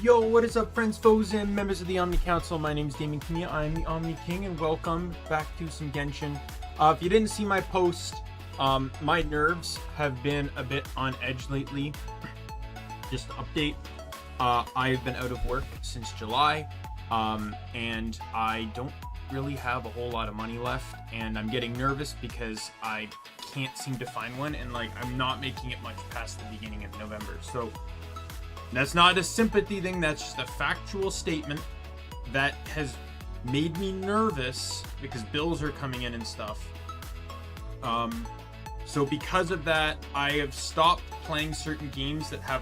Yo, what is up, friends, foes, and members of the Omni Council? My name is Daimien Kamiya, I'm the Omni King, and welcome back to some Genshin. If you didn't see my post, my nerves have been a bit on edge lately. Just to update, I've been out of work since July, and I don't really have a whole lot of money left, and I'm getting nervous because I can't seem to find one, and I'm not making it much past the beginning of November. So that's not a sympathy thing, that's just a factual statement that has made me nervous because bills are coming in and stuff. So because of that, I have stopped playing certain games that have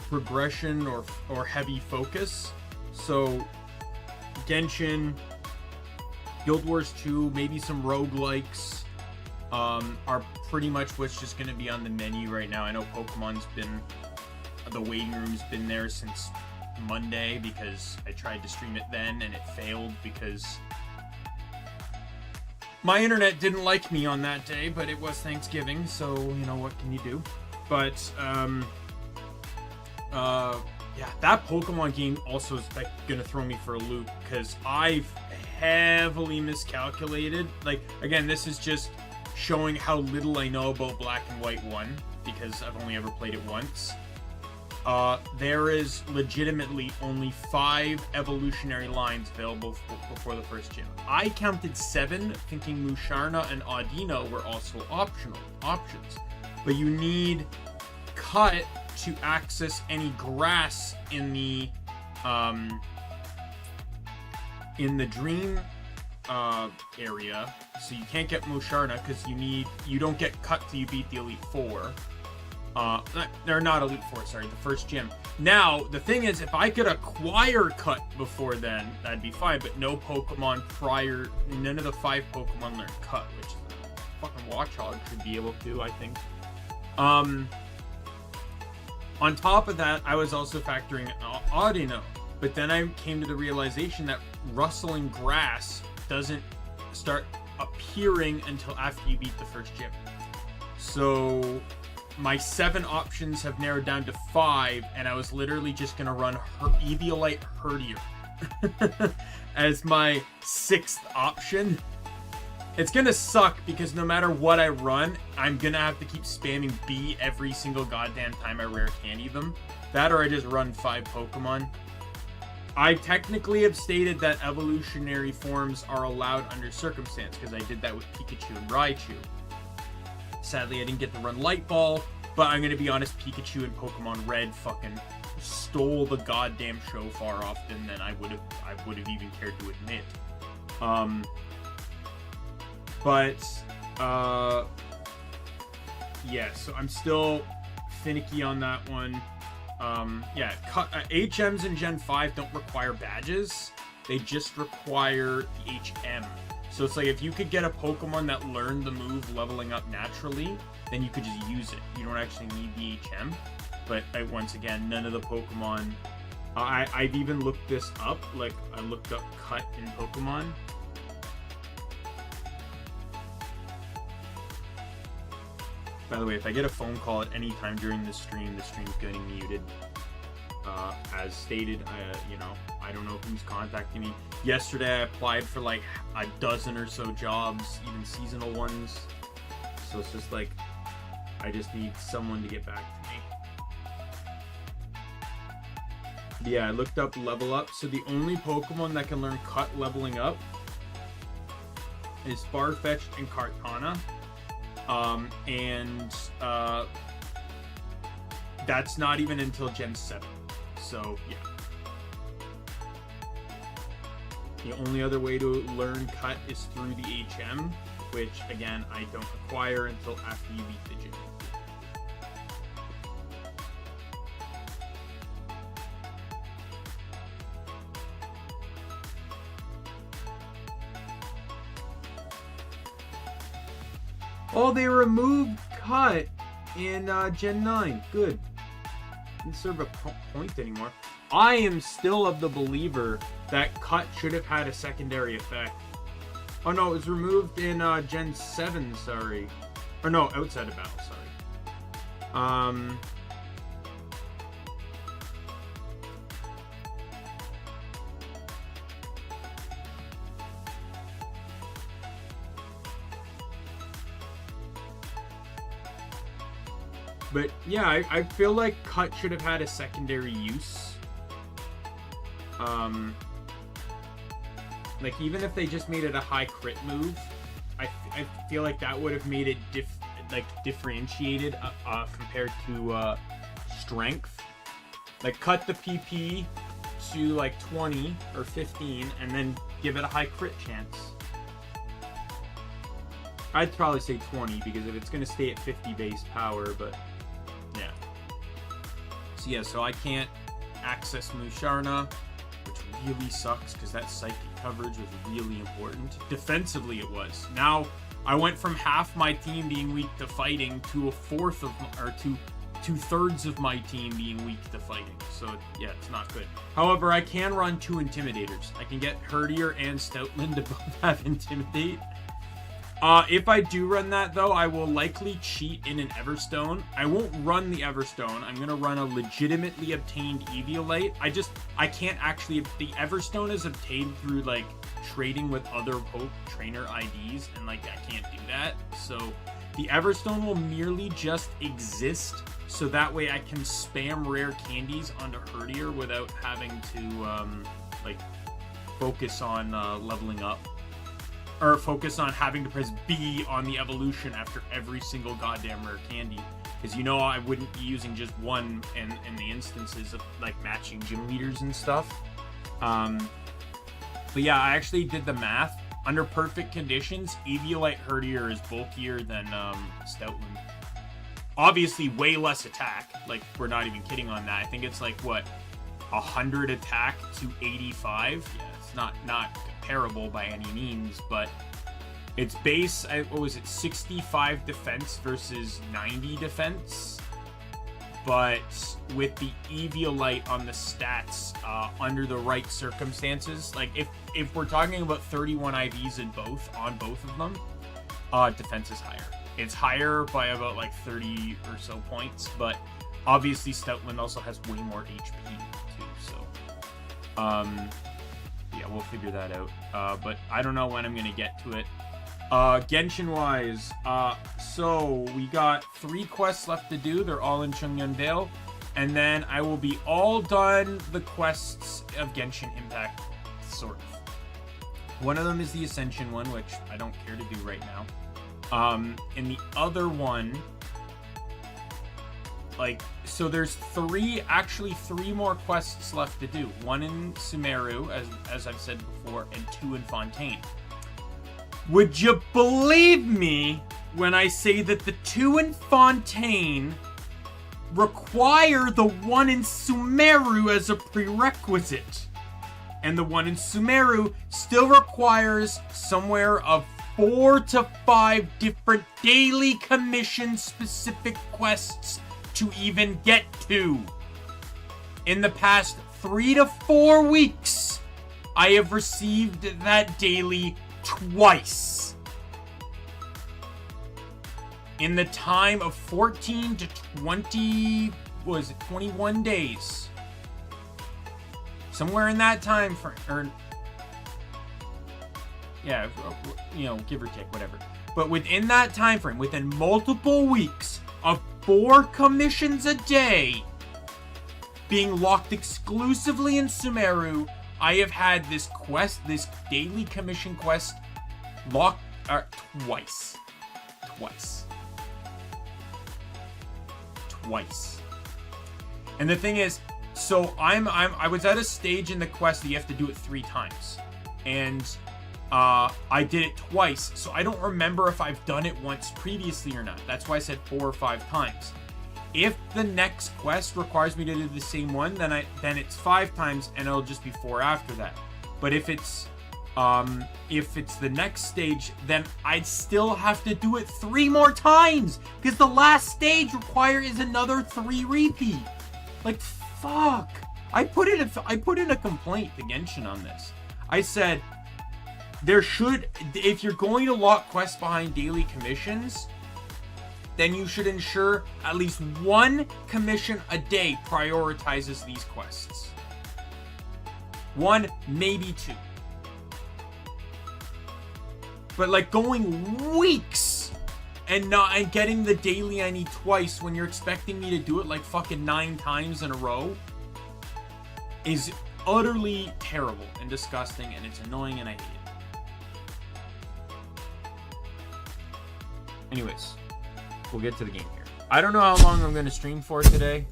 progression or heavy focus. So Genshin, Guild Wars 2, maybe some roguelikes are pretty much what's just going to be on the menu right now. I know the waiting room's been there since Monday because I tried to stream it then and it failed because my internet didn't like me on that day, but it was Thanksgiving, so you know, what can you do? But yeah, that Pokemon game also is gonna throw me for a loop because I've heavily miscalculated. Again, this is just showing how little I know about Black and White 1 because I've only ever played it once. There is legitimately only 5 evolutionary lines available before the first gym. I counted 7, thinking Musharna and Audino were also options. But you need Cut to access any grass in the dream area. So you can't get Musharna because you don't get Cut till you beat the Elite Four. They're not Elite Four, sorry, the first gym. Now, the thing is, if I could acquire Cut before then, that'd be fine, but no Pokemon prior, none of the 5 Pokemon learned Cut, which fucking Watchog should be able to, I think. On top of that, I was also factoring Audino, but then I came to the realization that rustling grass doesn't start appearing until after you beat the first gym. So my 7 options have narrowed down to 5, and I was literally just gonna run Eviolite Herdier as my 6th option. It's gonna suck because no matter what I run, I'm gonna have to keep spamming B every single goddamn time I rare candy them. That or I just run 5 Pokemon. I technically have stated that evolutionary forms are allowed under circumstance because I did that with Pikachu and Raichu. Sadly, I didn't get to run Light Ball, but I'm gonna be honest, Pikachu and Pokemon Red fucking stole the goddamn show far often than I would have even cared to admit. Yeah, so I'm still finicky on that one. Yeah, HMs in Gen 5 don't require badges. They just require the HM. So it's if you could get a Pokemon that learned the move leveling up naturally, then you could just use it. You don't actually need the HM. But once again, none of the Pokemon... I've even looked this up. I looked up Cut in Pokemon. By the way, if I get a phone call at any time during the stream's getting muted. As stated, I don't know who's contacting me. Yesterday, I applied for a dozen or so jobs, even seasonal ones. So it's just I just need someone to get back to me. But yeah, I looked up level up. So the only Pokemon that can learn Cut leveling up is Farfetch'd and Kartana. That's not even until Gen 7. So, yeah. The only other way to learn Cut is through the HM, which, again, I don't acquire until after you beat the gym. Oh, they removed Cut in Gen 9. Good. Didn't serve a point anymore. I am still of the believer that Cut should have had a secondary effect. Oh no, it was removed in Gen 7, sorry. Or no, outside of battle, sorry. But yeah, I feel like cut should have had a secondary use. Like, even if they just made it a high crit move, I feel like that would have made it differentiated compared to strength. Like, cut the PP to like 20 or 15 and then give it a high crit chance. I'd probably say 20 because if it's going to stay at 50 base power, but yeah. So yeah, so I can't access Musharna, which really sucks because that psychic coverage was really important. Defensively it was. Now I went from half my team being weak to fighting to a fourth of, or to 2/3 of my team being weak to fighting. So yeah, it's not good. However, I can run 2 Intimidators. I can get Herdier and Stoutland to both have Intimidate. If I do run that, though, I will likely cheat in an Everstone. I won't run the Everstone. I'm going to run a legitimately obtained Eviolite. I can't actually... The Everstone is obtained through, like, trading with other Poke trainer IDs, and, like, I can't do that. So, the Everstone will merely just exist, so that way I can spam rare candies onto Herdier without having to, like, focus on leveling up. Or focus on having to press B on the evolution after every single goddamn rare candy. Because you know I wouldn't be using just one in the instances of like matching gym leaders and stuff. But yeah, I actually did the math. Under perfect conditions, Eviolite Herdier is bulkier than Stoutland. Obviously way less attack. Like, we're not even kidding on that. I think it's like, what, 100 attack to 85? Yeah, it's not comparable by any means, but it's base, what was it, 65 defense versus 90 defense, but with the Eviolite on the stats under the right circumstances, like if we're talking about 31 IVs on both of them, defense is higher. It's higher by about like 30 or so points, but obviously Stoutland also has way more HP too, so yeah, we'll figure that out. But I don't know when I'm going to get to it. Genshin-wise, so we got 3 quests left to do. They're all in Chungyun Vale. And then I will be all done the quests of Genshin Impact, sort of. One of them is the Ascension one, which I don't care to do right now. And the other one... Like, so there's 3 more quests left to do. 1 in Sumeru, as I've said before, and 2 in Fontaine. Would you believe me when I say that the 2 in Fontaine require the 1 in Sumeru as a prerequisite? And the 1 in Sumeru still requires somewhere of 4 to 5 different daily commission-specific quests to even get to. In the past 3 to 4 weeks, I have received that daily twice. In the time of 14 to 20, what is it, 21 days. Somewhere in that time frame, or yeah, you know, give or take, whatever. But within that time frame, within multiple weeks of 4 commissions a day being locked exclusively in Sumeru, I have had this quest, this daily commission quest, locked twice. And the thing is, so I was at a stage in the quest that you have to do it 3 times, and I did it twice, so I don't remember if I've done it once previously or not. That's why I said 4 or 5 times. If the next quest requires me to do the same one, then it's 5 times, and it'll just be 4 after that. But if it's the next stage, then I'd still have to do it 3 more times, because the last stage is another 3 repeat. Like, fuck. I put in a complaint to Genshin on this. I said, there should, if you're going to lock quests behind daily commissions, then you should ensure at least 1 commission a day prioritizes these quests. 1, maybe 2. But like going weeks and getting the daily I need twice when you're expecting me to do it like fucking 9 times in a row is utterly terrible and disgusting, and it's annoying, and I hate it. Anyways, we'll get to the game here. I don't know how long I'm going to stream for today.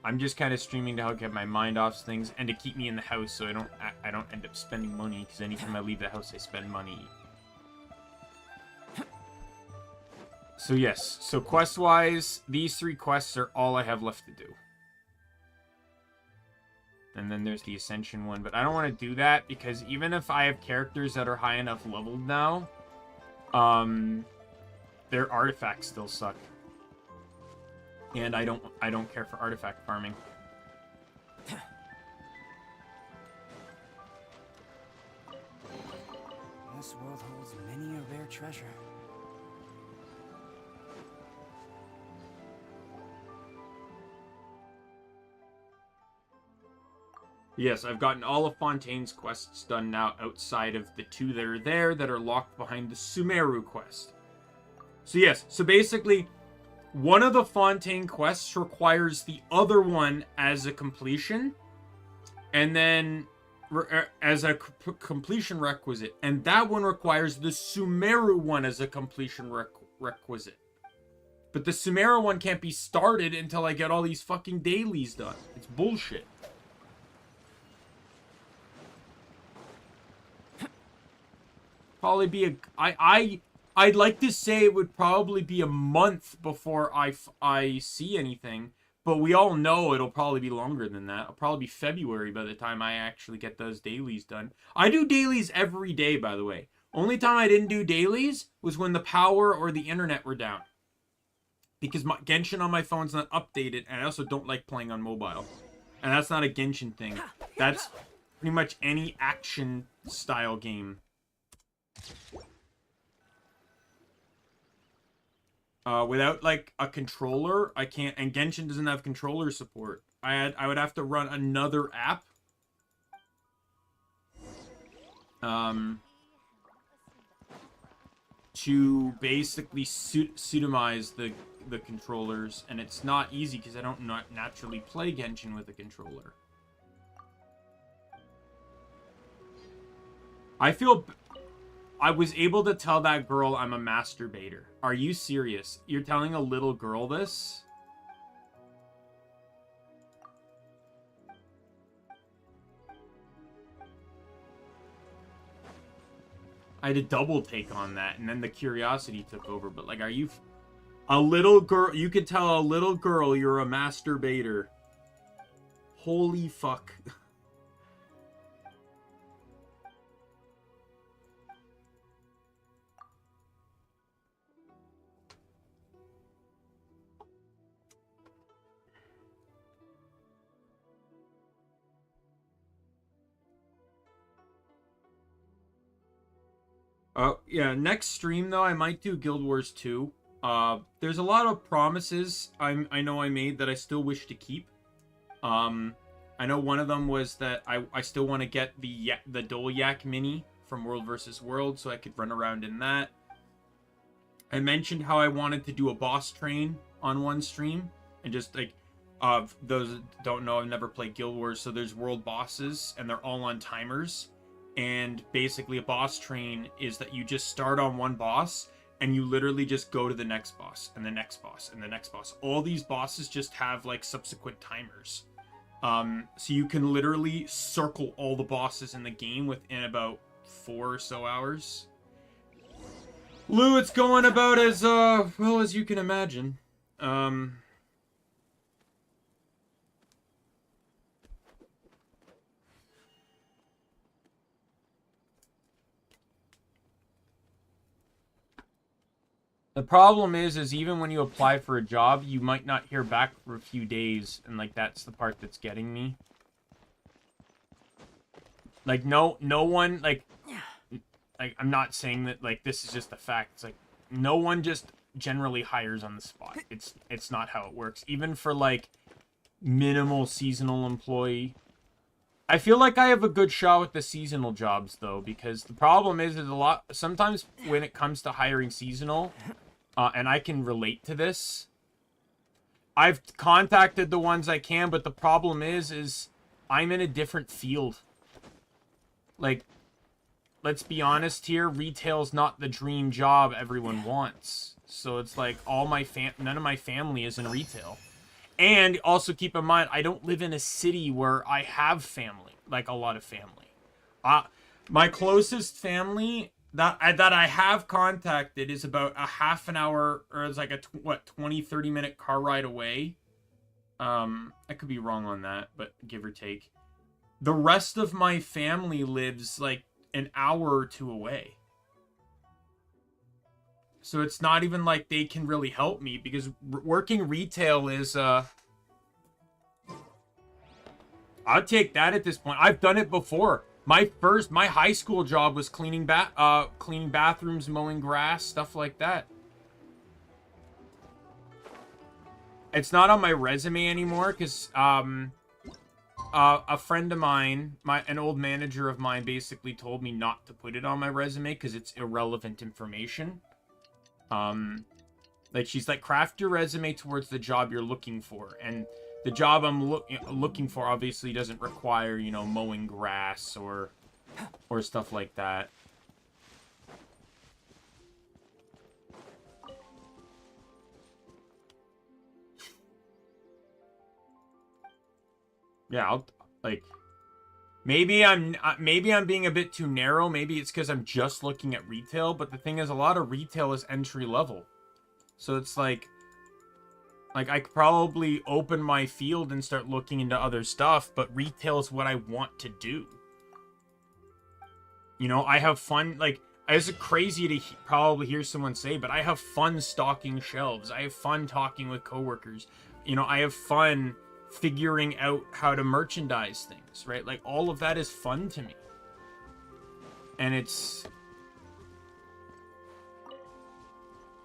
I'm just kind of streaming to help get my mind off things and to keep me in the house so I don't end up spending money, because anytime I leave the house I spend money. So yes, so quest-wise, these 3 quests are all I have left to do. And then there's the Ascension one, but I don't want to do that because even if I have characters that are high enough leveled now, their artifacts still suck. And I don't care for artifact farming. This world holds many a rare treasure. Yes, I've gotten all of Fontaine's quests done now outside of the 2 that are there that are locked behind the Sumeru quest. So yes, so basically, one of the Fontaine quests requires the other one as a completion, and then as a completion requisite, and that one requires the Sumeru one as a completion requisite. But the Sumeru one can't be started until I get all these fucking dailies done. It's bullshit. Probably be I'd like to say it would probably be a month before I see anything, but we all know it'll probably be longer than that. It'll probably be February by the time I actually get those dailies done. I do dailies every day, by the way. Only time I didn't do dailies was when the power or the internet were down. Because my Genshin on my phone's not updated, and I also don't like playing on mobile. And that's not a Genshin thing. That's pretty much any action style game. Without like a controller, I can't, and Genshin doesn't have controller support. I would have to run another app. To basically pseudomize the controllers, and it's not easy because I don't naturally play Genshin with a controller. I was able to tell that girl I'm a masturbator. Are you serious? You're telling a little girl this? I had a double take on that, and then the curiosity took over. But, like, are you... A little girl... You could tell a little girl you're a masturbator. Holy fuck. Yeah, next stream, though, I might do Guild Wars 2. There's a lot of promises I know I made that I still wish to keep. I know one of them was that I still want to get the Dolyak mini from World vs. World, so I could run around in that. I mentioned how I wanted to do a boss train on one stream, and just, like, those that don't know, I've never played Guild Wars, so there's world bosses, and they're all on timers. And basically a boss train is that you just start on one boss and you literally just go to the next boss and the next boss and the next boss. All these bosses just have like subsequent timers. So you can literally circle all the bosses in the game within about 4 or so hours. Lou, it's going about as well as you can imagine. The problem is even when you apply for a job, you might not hear back for a few days, and, like, that's the part that's getting me. Like, no one, like, I'm not saying that, like, this is just a fact. It's like, no one just generally hires on the spot. It's not how it works. Even for, like, minimal seasonal employee. I feel like I have a good shot with the seasonal jobs, though, because the problem is a lot... Sometimes when it comes to hiring seasonal, and I can relate to this, I've contacted the ones I can, but the problem is I'm in a different field. Like, let's be honest here, retail's not the dream job everyone wants. So it's like none of my family is in retail. And also keep in mind, I don't live in a city where I have family, like a lot of family. My closest family that I have contacted is about a half an hour, or it's like a 20-30 minute car ride away. I could be wrong on that, but give or take. The rest of my family lives like an hour or two away. So it's not even like they can really help me, because working retail is, I'll take that at this point. I've done it before. My high school job was cleaning bathrooms, mowing grass, stuff like that. It's not on my resume anymore, because, a friend of mine, an old manager of mine, basically told me not to put it on my resume because it's irrelevant information. Like, she's like, craft your resume towards the job you're looking for. And the job I'm looking for obviously doesn't require, you know, mowing grass or stuff like that. Yeah, maybe I'm being a bit too narrow. Maybe it's because I'm just looking at retail. But the thing is, a lot of retail is entry level, so it's like I could probably open my field and start looking into other stuff. But retail is what I want to do. You know, I have fun. Like, it's crazy to probably hear someone say, but I have fun stocking shelves. I have fun talking with coworkers. You know, I have fun figuring out how to merchandise things, right? Like, all of that is fun to me. And it's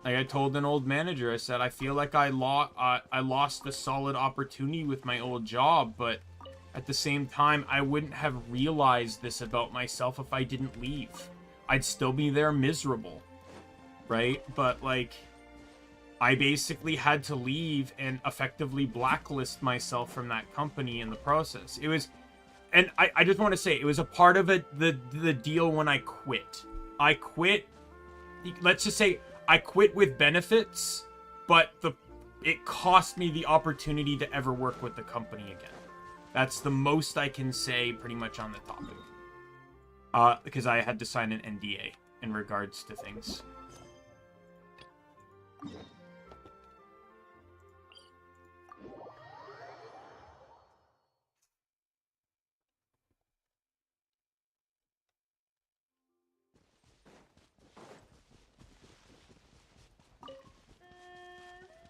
like I told an old manager, I said, I feel like I lost a solid opportunity with my old job, but at the same time, I wouldn't have realized this about myself if I didn't leave. I'd still be there miserable, right? But, like, I basically had to leave and effectively blacklist myself from that company in the process. It was, and I just want to say, it was a part of the deal when I quit. I quit, let's just say, I quit with benefits, but it cost me the opportunity to ever work with the company again. That's the most I can say pretty much on the topic. Because I had to sign an NDA in regards to things.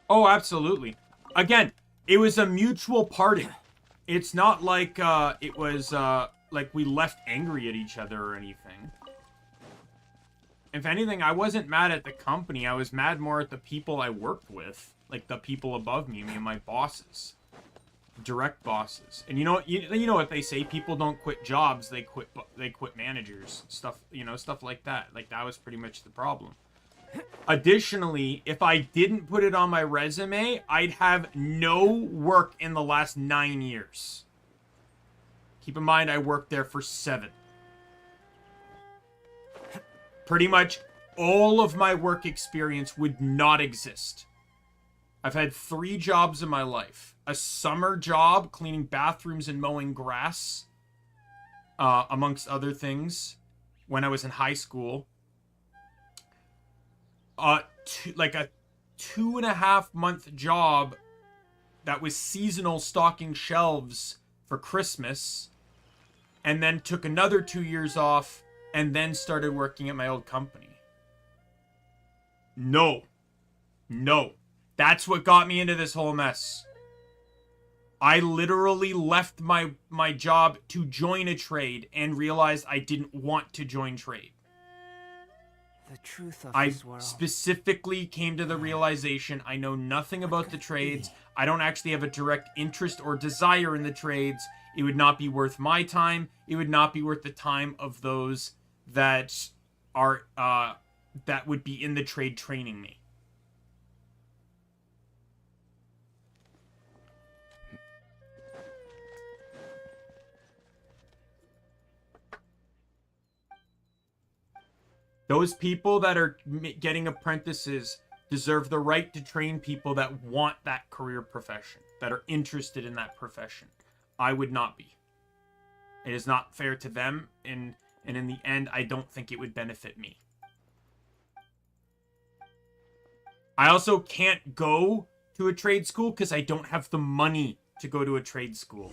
Oh, absolutely. Again, it was a mutual parting. It's not like it was like we left angry at each other or anything. If anything, I wasn't mad at the company. I was mad more at the people I worked with, like the people above me and my bosses, direct bosses. And you know what they say? People don't quit jobs; they quit managers. Stuff like that. Like, that was pretty much the problem. Additionally, if I didn't put it on my resume, I'd have no work in the last 9 years. Keep in mind, I worked there for 7. Pretty much all of my work experience would not exist. I've had 3 jobs in my life. A summer job cleaning bathrooms and mowing grass, amongst other things, when I was in high school. Like a 2.5-month job that was seasonal, stocking shelves for Christmas, and then took another 2 years off and then started working at my old company. No. That's what got me into this whole mess. I literally left my job to join a trade and realized I didn't want to join trade. The truth of I this world. specifically came to the realization I know nothing about the trades. I don't actually have a direct interest or desire in the trades. It would not be worth my time. It would not be worth the time of those that are that would be in the trade training me. Those people that are getting apprentices deserve the right to train people that want that career profession, that are interested in that profession. I would not be. It is not fair to them, and in the end, I don't think it would benefit me. I also can't go to a trade school because I don't have the money to go to a trade school.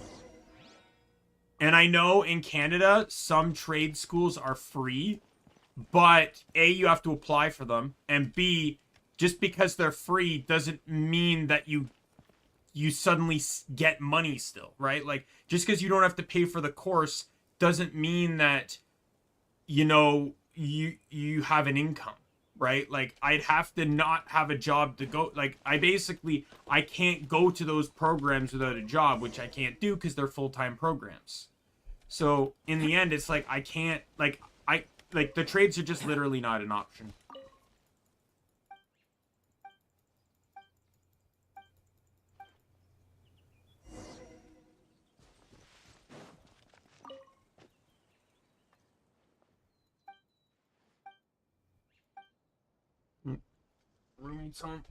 And I know in Canada, some trade schools are free, but A, you have to apply for them, and B, just because they're free doesn't mean that you suddenly get money still, right? Like, just because you don't have to pay for the course doesn't mean that, you know, you have an income, right? Like, I'd have to not have a job to go. Like, I can't go to those programs without a job, which I can't do because they're full-time programs. So in the end, it's like I can't, like, the trades are just literally not an option. Roommate's home.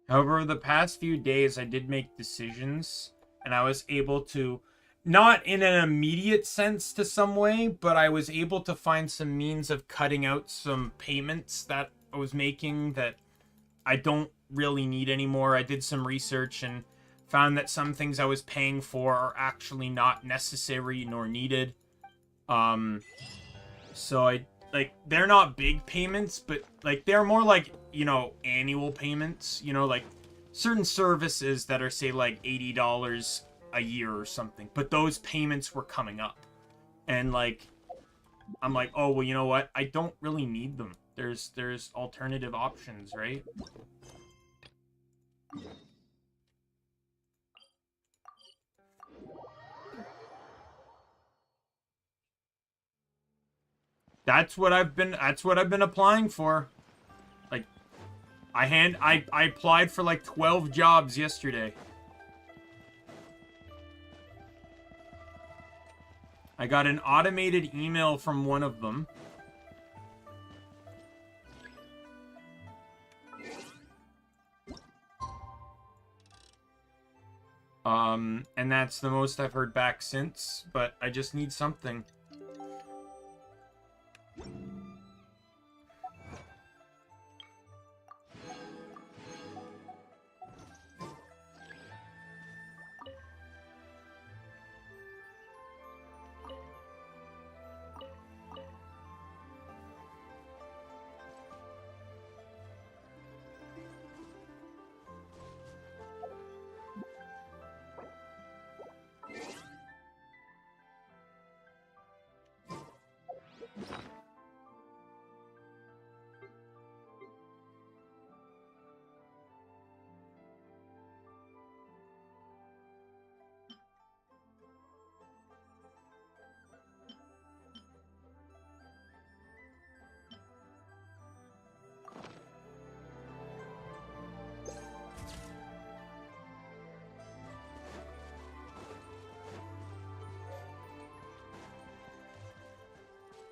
However, the past few days, I did make decisions, and I was able to, not in an immediate sense to some way, but I was able to find some means of cutting out some payments that I was making that I don't really need anymore. I did some research and found that some things I was paying for are actually not necessary nor needed. So they're not big payments, but like they're more like, you know, annual payments, you know, like certain services that are, say, like $80 a year or something, but those payments were coming up, and like I'm like, oh well, you know what, I don't really need them. There's alternative options, right? That's what I've been applying for. Like, I applied for like 12 jobs yesterday. I got an automated email from one of them. And that's the most I've heard back since, but I just need something.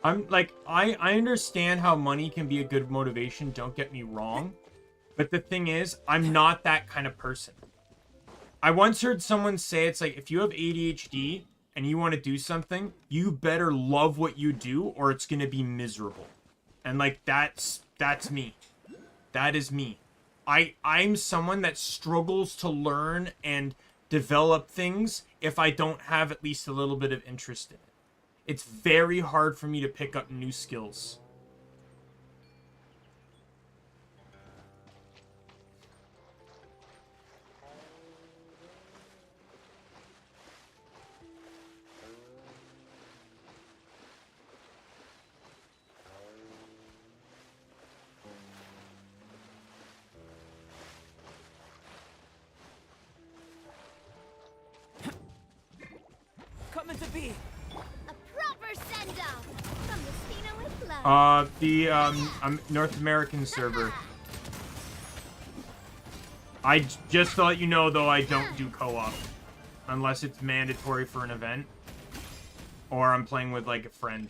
I'm like, I understand how money can be a good motivation, don't get me wrong. But the thing is, I'm not that kind of person. I once heard someone say, it's like, if you have ADHD and you want to do something, you better love what you do or it's going to be miserable. And like, that's me. That is me. I'm someone that struggles to learn and develop things if I don't have at least a little bit of interest in it. It's very hard for me to pick up new skills. Coming to be. A proper send-off from the Sane with love. The North American server. Just to let you know, though, I don't do co-op. Unless it's mandatory for an event. Or I'm playing with, like, a friend.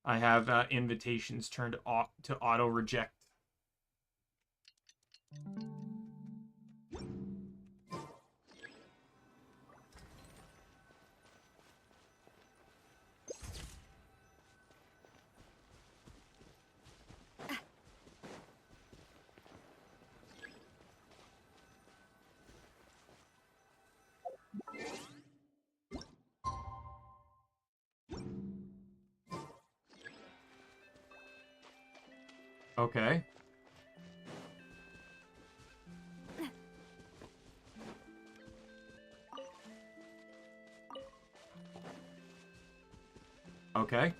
I have invitations turned off to auto-reject. Okay. Okay.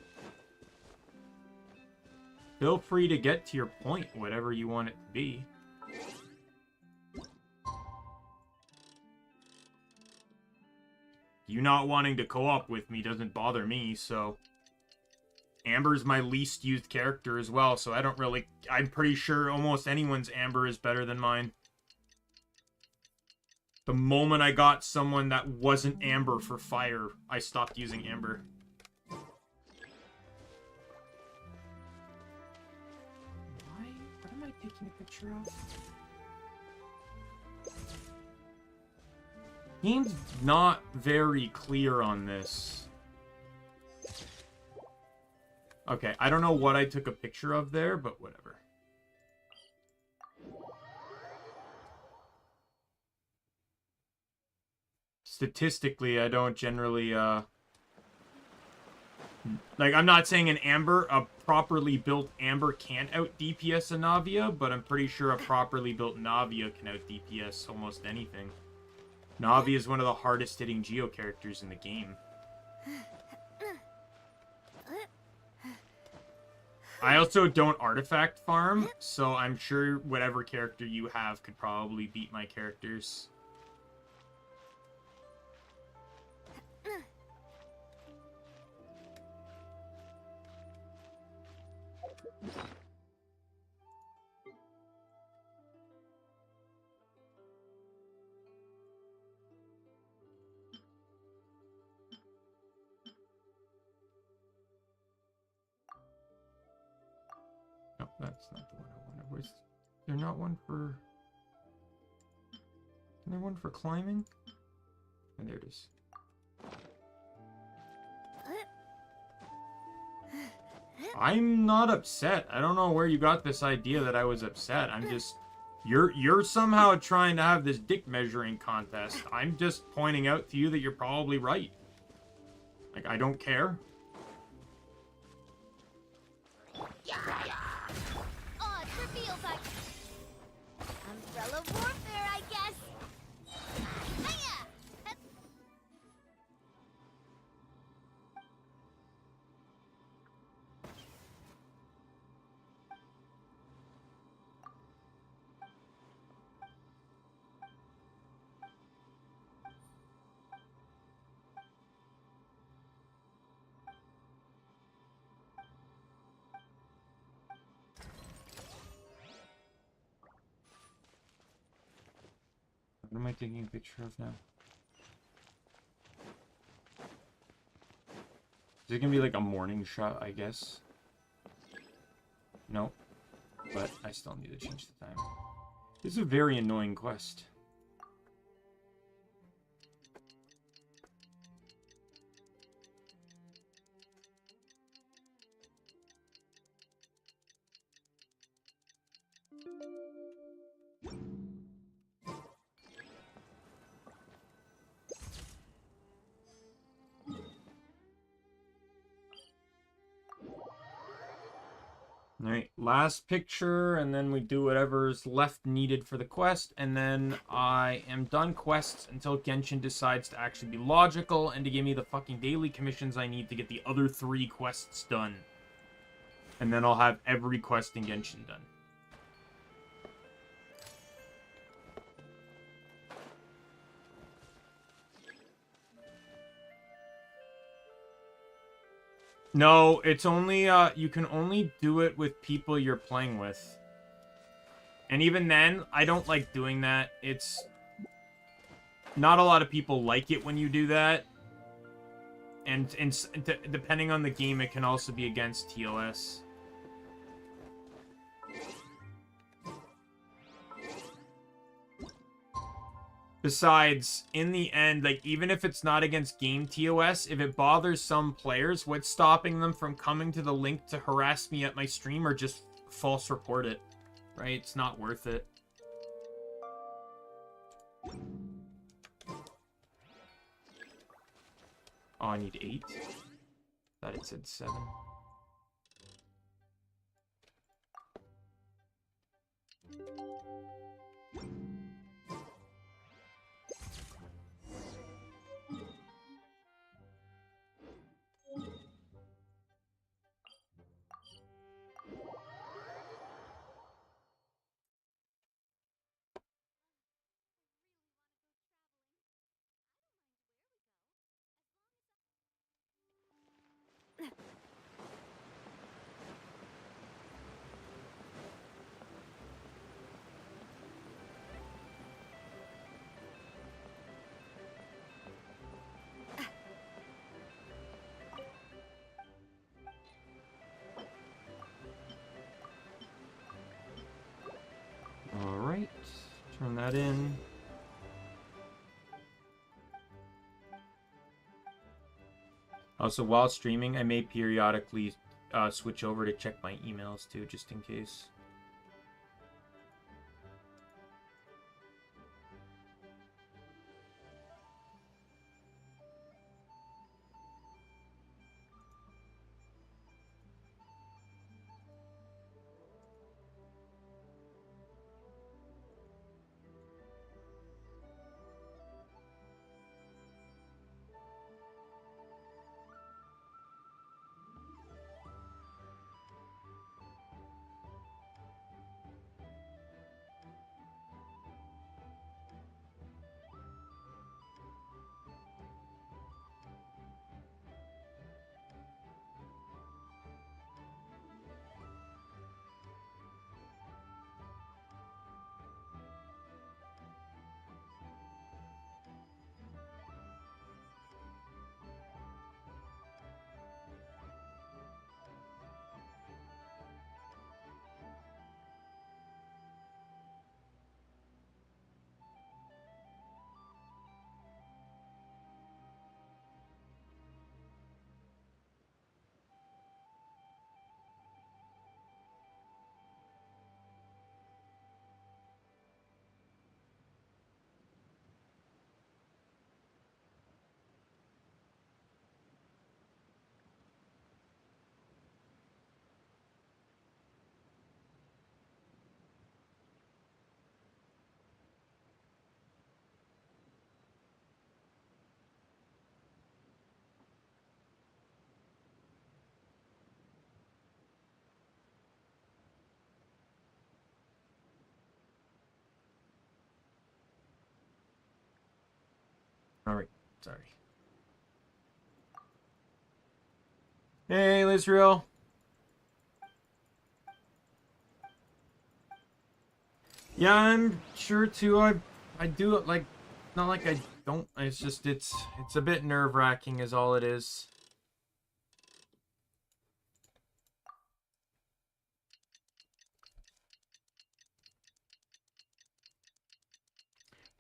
Feel free to get to your point, whatever you want it to be. You not wanting to co-op with me doesn't bother me, so... Amber's my least used character as well, so I don't really... I'm pretty sure almost anyone's Amber is better than mine. The moment I got someone that wasn't Amber for fire, I stopped using Amber. What am I taking a picture of? Game's not very clear on this. Okay, I don't know what I took a picture of there, but whatever. Statistically, I don't generally, like, I'm not saying a properly built Amber can't out DPS a Navia, but I'm pretty sure a properly built Navia can out DPS almost anything. Navia is one of the hardest hitting Geo characters in the game. I also don't artifact farm, so I'm sure whatever character you have could probably beat my characters. No, that's not the one I wanted. Where's there not one for... Is there one for climbing? And there it is. I'm not upset. I don't know where you got this idea that I was upset. I'm just... You're somehow trying to have this dick measuring contest. I'm just pointing out to you that you're probably right. Like, I don't care. Odd reveal by umbrella warfare, I guess. Hiya! What am I taking a picture of now? Is it gonna be like a morning shot, I guess? No. But I still need to change the time. This is a very annoying quest. Alright, last picture, and then we do whatever's left needed for the quest, and then I am done quests until Genshin decides to actually be logical and to give me the fucking daily commissions I need to get the other 3 quests done. And then I'll have every quest in Genshin done. No, it's only, you can only do it with people you're playing with. And even then, I don't like doing that. It's... Not a lot of people like it when you do that. And depending on the game, it can also be against TOS. Besides, in the end, like, even if it's not against game TOS, if it bothers some players, what's stopping them from coming to the link to harass me at my stream or just false report it? Right? It's not worth it. Oh, I need 8? Thought it said 7. Alright, turn that in. Also, while streaming, I may periodically switch over to check my emails too, just in case. Alright, sorry. Hey, Israel. Yeah, I'm sure too. I do it like, not like I don't. It's just it's a bit nerve-wracking, is all it is.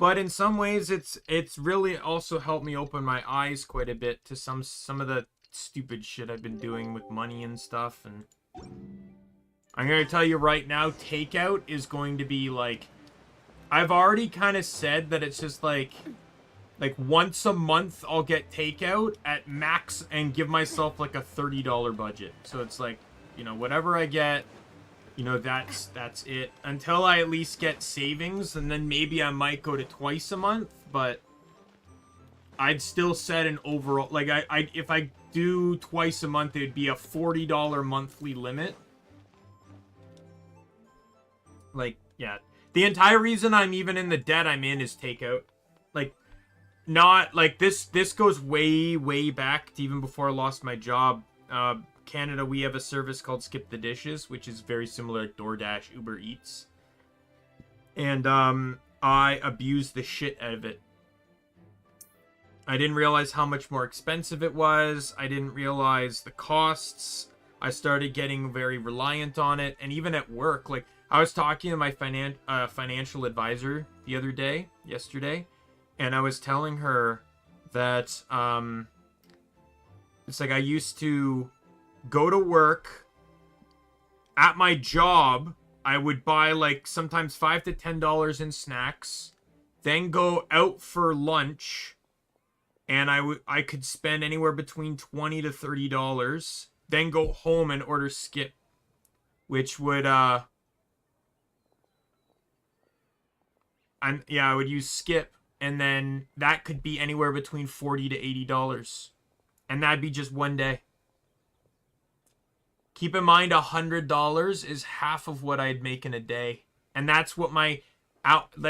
But in some ways, it's really also helped me open my eyes quite a bit to some of the stupid shit I've been doing with money and stuff. And I'm gonna tell you right now, takeout is going to be like, I've already kind of said that it's just like once a month I'll get takeout at max and give myself like a $30 budget. So it's like, you know, whatever I get, you know, that's it until I at least get savings, and then maybe I might go to twice a month. But I'd still set an overall, like, I if I do twice a month, it'd be a $40 monthly limit. Like, yeah, the entire reason I'm even in the debt I'm in is takeout. Like, not like this goes way back to even before I lost my job. Canada, we have a service called Skip the Dishes, which is very similar to DoorDash, Uber Eats. And I abused the shit out of it. I didn't realize how much more expensive it was. I didn't realize the costs. I started getting very reliant on it. And even at work, like, I was talking to my financial advisor the other day, yesterday, and I was telling her that it's like I used to go to work. At my job, I would buy like sometimes $5 to $10 in snacks, then go out for lunch, and I could spend anywhere between $20 to $30, then go home and order Skip, which would I would use Skip, and then that could be anywhere between $40 to $80, and that'd be just one day. Keep in mind, $100 is half of what I'd make in a day. And that's what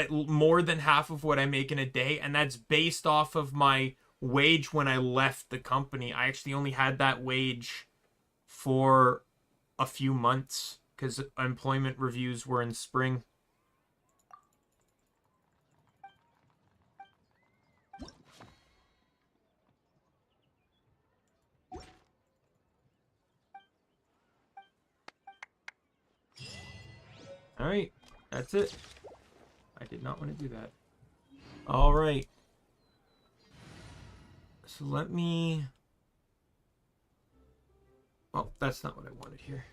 more than half of what I make in a day. And that's based off of my wage when I left the company. I actually only had that wage for a few months because employment reviews were in spring. Alright, that's it. I did not want to do that. Alright. So let me... Oh, that's not what I wanted here.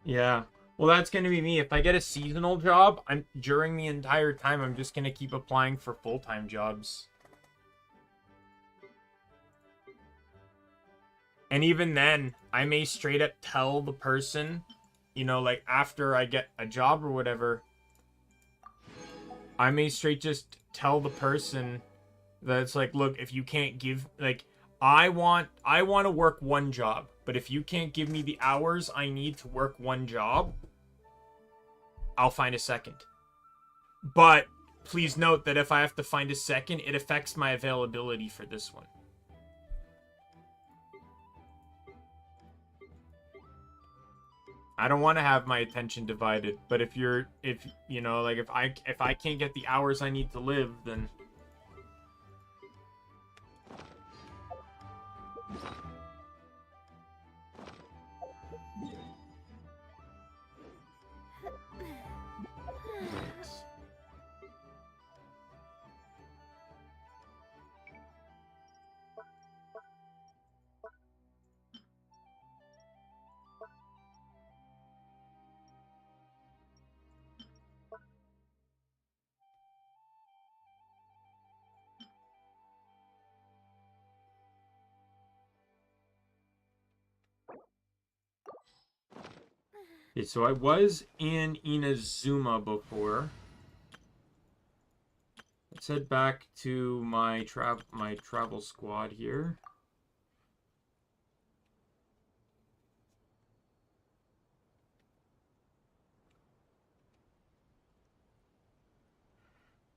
Yeah. Well, that's going to be me. If I get a seasonal job, during the entire time, I'm just going to keep applying for full-time jobs. And even then, I may straight up tell the person, you know, like after I get a job or whatever, I may straight just tell the person that it's like, look, if you can't give, like, I want to work one job, but if you can't give me the hours I need to work one job, I'll find a second. But please note that if I have to find a second, it affects my availability for this one. I don't want to have my attention divided, but if you know, like if I can't get the hours I need to live, then okay, so I was in Inazuma before. Let's head back to my travel squad here.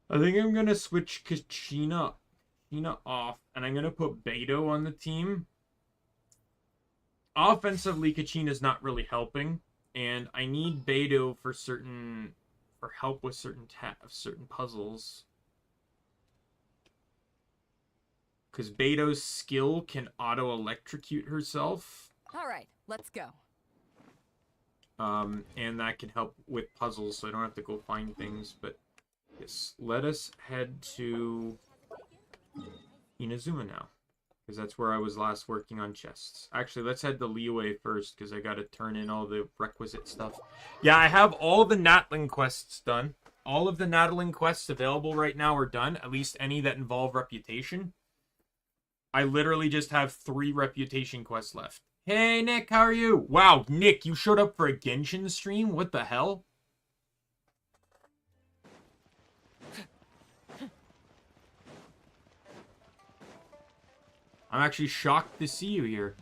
I think I'm gonna switch Kachina off, and I'm gonna put Beto on the team. Offensively, Kachina's not really helping. And I need Beto for help with certain puzzles. Because Beto's skill can auto-electrocute herself. Alright, let's go. And that can help with puzzles, so I don't have to go find things. But yes, let us head to Inazuma now. Because that's where I was last working on chests. Actually, let's head to Liyue first, because I gotta turn in all the requisite stuff. Yeah, I have all the Natling quests done. All of the Natling quests available right now are done, at least any that involve reputation. I literally just have 3 reputation quests left. Hey, Nick, how are you? Wow, Nick, you showed up for a Genshin stream? What the hell? I'm actually shocked to see you here.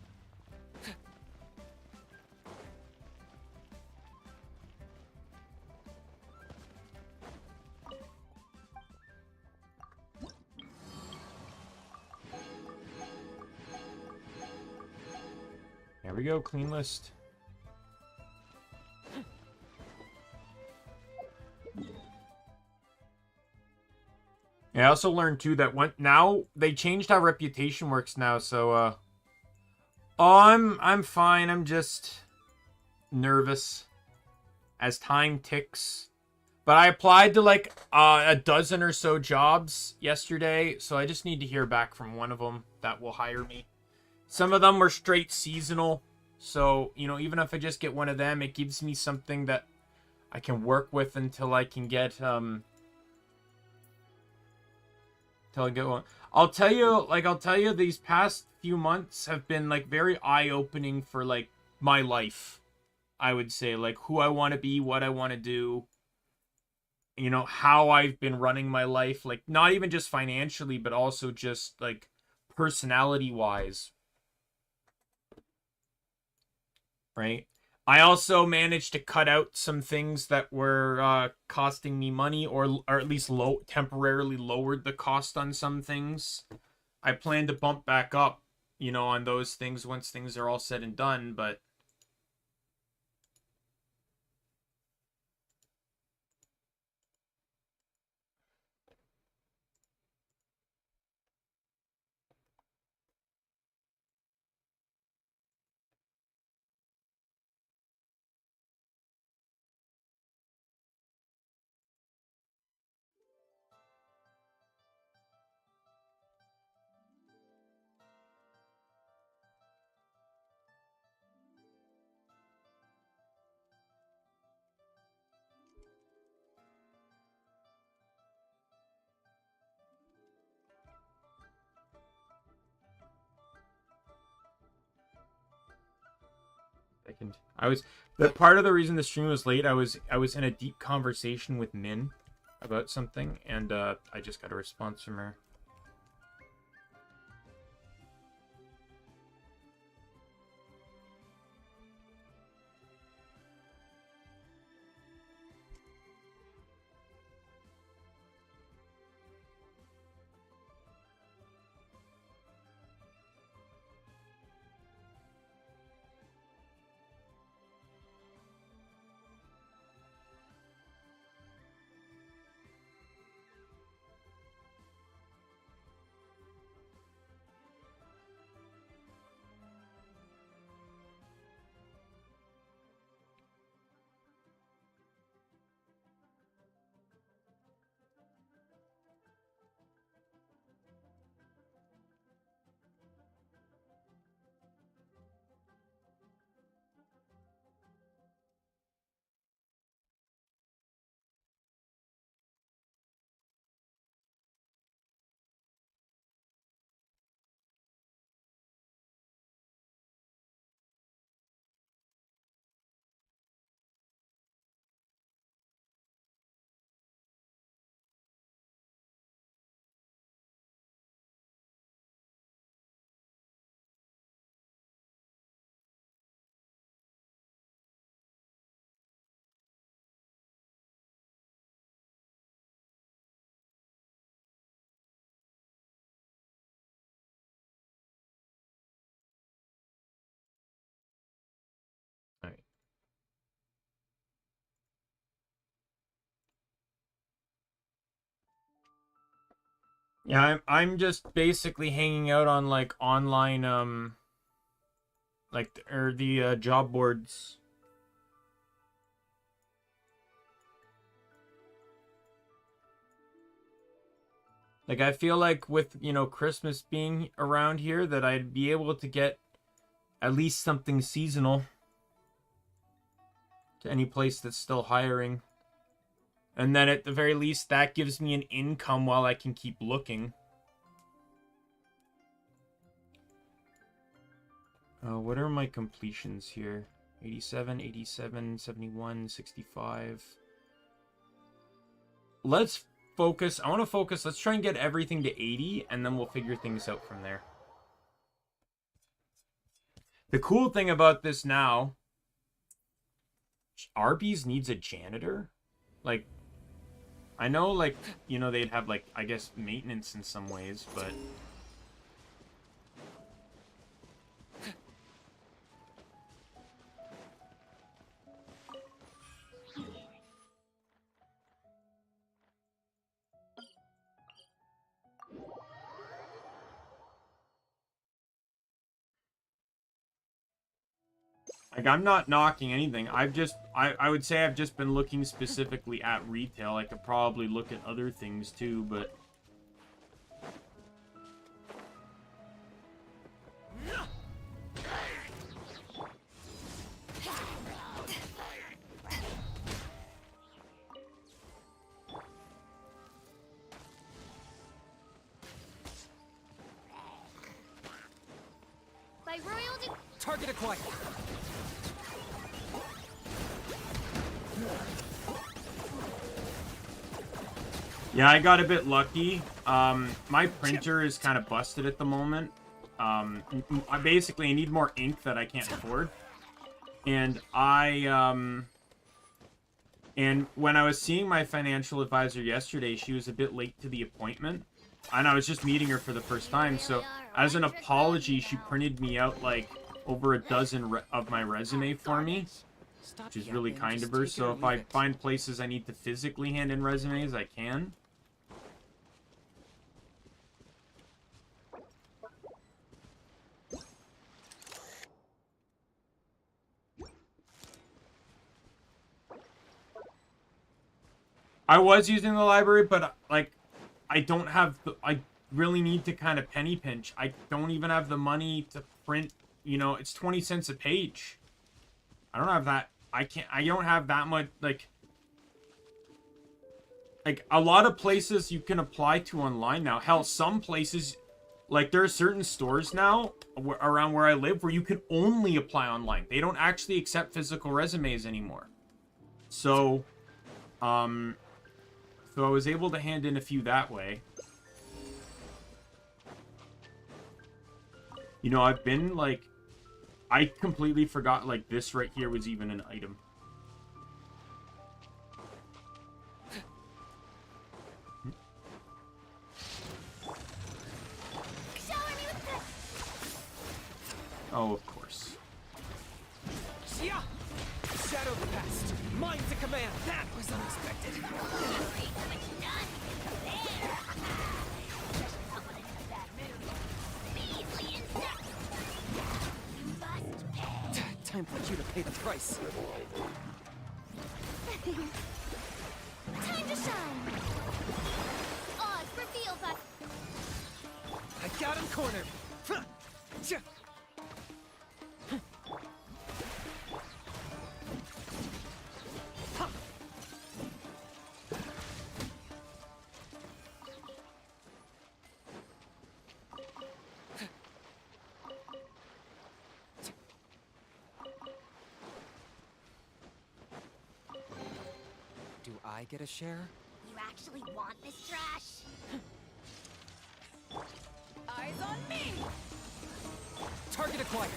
There we go, clean list. Yeah, I also learned too that now they changed how reputation works now, so oh, I'm fine. I'm just nervous as time ticks. But I applied to like a dozen or so jobs yesterday, so I just need to hear back from one of them that will hire me. Some of them were straight seasonal, so, you know, even if I just get one of them, it gives me something that I can work with until I can get till I get one. I'll tell you, these past few months have been like very eye-opening for like my life. I would say, like, who I want to be, what I want to do, you know, how I've been running my life, like not even just financially, but also just like personality-wise. Right? I also managed to cut out some things that were costing me money, or at least temporarily lowered the cost on some things. I plan to bump back up, you know, on those things once things are all said and done, but the part of the reason the stream was late, I was in a deep conversation with Min about something, and I just got a response from her. Yeah, I'm just basically hanging out on like online like the job boards. Like I feel like with, you know, Christmas being around here that I'd be able to get at least something seasonal to any place that's still hiring. And then at the very least that gives me an income while I can keep looking. What are my completions here? 87, 87, 71, 65. Let's focus. I want to focus. Let's try and get everything to 80, and then we'll figure things out from there. The cool thing about this now, Arby's needs a janitor? Like, I know, like, you know, they'd have, like, I guess, maintenance in some ways, but... Like, I'm not knocking anything. I would say I've just been looking specifically at retail. I could probably look at other things too, but... By royalty. Target acquired. Yeah, I got a bit lucky. My printer is kind of busted at the moment. I need more ink that I can't afford. And and when I was seeing my financial advisor yesterday, she was a bit late to the appointment. And I was just meeting her for the first time, so as an apology, she printed me out, like, over a dozen of my resume for me. Which is really kind of her, so if I find places I need to physically hand in resumes, I can. I was using the library, but, like, I don't have the... I really need to kind of penny pinch. I don't even have the money to print, you know, it's 20 cents a page. I don't have that. I don't have that much, like, a lot of places you can apply to online now. Hell, some places, like, there are certain stores now around where I live where you can only apply online. They don't actually accept physical resumes anymore. So, so I was able to hand in a few that way. You know, I've been, like, I completely forgot, like, this right here was even an item. Oh, of course. Shadow the past. Mind to command. That was unexpected. Time for you to pay the price. Time to shine. Odds reveal that. I got him cornered. Do I get a share? You actually want this trash? Eyes on me! Target acquired.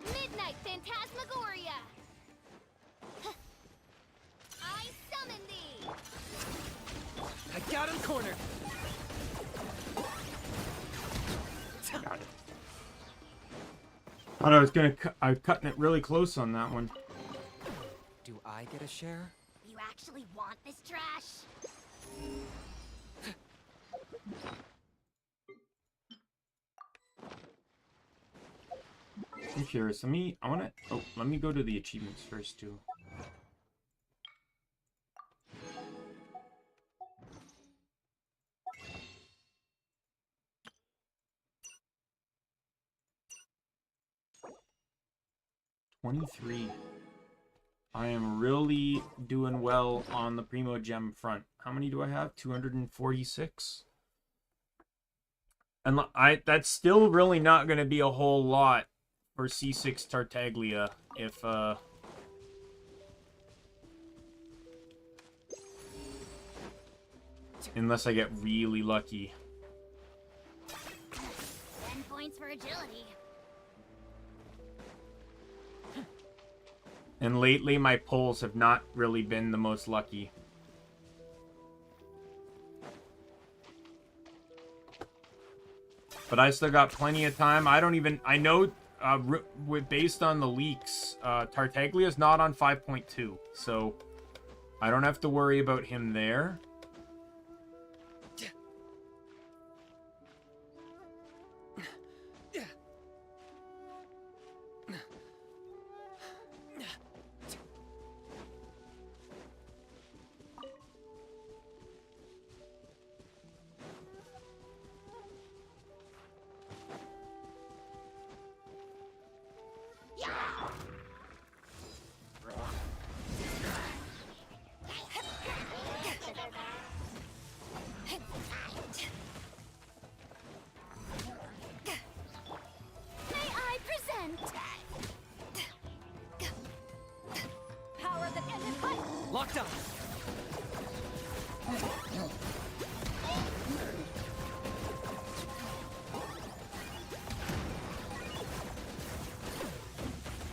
Midnight Phantasmagoria. I summon thee. I got him cornered. Thought I was gonna I was cutting it really close on that one. Do I get a share? You actually want this trash? I'm curious. Let me go to the achievements first too. $23. I am really doing well on the Primo Gem front. How many do I have? 246? And that's still really not going to be a whole lot for C6 Tartaglia if unless I get really lucky. 10 points for agility. And lately my pulls have not really been the most lucky. But I still got plenty of time. I know based on the leaks, Tartaglia's not on 5.2, so I don't have to worry about him there. Lockdown.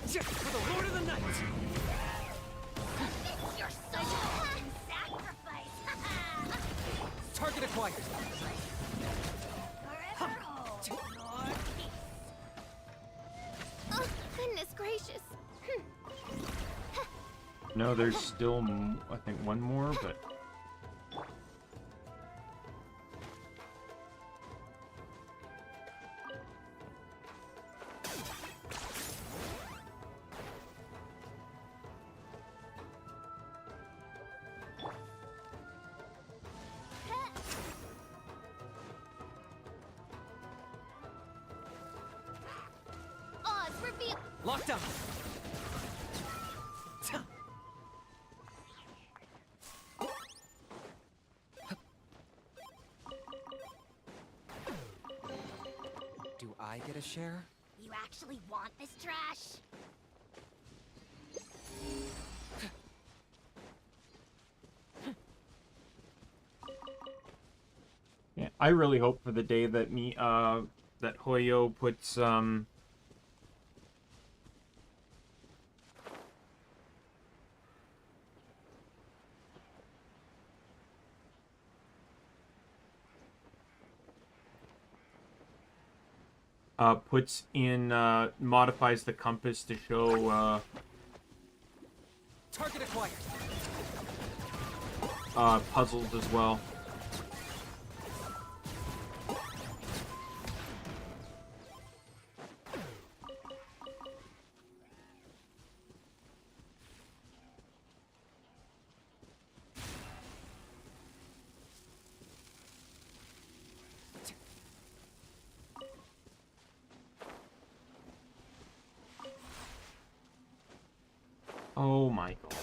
For the Lord of the Night. You're so sacrifice. Target acquired. Forever hold your peace. Oh, goodness gracious. No, there's still, I think, one more, but... Oz, reveal. Lockdown. Do I get a share? You actually want this trash? Yeah, I really hope for the day that that Hoyo puts modifies the compass to show Target acquired. puzzles as well. Oh my god.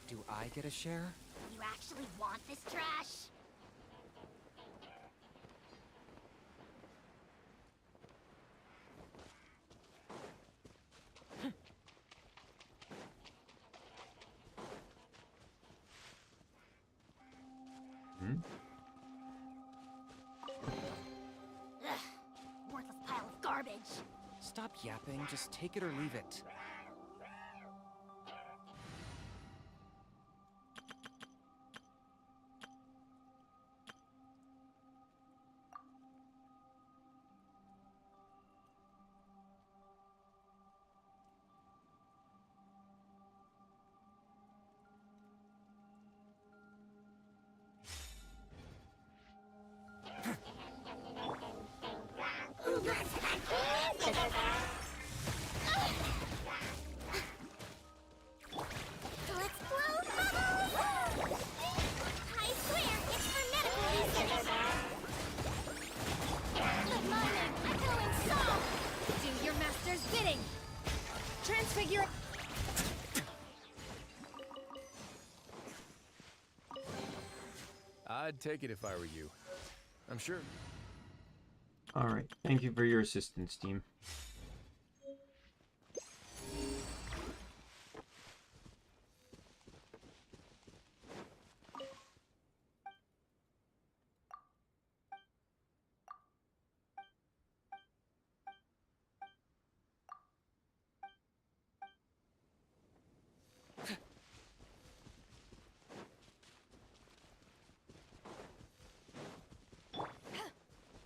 Do I get a share? You actually want this trash? Ugh, worthless pile of garbage. Stop yapping, just take it or leave it. I'd take it if I were you. I'm sure. Alright, thank you for your assistance, team.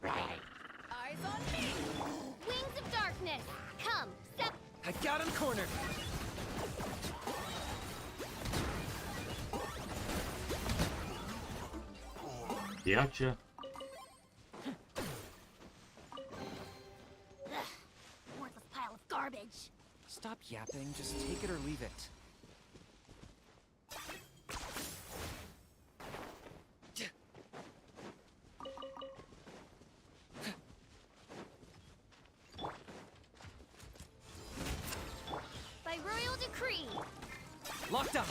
Eyes on me! Wings of darkness! Come, step! I got him cornered! Gotcha. Worthless pile of garbage! Stop yapping, just take it or leave it. By royal decree! Locked up!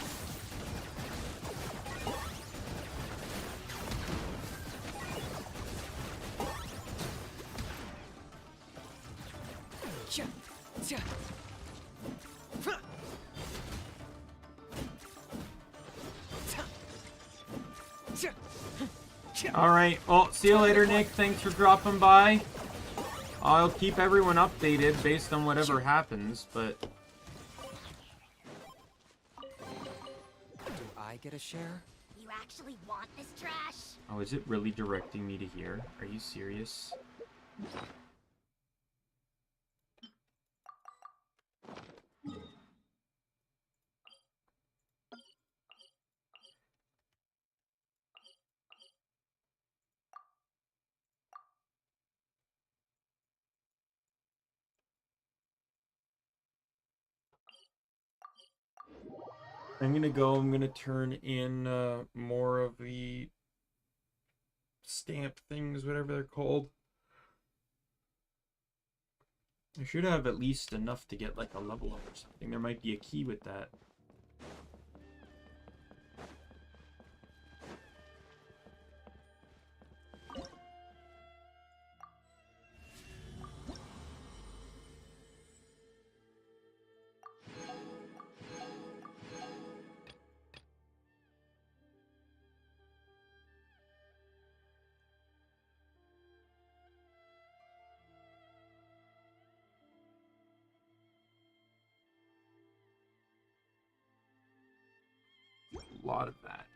Alright, well, see you later, Nick. Thanks for dropping by. I'll keep everyone updated based on whatever happens, but... Do I get a share? You actually want this trash? Oh, is it really directing me to here? Are you serious? I'm gonna turn in more of the stamp things, whatever they're called. I should have at least enough to get like a level up or something. There might be a key with that. A lot of that.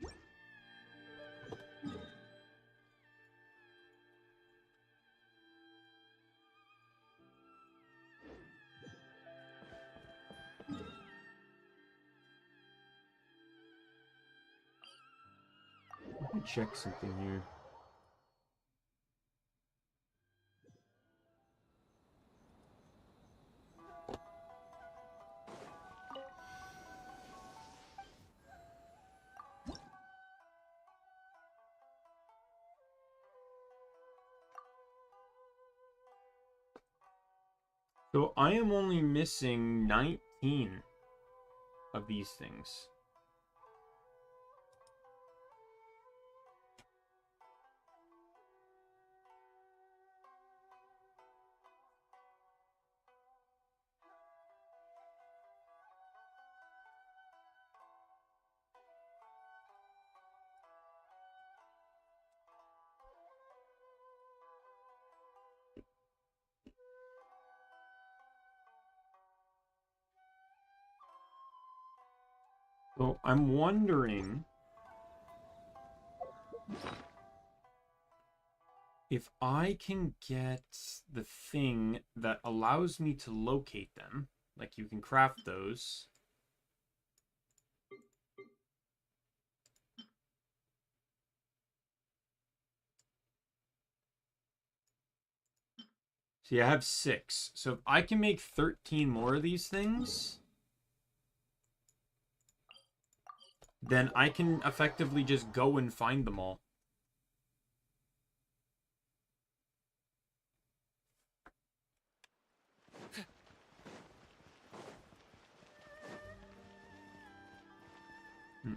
Let me check something here. So I am only missing 19 of these things. So I'm wondering if I can get the thing that allows me to locate them, like you can craft those. See, I have 6. So if I can make 13 more of these things, then I can effectively just go and find them all.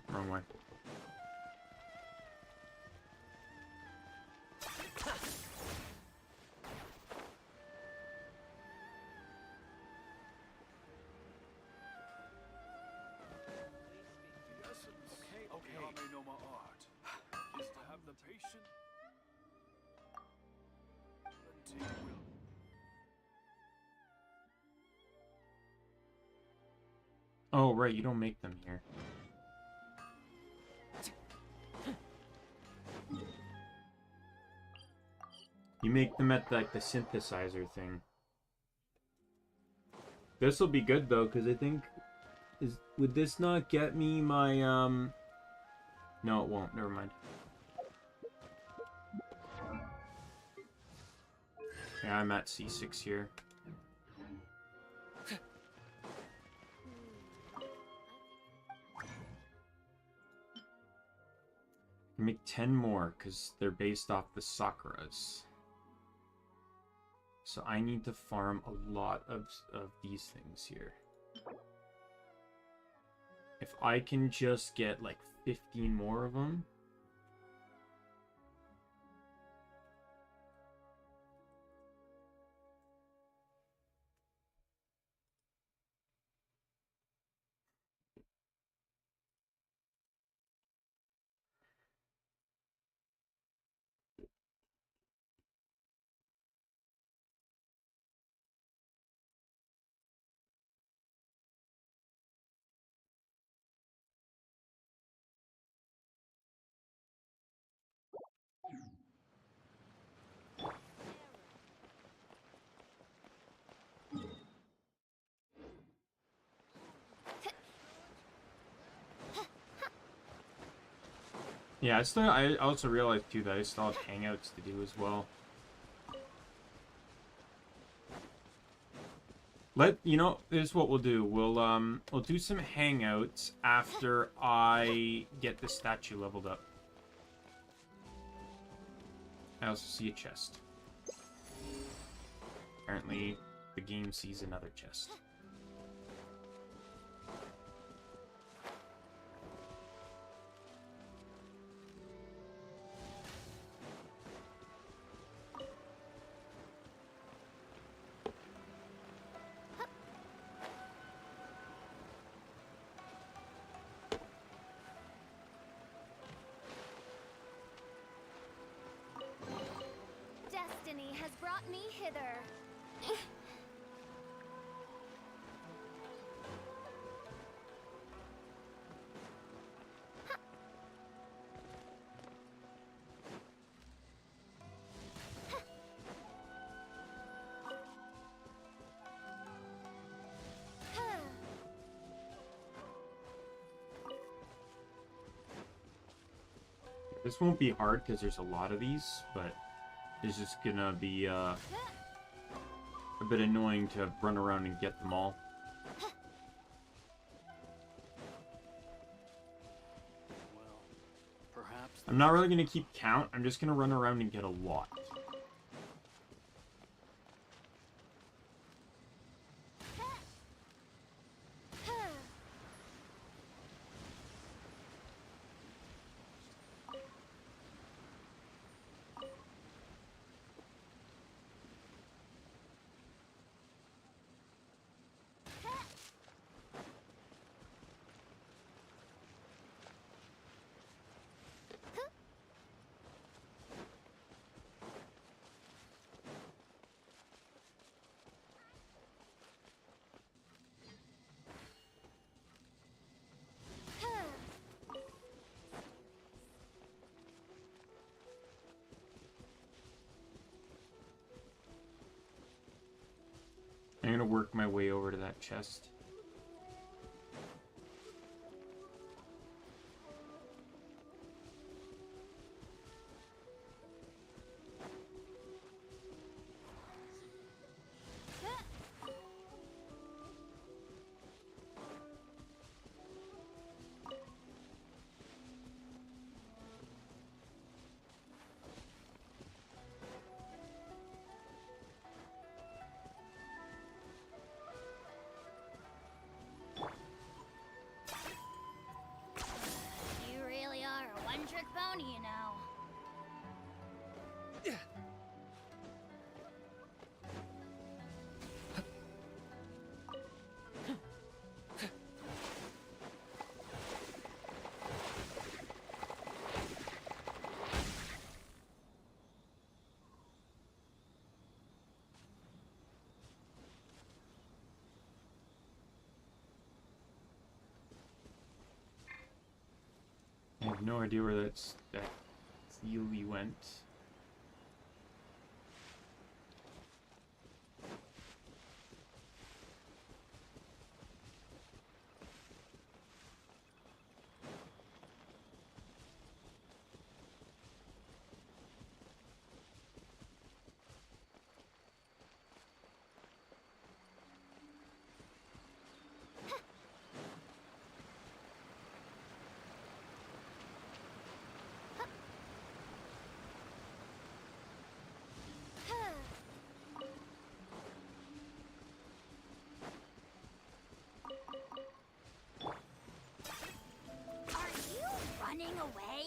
Wrong way. Oh, right, you don't make them here. You make them at, like, the synthesizer thing. This will be good, though, because I think... Would this not get me my, No, it won't. Never mind. Yeah, I'm at C6 here. Make 10 more, because they're based off the Sakuras. So I need to farm a lot of these things here. If I can just get, like, 15 more of them... Yeah, I also realized, too, that I still have hangouts to do as well. You know, this is what we'll do. We'll do some hangouts after I get the statue leveled up. I also see a chest. Apparently, the game sees another chest. Destiny has brought me hither. This won't be hard because there's a lot of these, but it's just gonna be a bit annoying to run around and get them all. Well, perhaps I'm not really gonna keep count. I'm just gonna run around and get a lot. I'm gonna work my way over to that chest. have no idea where that Sealy went. Are you running away?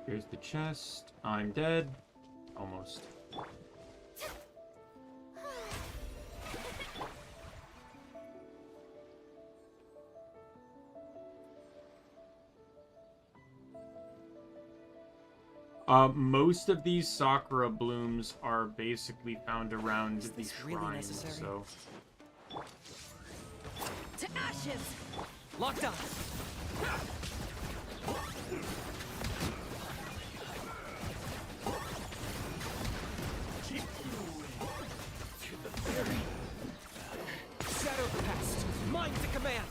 Here's the chest. I'm dead. Almost. Most of these Sakura blooms are basically found around the this really shrines, necessary? so... To ashes! Locked on! Shadow past! Mine to command!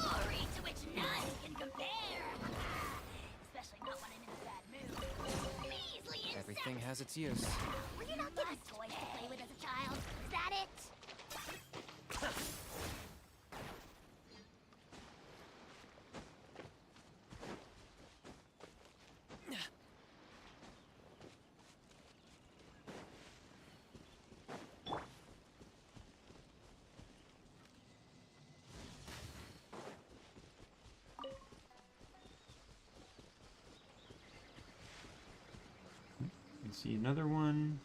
Glory to which none can compare. Especially not when I'm in a bad mood. Measly insect. Everything has its use. Were you not given toys to play with as a child? Is that it? Let's see another one.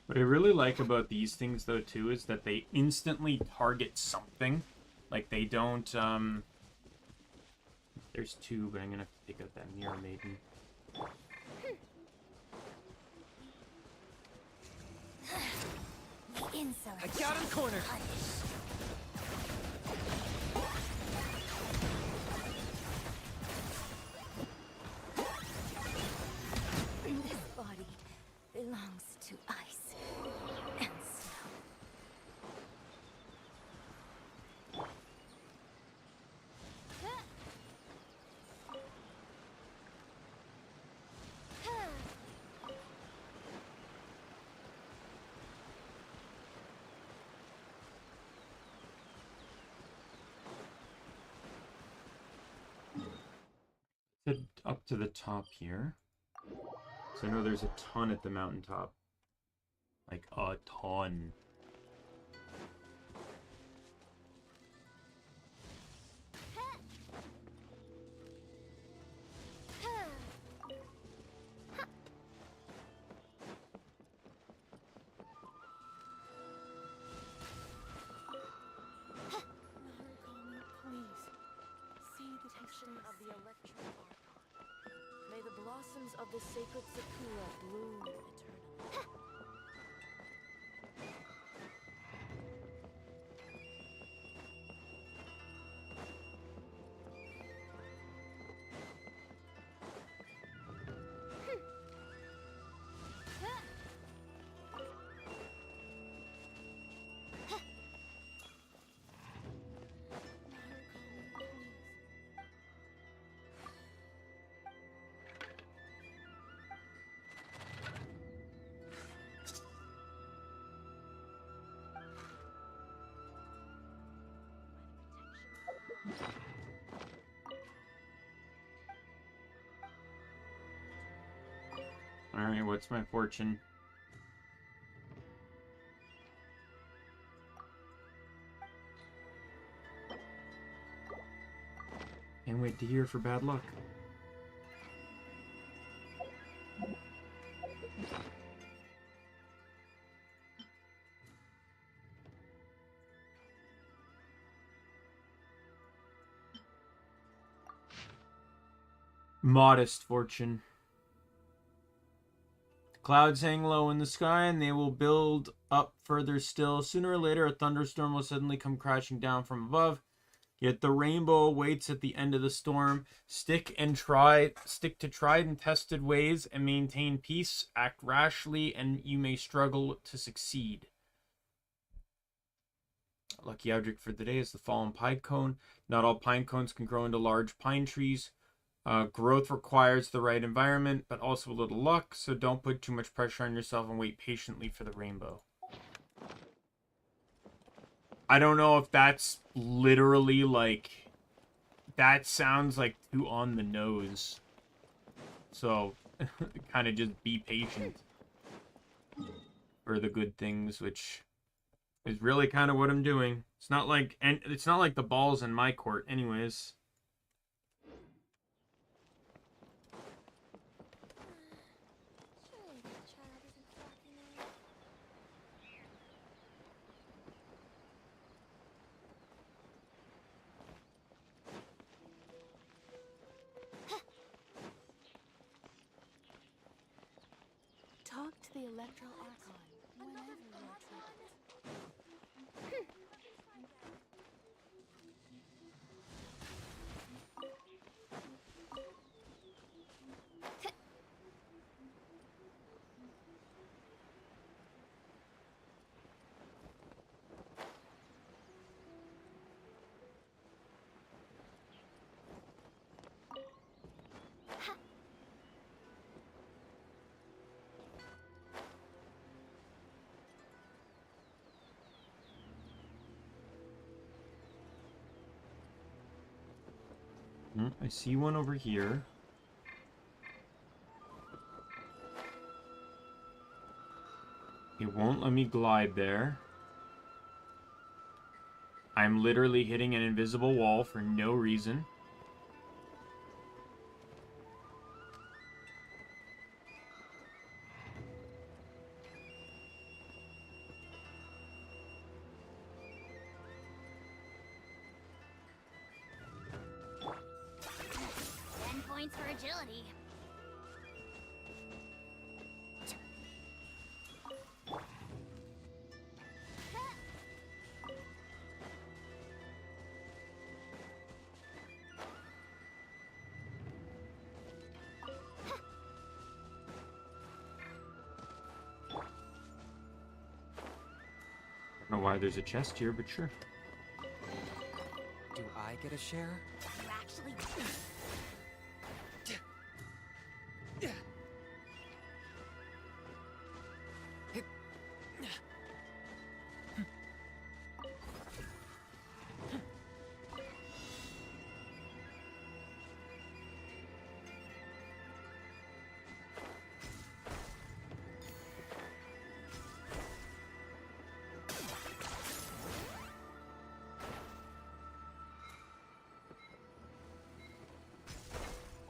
What I really like about these things, though, too, is that they instantly target something. Like, they don't, There's two, but I'm gonna have to pick up that Mirror Maiden. The insolent. I got him cornered! This body belongs to ice and snow. Head up to the top here. So I know there's a ton at the mountaintop. Like, a ton. Of the electric archon. May the blossoms of the sacred sakura bloom eternally. Alright, what's my fortune? Can't wait to hear for bad luck. Modest fortune. Clouds hang low in the sky, and they will build up further still. Sooner or later, a thunderstorm will suddenly come crashing down from above. Yet the rainbow awaits at the end of the storm. Stick to tried and tested ways, and maintain peace. Act rashly, and you may struggle to succeed. Lucky object for the day is the fallen pine cone. Not all pine cones can grow into large pine trees. Growth requires the right environment, but also a little luck, so don't put too much pressure on yourself and wait patiently for the rainbow. I don't know if that's literally like... That sounds like too on the nose. So, kind of just be patient for the good things, which is really kind of what I'm doing. It's not like the ball's in my court anyways. Surely that child isn't flocking in. Talk to the Electro Archon whenever you're troubled. I see one over here. It won't let me glide there. I'm literally hitting an invisible wall for no reason. Points for agility. I don't know why there's a chest here, but sure. Do I get a share? You actually...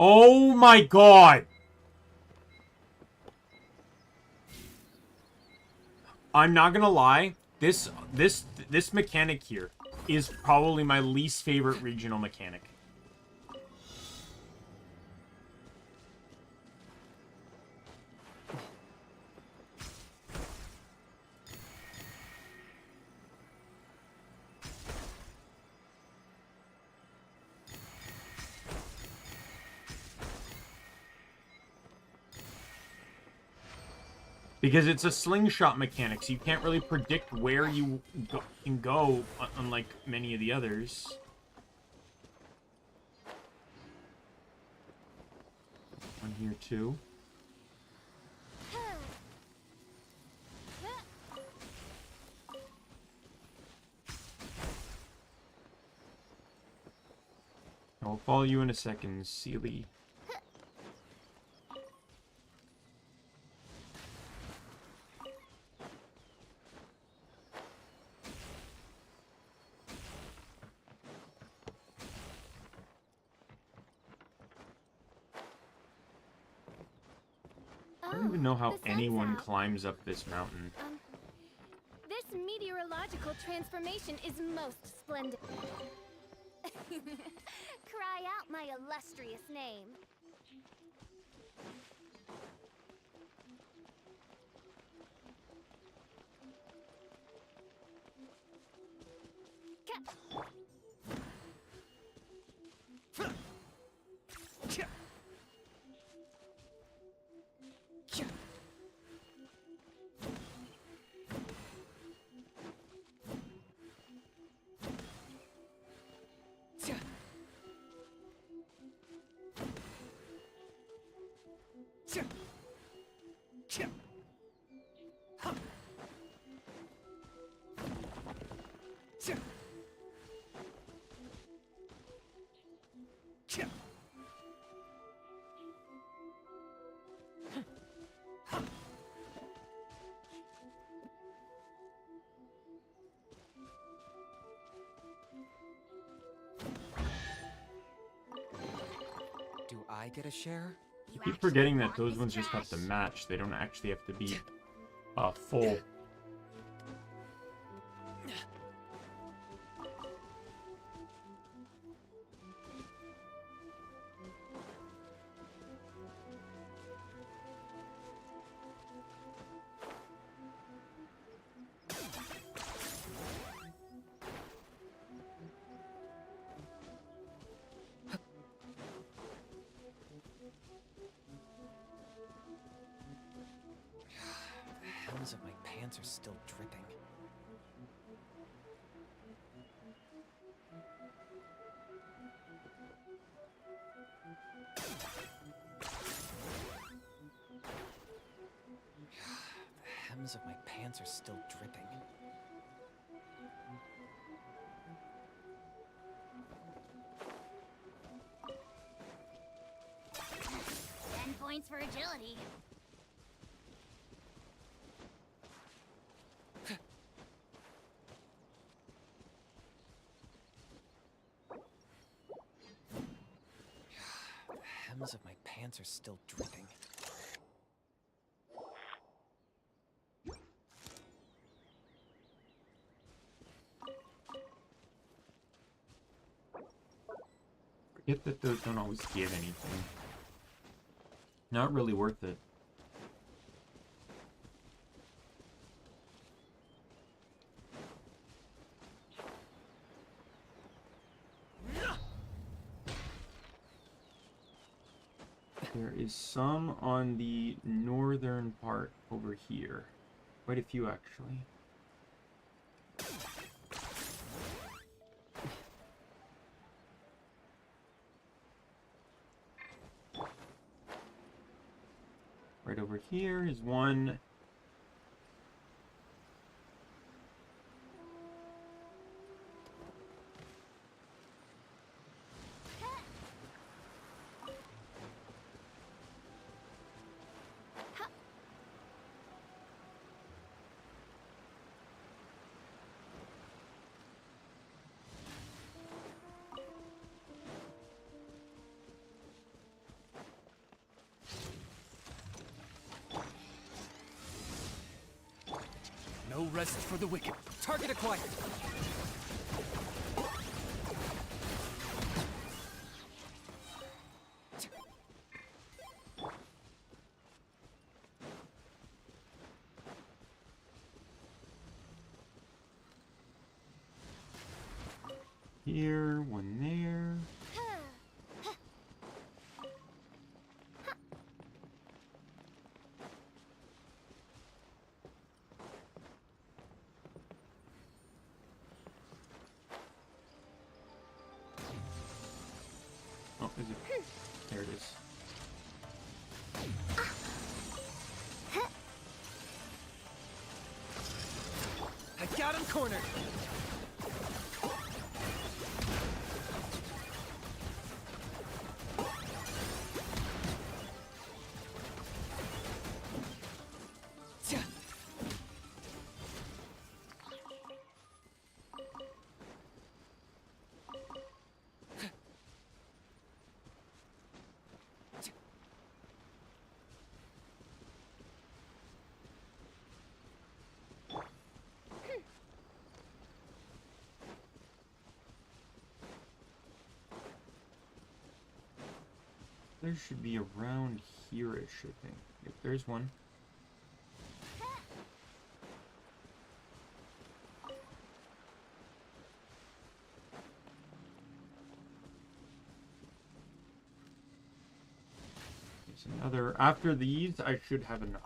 Oh my god! I'm not gonna lie, this mechanic here is probably my least favorite regional mechanic. Because it's a slingshot mechanic, so you can't really predict where you can go, unlike many of the others. One here, too. I'll follow you in a second, Sealy. I don't even know how anyone climbs up this mountain. This meteorological transformation is most splendid. Cry out my illustrious name. Do I get a share? You I keep actually forgetting that want those this ones just have to trash? match. They don't actually have to be full. The hems of my pants are still dripping. The hems of my pants are still dripping. 10 points for agility. The hems of my pants are still dripping. Forget that those don't always give anything. Not really worth it. There is some on the northern part over here. Quite a few, actually. Right over here is one. No rest for the wicked. Target acquired. Here, one there. Oh, is it? There it is. I got him cornered. There should be around here-ish, I think. Yep, there's one. There's another. After these, I should have enough.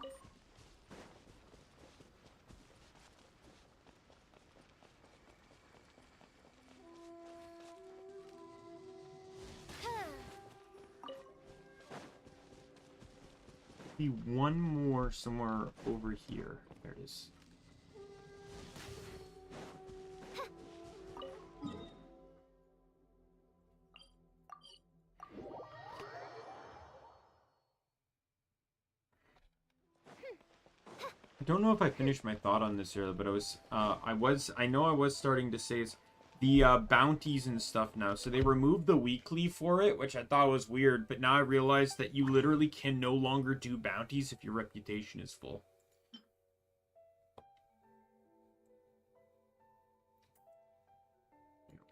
Be one more somewhere over here. There it is. I don't know if I finished my thought on this earlier, but I know I was starting to say it's the bounties and stuff now. So they removed the weekly for it, which I thought was weird, but now I realize that you literally can no longer do bounties if your reputation is full.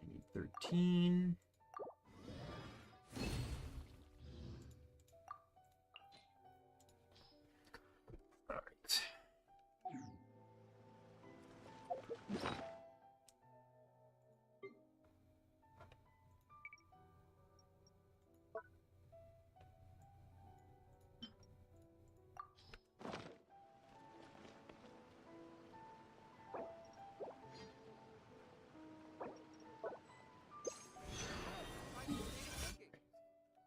We need 13.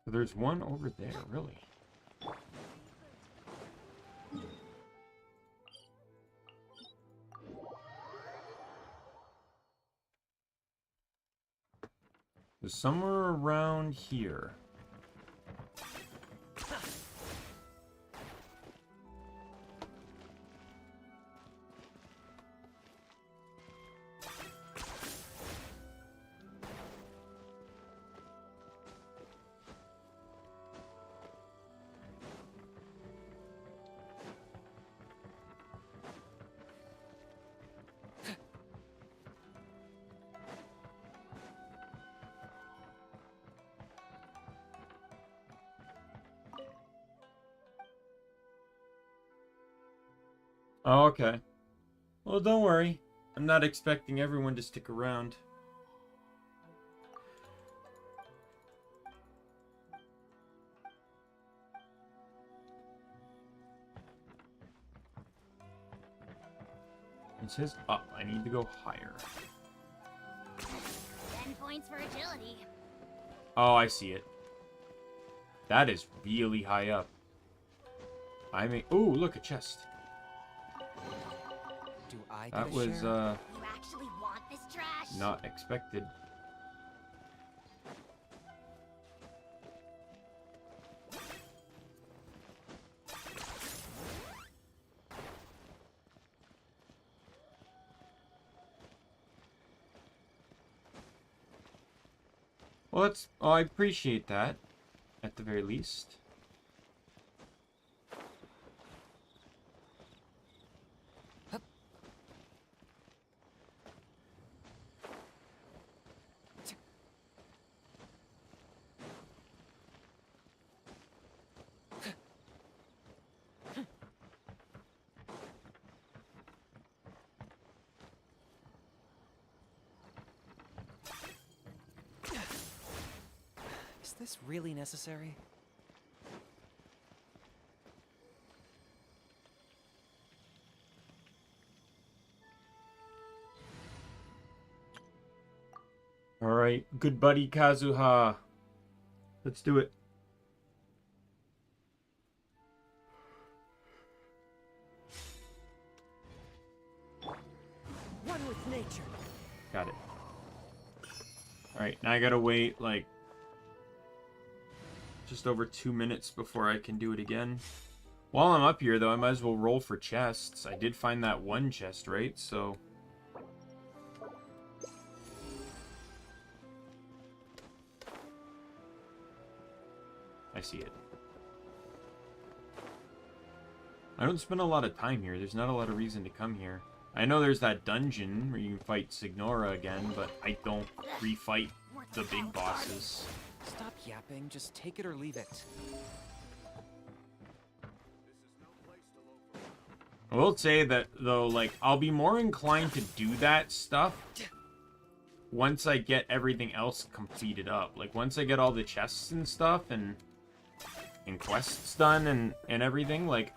So there's one over there, really. So somewhere around here. Oh, okay. Well, don't worry. I'm not expecting everyone to stick around. It says up. I need to go higher. 10 points for agility. Oh, I see it. That is really high up. I mean, ooh, look, a chest. Do I That get a was, share? You actually want this trash? not expected. Well, I appreciate that, at the very least. Is this really necessary? Alright, good buddy Kazuha. Let's do it. One with nature. Got it. Alright, now I gotta wait, like, just over 2 minutes before I can do it again. While I'm up here, though, I might as well roll for chests. I did find that one chest, right? So... I see it. I don't spend a lot of time here. There's not a lot of reason to come here. I know there's that dungeon where you can fight Signora again, but I don't refight the big bosses. Stop yapping, just take it or leave it. I will say that, though, like, I'll be more inclined to do that stuff once I get everything else completed up. Like, once I get all the chests and stuff, and and quests done and everything, like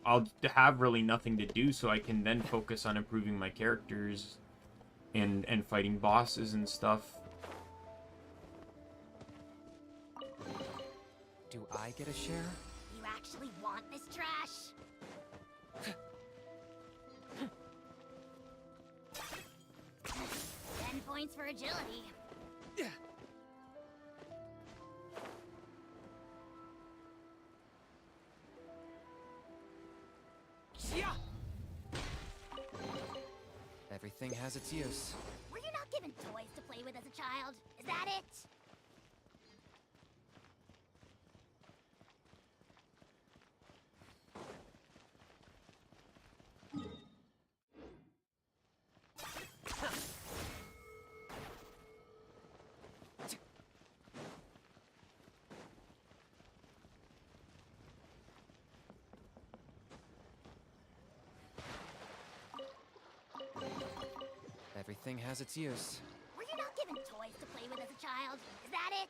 I'll have really nothing to do, so I can then focus on improving my characters and fighting bosses and stuff. Do I get a share? You actually want this trash? 10 points for agility. Everything has its use. Were you not given toys to play with as a child? Is that it? Everything has its use. Were you not given toys to play with as a child? Is that it?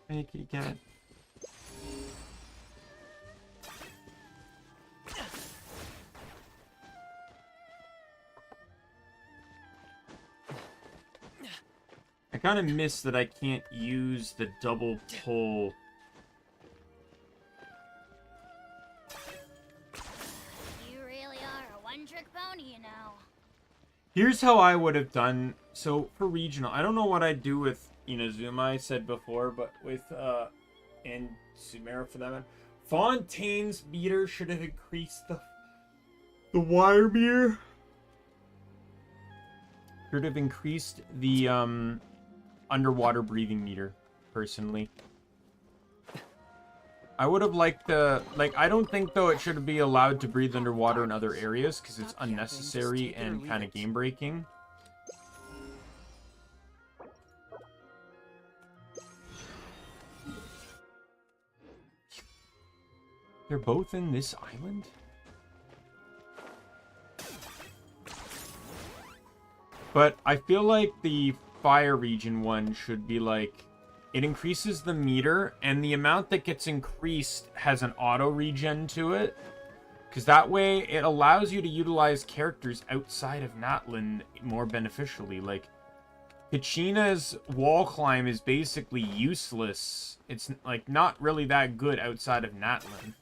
Hey, kitty cat. I kind of miss that I can't use the double pull. You really are a one-trick pony, you know. Here's how I would have done. So for regional, I don't know what I'd do with Inazuma, I said before, but with and Sumera for that one. Fontaine's meter should have increased the wire meter. Should have increased the underwater breathing meter, personally. I would have liked the, like, I don't think, though, it should be allowed to breathe underwater in other areas, because it's unnecessary and kind of game-breaking. They're both in this island? But I feel like the fire region one should be like, it increases the meter, and the amount that gets increased has an auto regen to it. Because that way, it allows you to utilize characters outside of Natlan more beneficially. Like, Kachina's wall climb is basically useless. It's, like, not really that good outside of Natlan.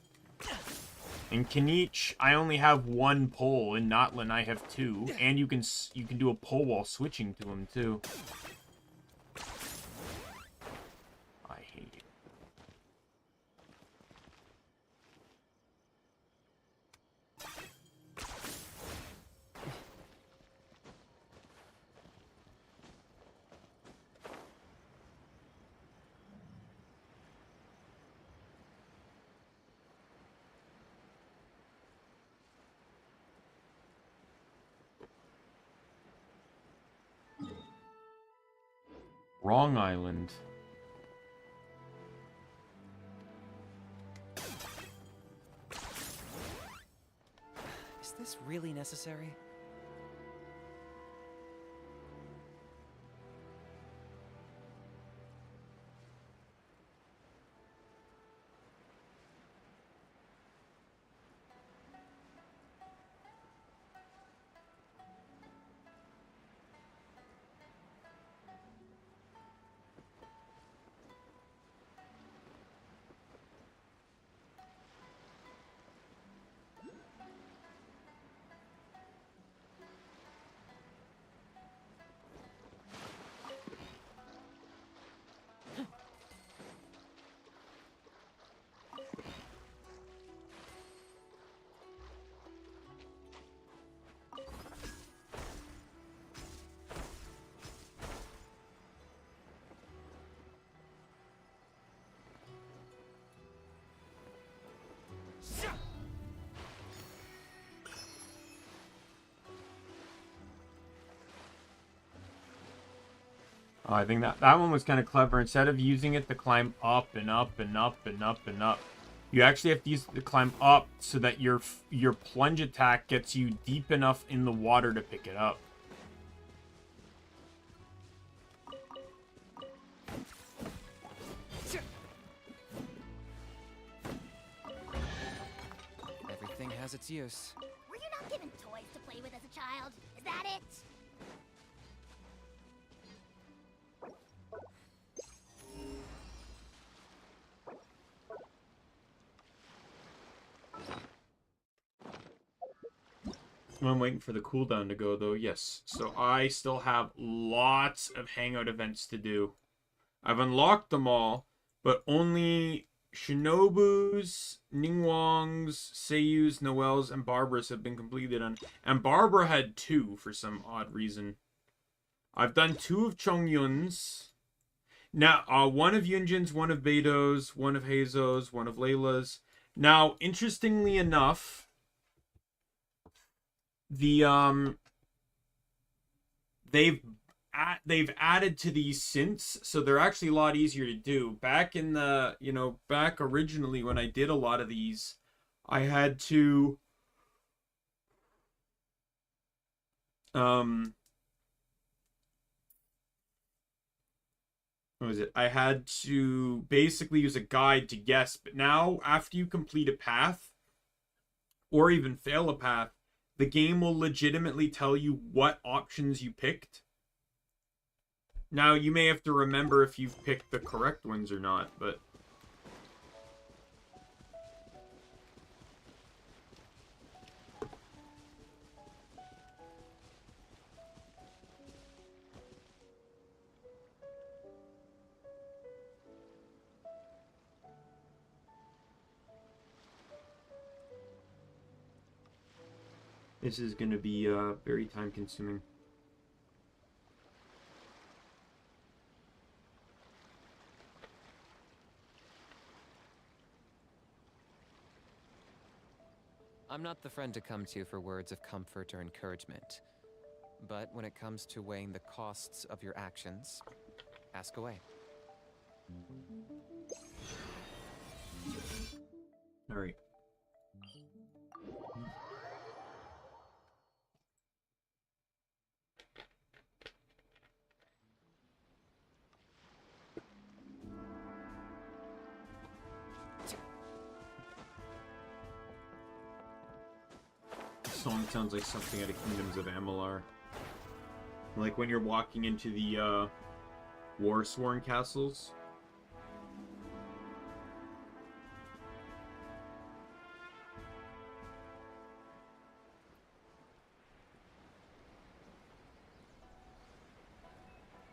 In Kanich, I only have one pull. In Natlan, I have two. And you can do a pull while switching to him, too. I hate it. Wrong island. Is this really necessary? Oh, I think that one was kind of clever. Instead of using it to climb up and up and up and up and up, You actually have to use it to climb up so that your plunge attack gets you deep enough in the water to pick it up. Everything has its use. Were you not given toys to play with as a child? Is that it? I'm waiting for the cooldown to go, though. Yes. So I still have lots of hangout events to do. I've unlocked them all, but only Shinobu's, Ningguang's, Seiyu's, Noelle's, and Barbara's have been completed. And Barbara had 2 for some odd reason. I've done 2 of Chongyun's. Now, 1 of Yunjin's, 1 of Beto's, 1 of Heizo's, 1 of Layla's. Now, interestingly enough, they've added to these since, so they're actually a lot easier to do. Back in the, back originally when I did a lot of these, I had to what was it? I had to basically use a guide to guess, but now after you complete a path or even fail a path, the game will legitimately tell you what options you picked. Now, you may have to remember if you've picked the correct ones or not, but... This is going to be very time-consuming. I'm not the friend to come to for words of comfort or encouragement. But when it comes to weighing the costs of your actions, ask away. All right. Song sounds like something out of Kingdoms of Amalur. Like when you're walking into the War-sworn castles.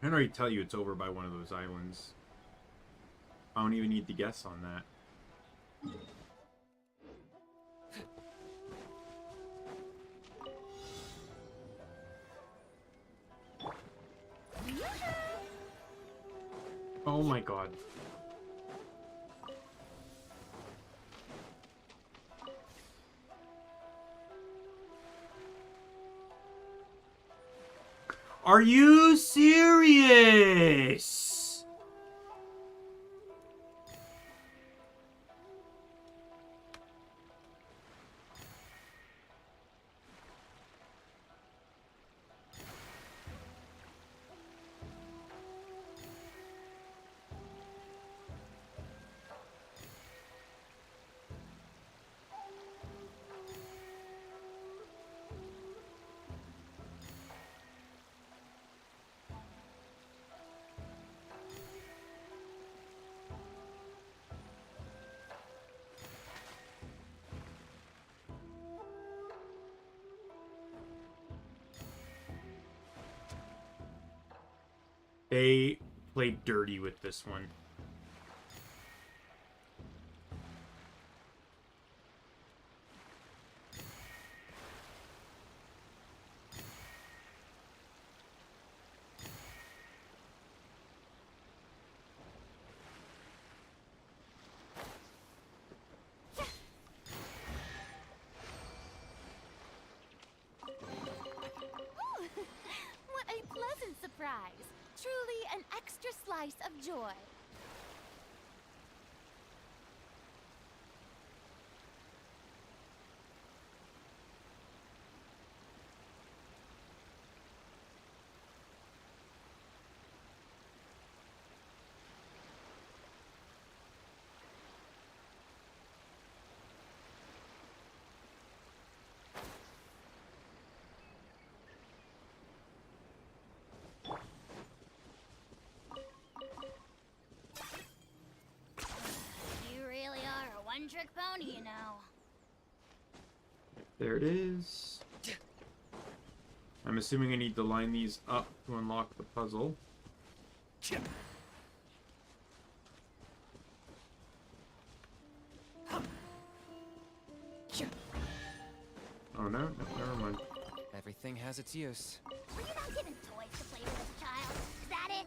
I can already tell you it's over by one of those islands. I don't even need to guess on that. Oh my god. Are you serious? They played dirty with this one. What a pleasant surprise. Truly an extra slice of joy. There it is. I'm assuming I need to line these up to unlock the puzzle. Oh no, never mind. Everything has its use. Were you not given toys to play with as a child? Is that it?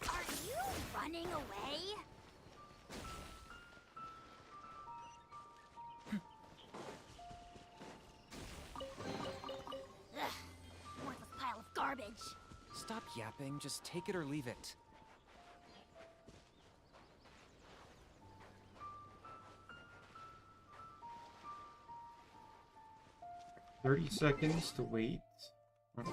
Are you running away? Ugh, worthless pile of garbage. Stop yapping, just take it or leave it. $30 seconds to wait. Oh.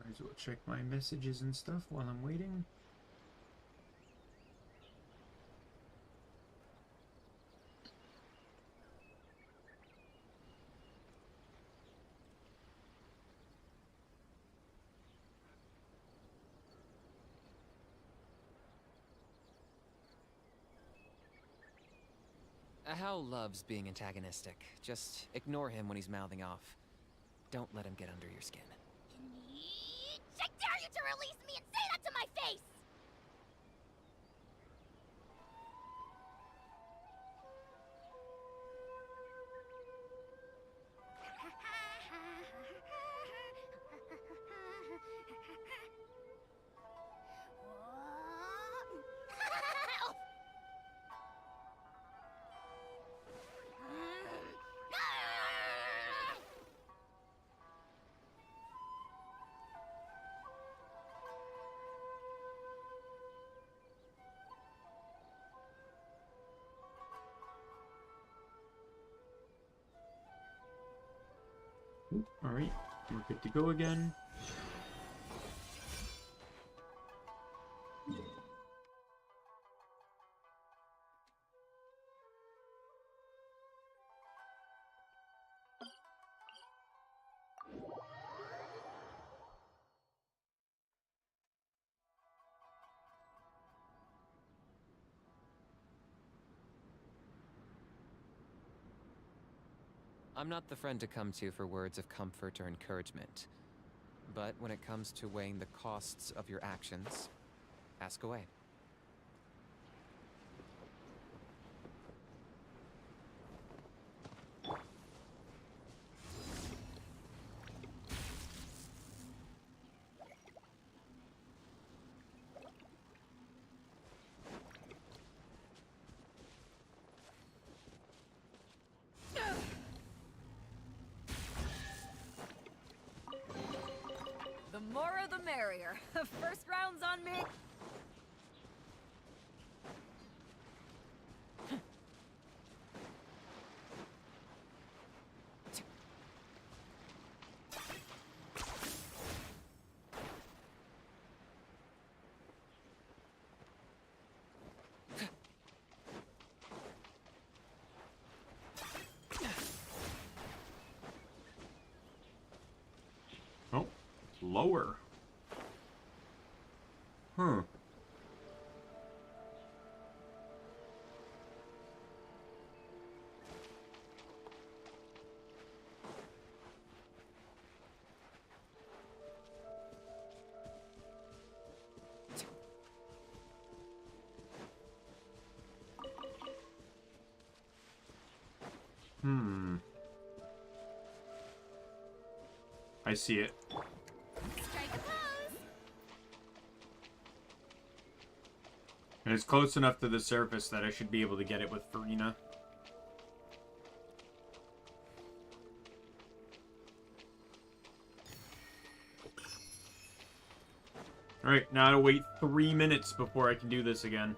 Might as well check my messages and stuff while I'm waiting. Hal loves being antagonistic. Just ignore him when he's mouthing off. Don't let him get under your skin. I dare you to release me and say that to my face! Alright, we're good to go again. I'm not the friend to come to for words of comfort or encouragement. But when it comes to weighing the costs of your actions, ask away. The more the merrier. First round's on me. Oh, lower. Huh. I see it. Strike a pose. And it's close enough to the surface that I should be able to get it with Farina. Alright, now I wait 3 minutes before I can do this again.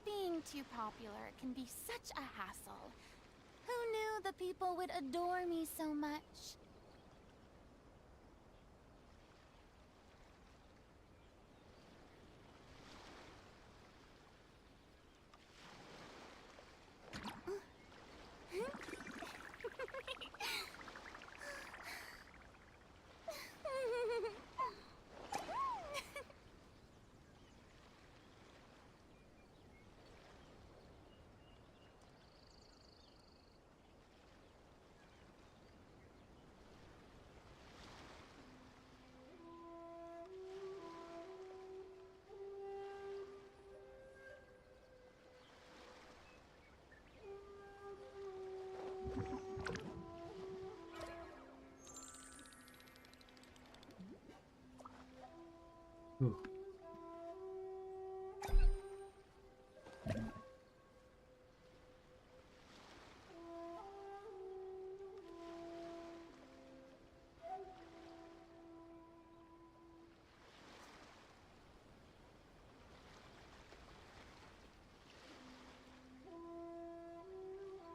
Being too popular can be such a hassle. Who knew the people would adore me so much?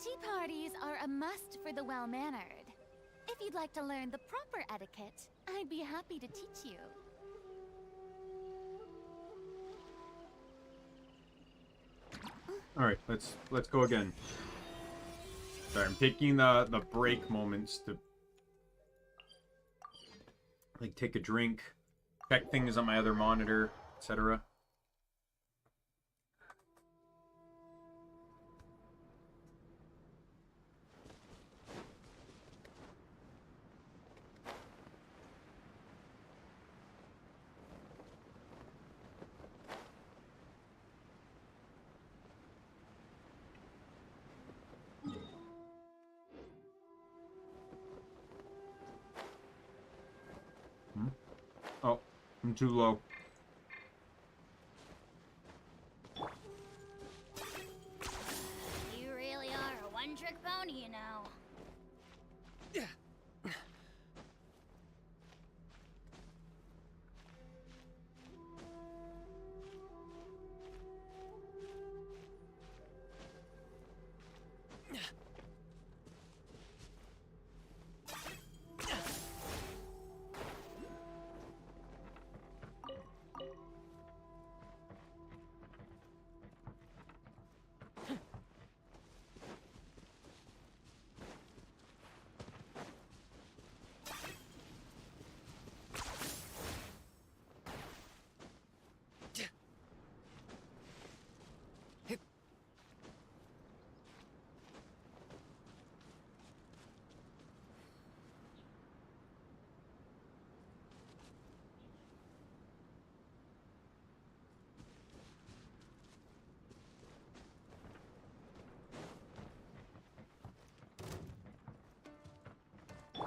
Tea parties are a must for the well-mannered. If you'd like to learn the proper etiquette, I'd be happy to teach you. All right, let's go again. Sorry, I'm taking the break moments to like take a drink, check things on my other monitor, etc. Oh, I'm too low. You really are a one-trick pony, you know.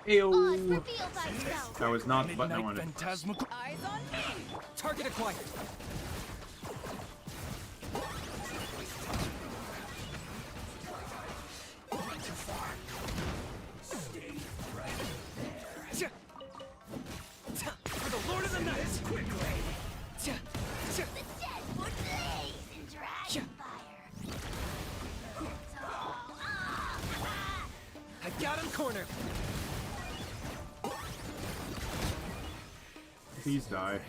Ayo. Oz reveal thyself. That was not the button I wanted. Phantasmical. Eyes on me! Target acquired. For the Lord of the Night, quickly. The dead would blaze in dragon fire. I got him cornered. Please die.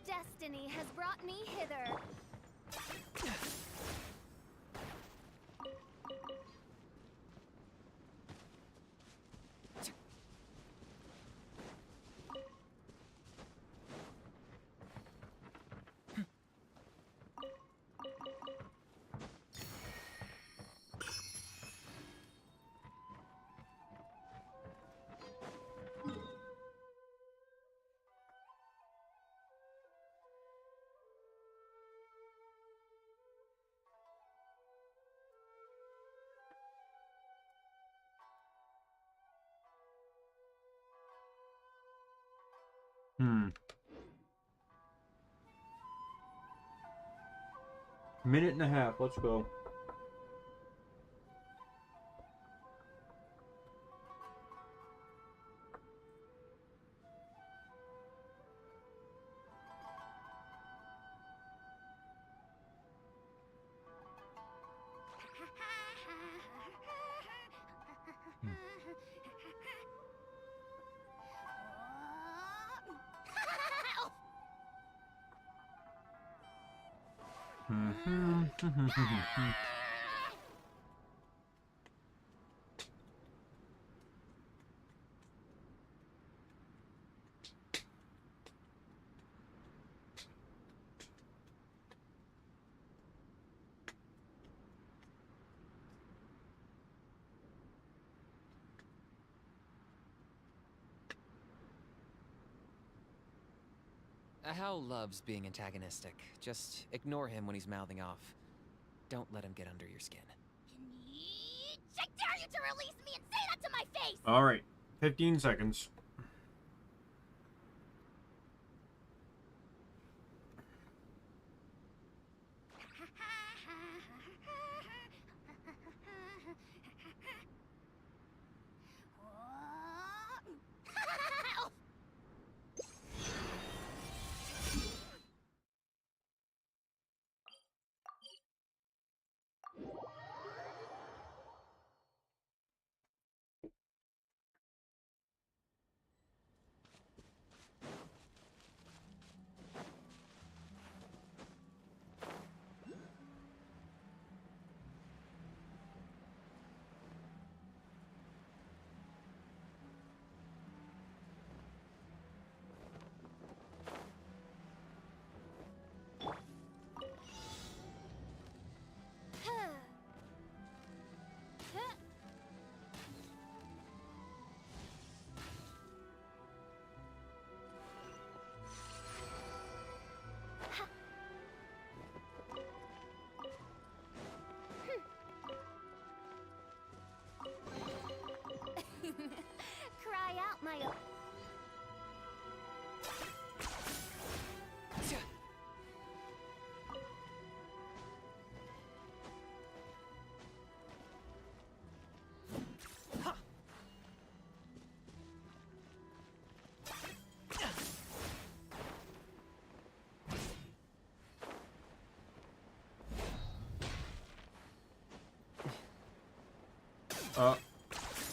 Destiny has brought me hither. Minute and a half. Let's go. Hal loves being antagonistic. Just ignore him when he's mouthing off. Don't let him get under your skin. I dare you to release me and say that to my face! All right, 15 seconds. Cry out, my...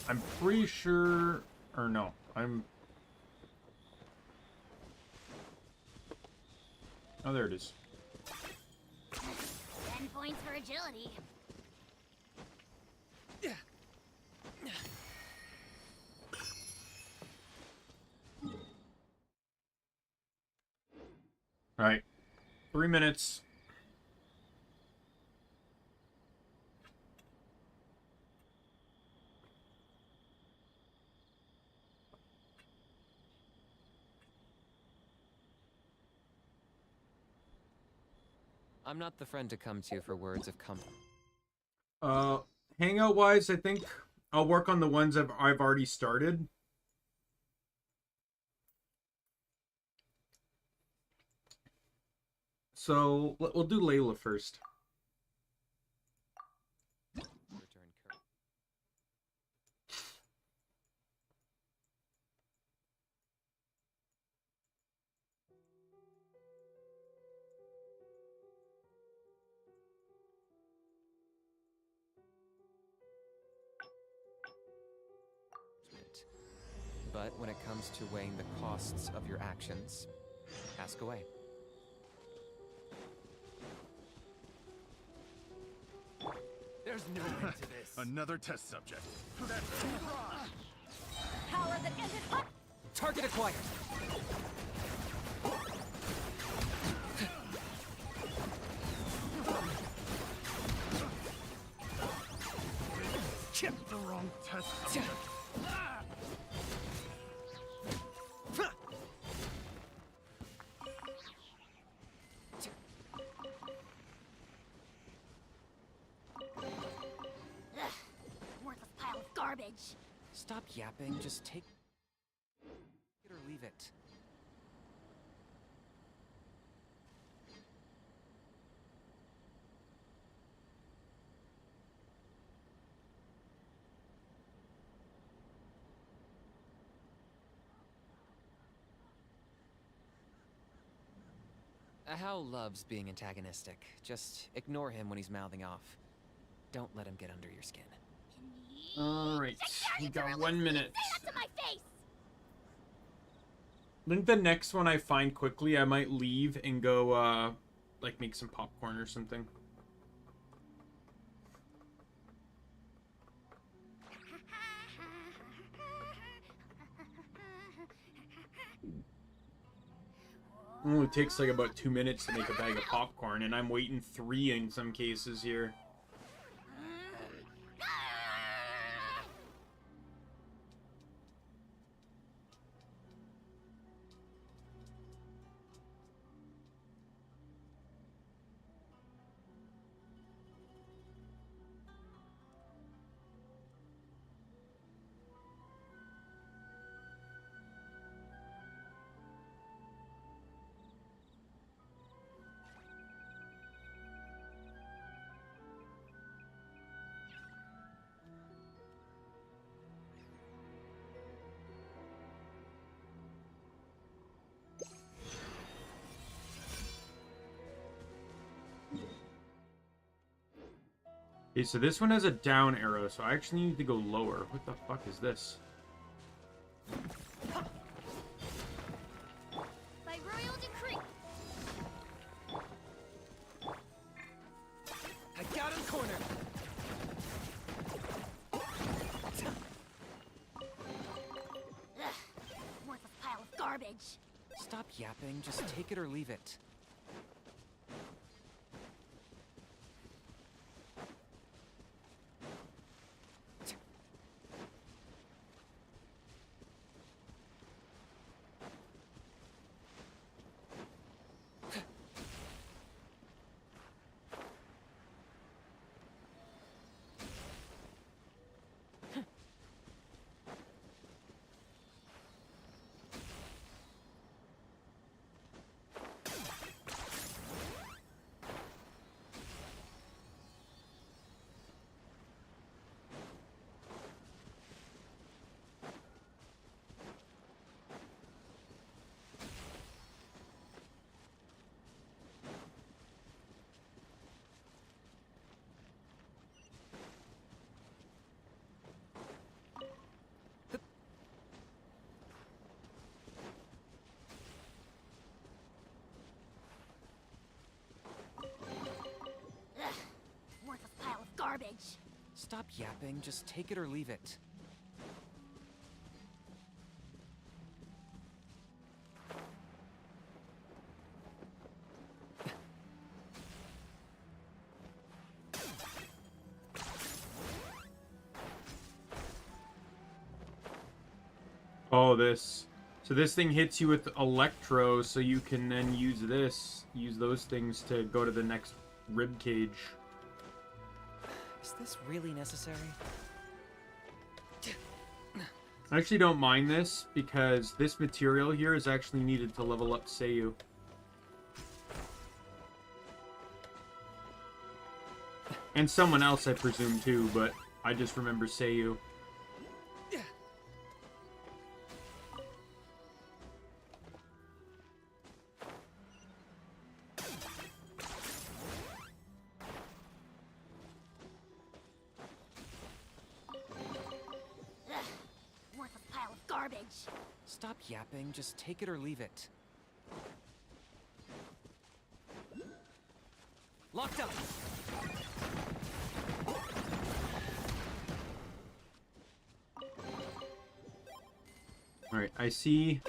I'm pretty sure, or no, oh, there it is. 10 points for agility. All right, 3 minutes. I'm not the friend to come to for words of comfort. Hangout wise, I think I'll work on the ones I've already started. So we'll do Layla first. But when it comes to weighing the costs of your actions, ask away. There's no end to this. Another test subject. Power that ended up. Target acquired. The wrong test subject. Worthless pile of garbage. Stop yapping, just take it or leave it. Hal loves being antagonistic. Just ignore him when he's mouthing off. Don't let him get under your skin. Alright, we got 1 minute. Say that to my face. I think the next one I find quickly, I might leave and go, like, make some popcorn or something. Ooh, it takes like about 2 minutes to make a bag of popcorn, and I'm waiting 3 in some cases here. Okay, so this one has a down arrow, so I actually need to go lower. What the fuck is this? By royal decree. I got him cornered. Worthless pile of garbage. Stop yapping, just take it or leave it. Worthless pile of garbage. Stop yapping, just take it or leave it. Oh, this. So this thing hits you with electro, so you can then use those things to go to the next rib cage. Is this really necessary? I actually don't mind this because this material here is actually needed to level up Seiyu. And someone else, I presume, too, but I just remember Seiyu. Worthless pile of garbage. Stop yapping, just take it or leave it. Locked up! Alright, I see...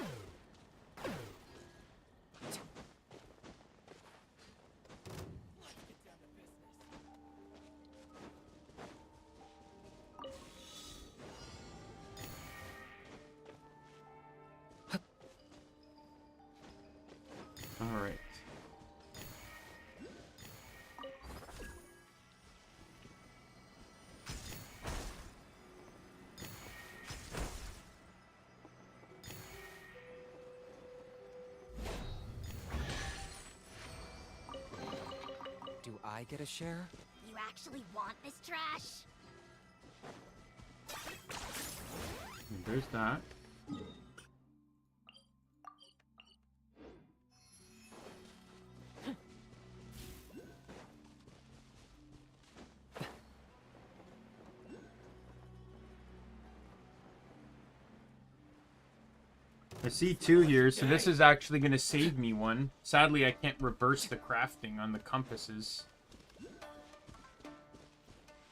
Alright. Do I get a share? You actually want this trash? There's that. I see two here, so this is actually going to save me one. Sadly, I can't reverse the crafting on the compasses.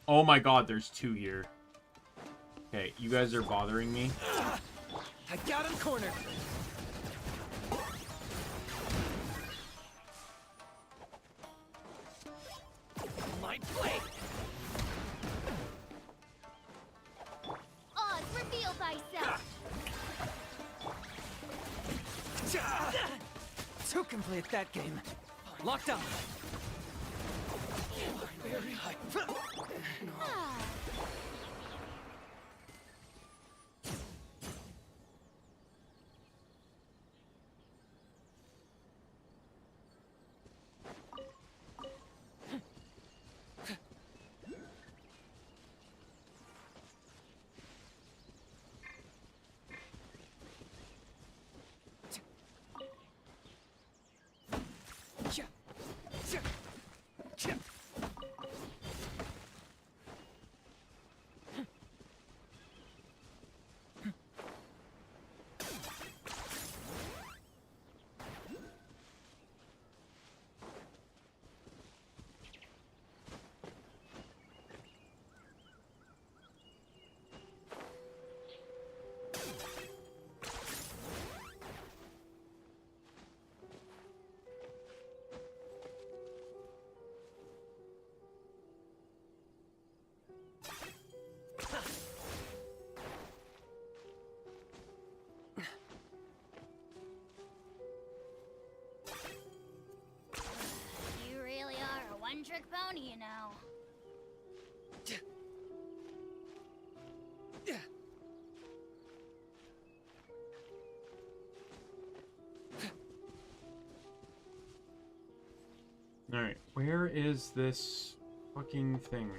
Oh my god, there's two here. Okay, you guys are bothering me. I got him cornered. My blade. Oz, reveal thyself! To complete that game. Locked up! Very high. Ah. You really are a one-trick pony, you know. Alright, where is this fucking thing?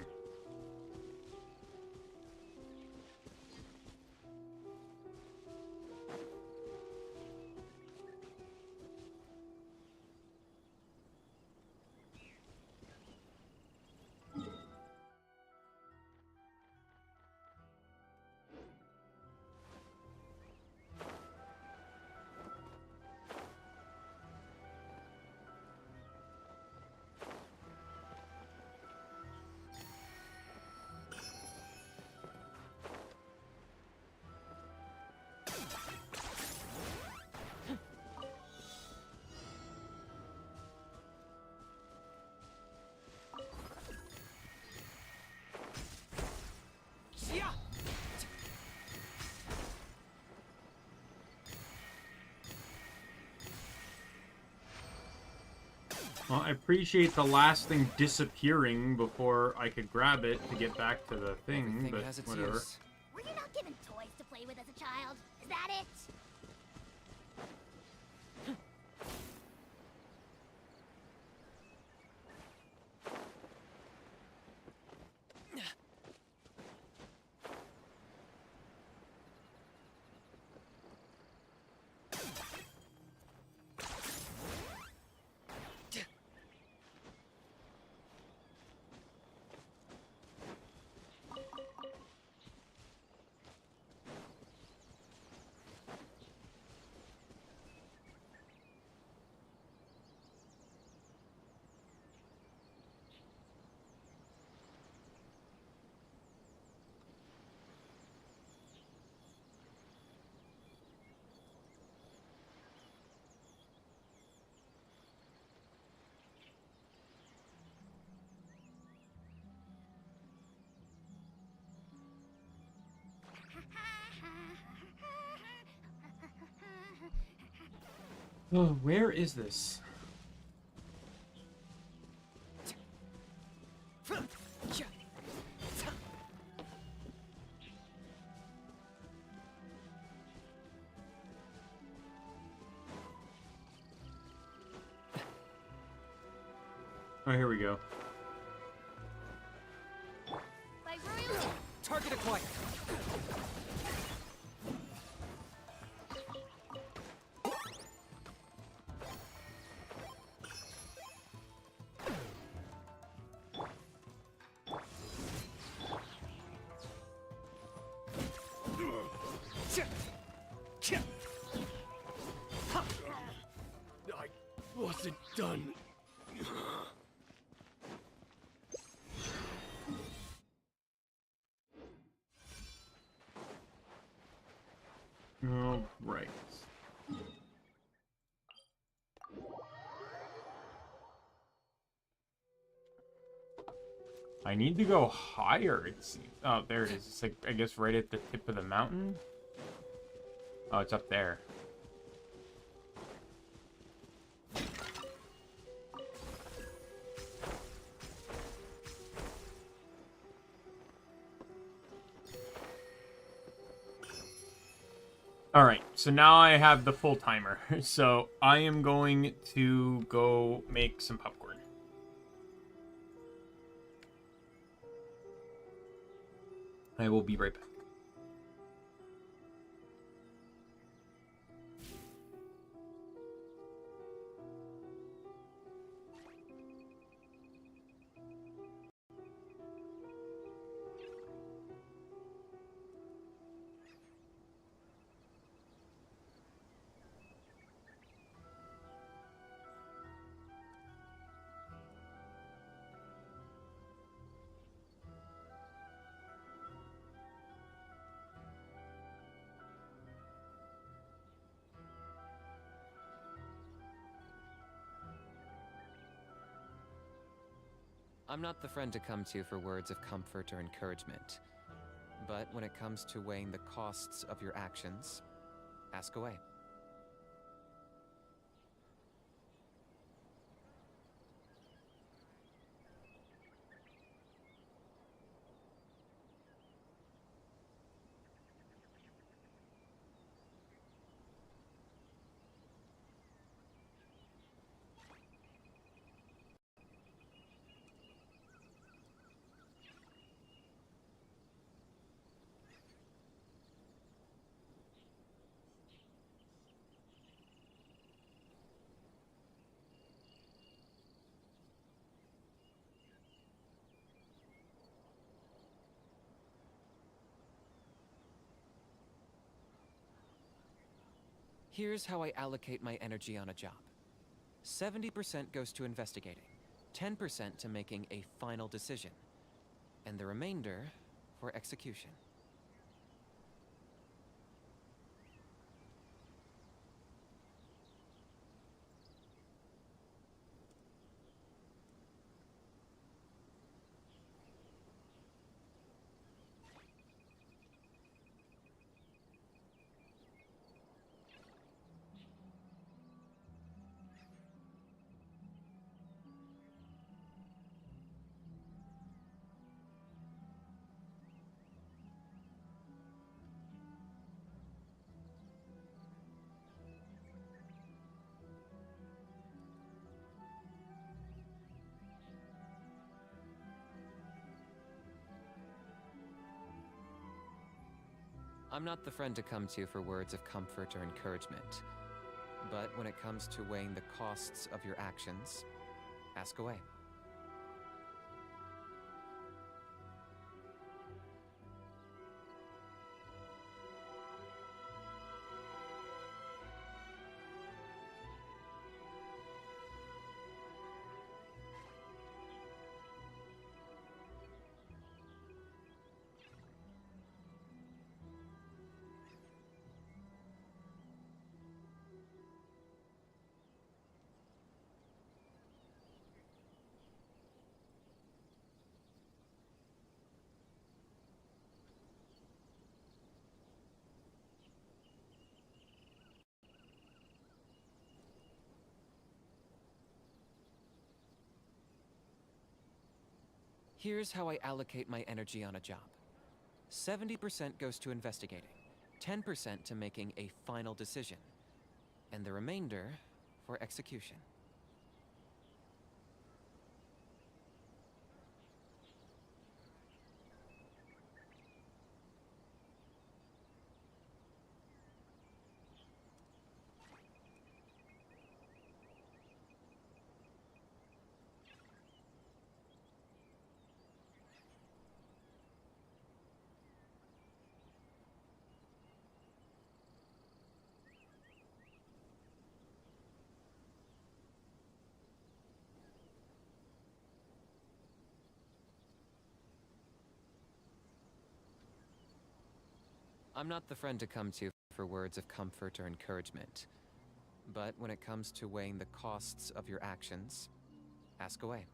Well, I appreciate the last thing disappearing before I could grab it to get back to the thing, Everything but has its whatever. use. Were you not given toys to play with as a child? Is that it? Oh, where is this? Oh, here we go. By royalty. Target acquired. I wasn't done. All right. I need to go higher, it seems. Oh, there it is. It's like, I guess, right at the tip of the mountain. Oh, it's up there. Alright, so now I have the full timer. So I am going to go make some popcorn. I will be right back. I'm not the friend to come to for words of comfort or encouragement. But when it comes to weighing the costs of your actions, ask away. Here's how I allocate my energy on a job. 70% goes to investigating, 10% to making a final decision, and the remainder for execution. I'm not the friend to come to for words of comfort or encouragement. But when it comes to weighing the costs of your actions, ask away. Here's how I allocate my energy on a job. 70% goes to investigating, 10% to making a final decision, and the remainder for execution. I'm not the friend to come to for words of comfort or encouragement. But when it comes to weighing the costs of your actions, ask away.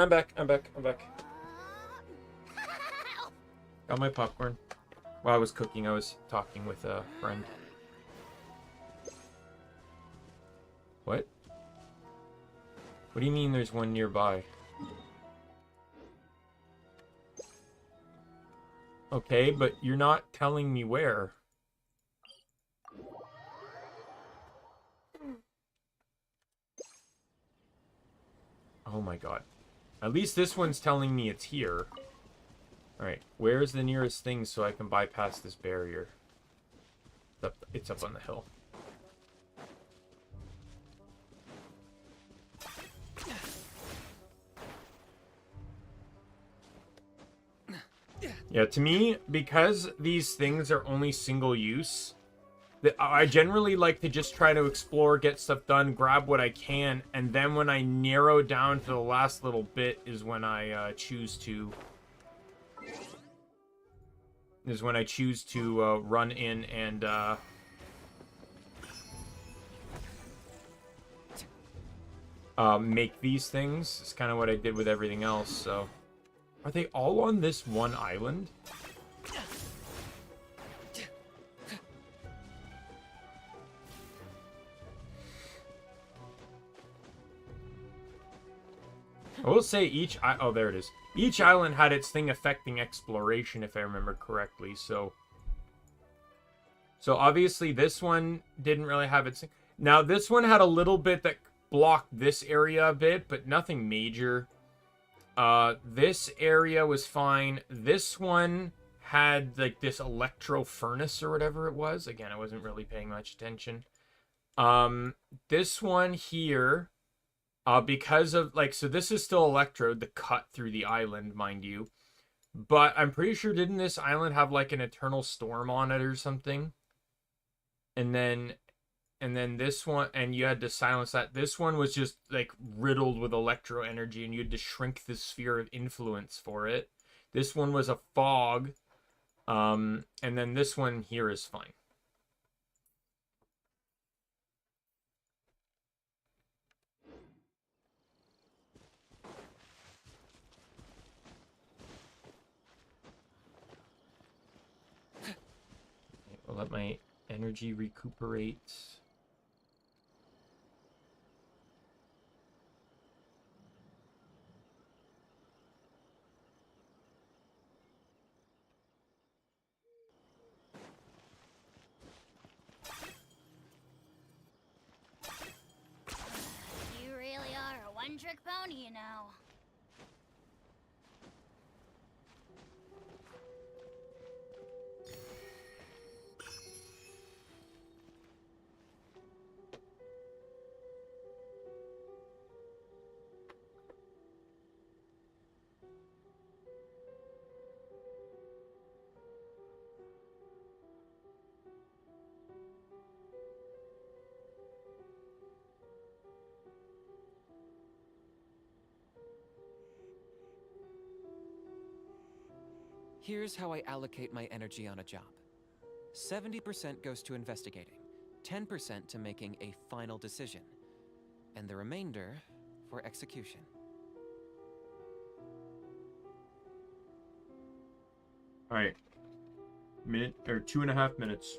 I'm back. Got my popcorn. While I was cooking, I was talking with a friend. What? What do you mean there's one nearby? Okay, but you're not telling me where. Oh my god. At least this one's telling me it's here. Alright, where's the nearest thing so I can bypass this barrier? It's up on the hill. Yeah, to me, because these things are only single use, I generally like to just try to explore, get stuff done, grab what I can, and then when I narrow down to the last little bit is when I choose to run in and make these things. It's kind of what I did with everything else. So, are they all on this one island? I will say oh, there it is. Each island had its thing affecting exploration, if I remember correctly. So obviously this one didn't really have its. Now this one had a little bit that blocked this area a bit, but nothing major. This area was fine. This one had like this electro furnace or whatever it was. Again, I wasn't really paying much attention. This one here. Because of, like, so this is still Electrode, the cut through the island, mind you. But I'm pretty sure, didn't this island have, like, an eternal storm on it or something? And then this one, and you had to silence that. This one was just, like, riddled with electro energy, and you had to shrink the sphere of influence for it. This one was a fog. And then this one here is fine. I'll let my energy recuperate. You really are a one-trick pony, you know. Here's how I allocate my energy on a job. 70% goes to investigating, 10% to making a final decision, and the remainder for execution. All right. Minute or 2.5 minutes.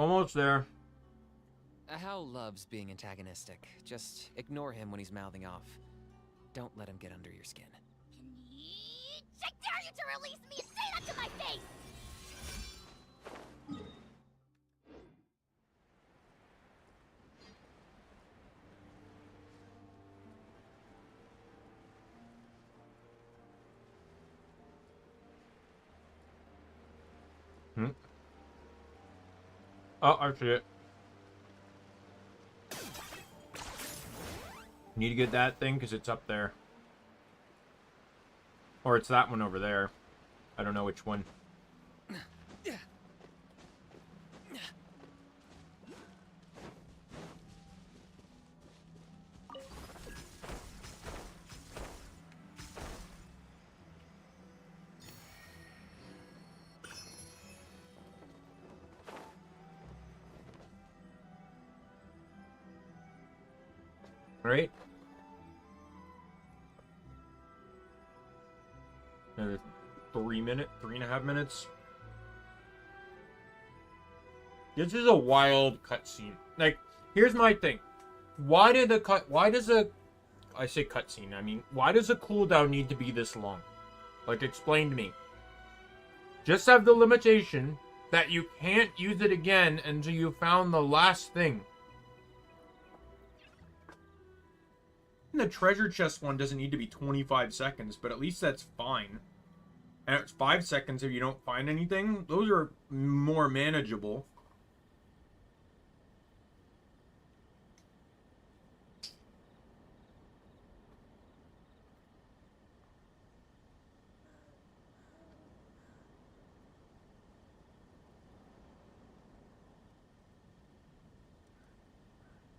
Almost there. Hal loves being antagonistic. Just ignore him when he's mouthing off. Don't let him get under your skin. I dare you to release me and say that to my face! Oh, I see it. Need to get that thing because it's up there. Or it's that one over there. I don't know which one. Right? Another 3.5 minutes. This is a wild cutscene. Like, here's my thing. Why does a cutscene, I mean, why does a cooldown need to be this long? Like, explain to me. Just have the limitation that you can't use it again until you found the last thing. And the treasure chest one doesn't need to be 25 seconds, but at least that's fine. And it's 5 seconds if you don't find anything. Those are more manageable.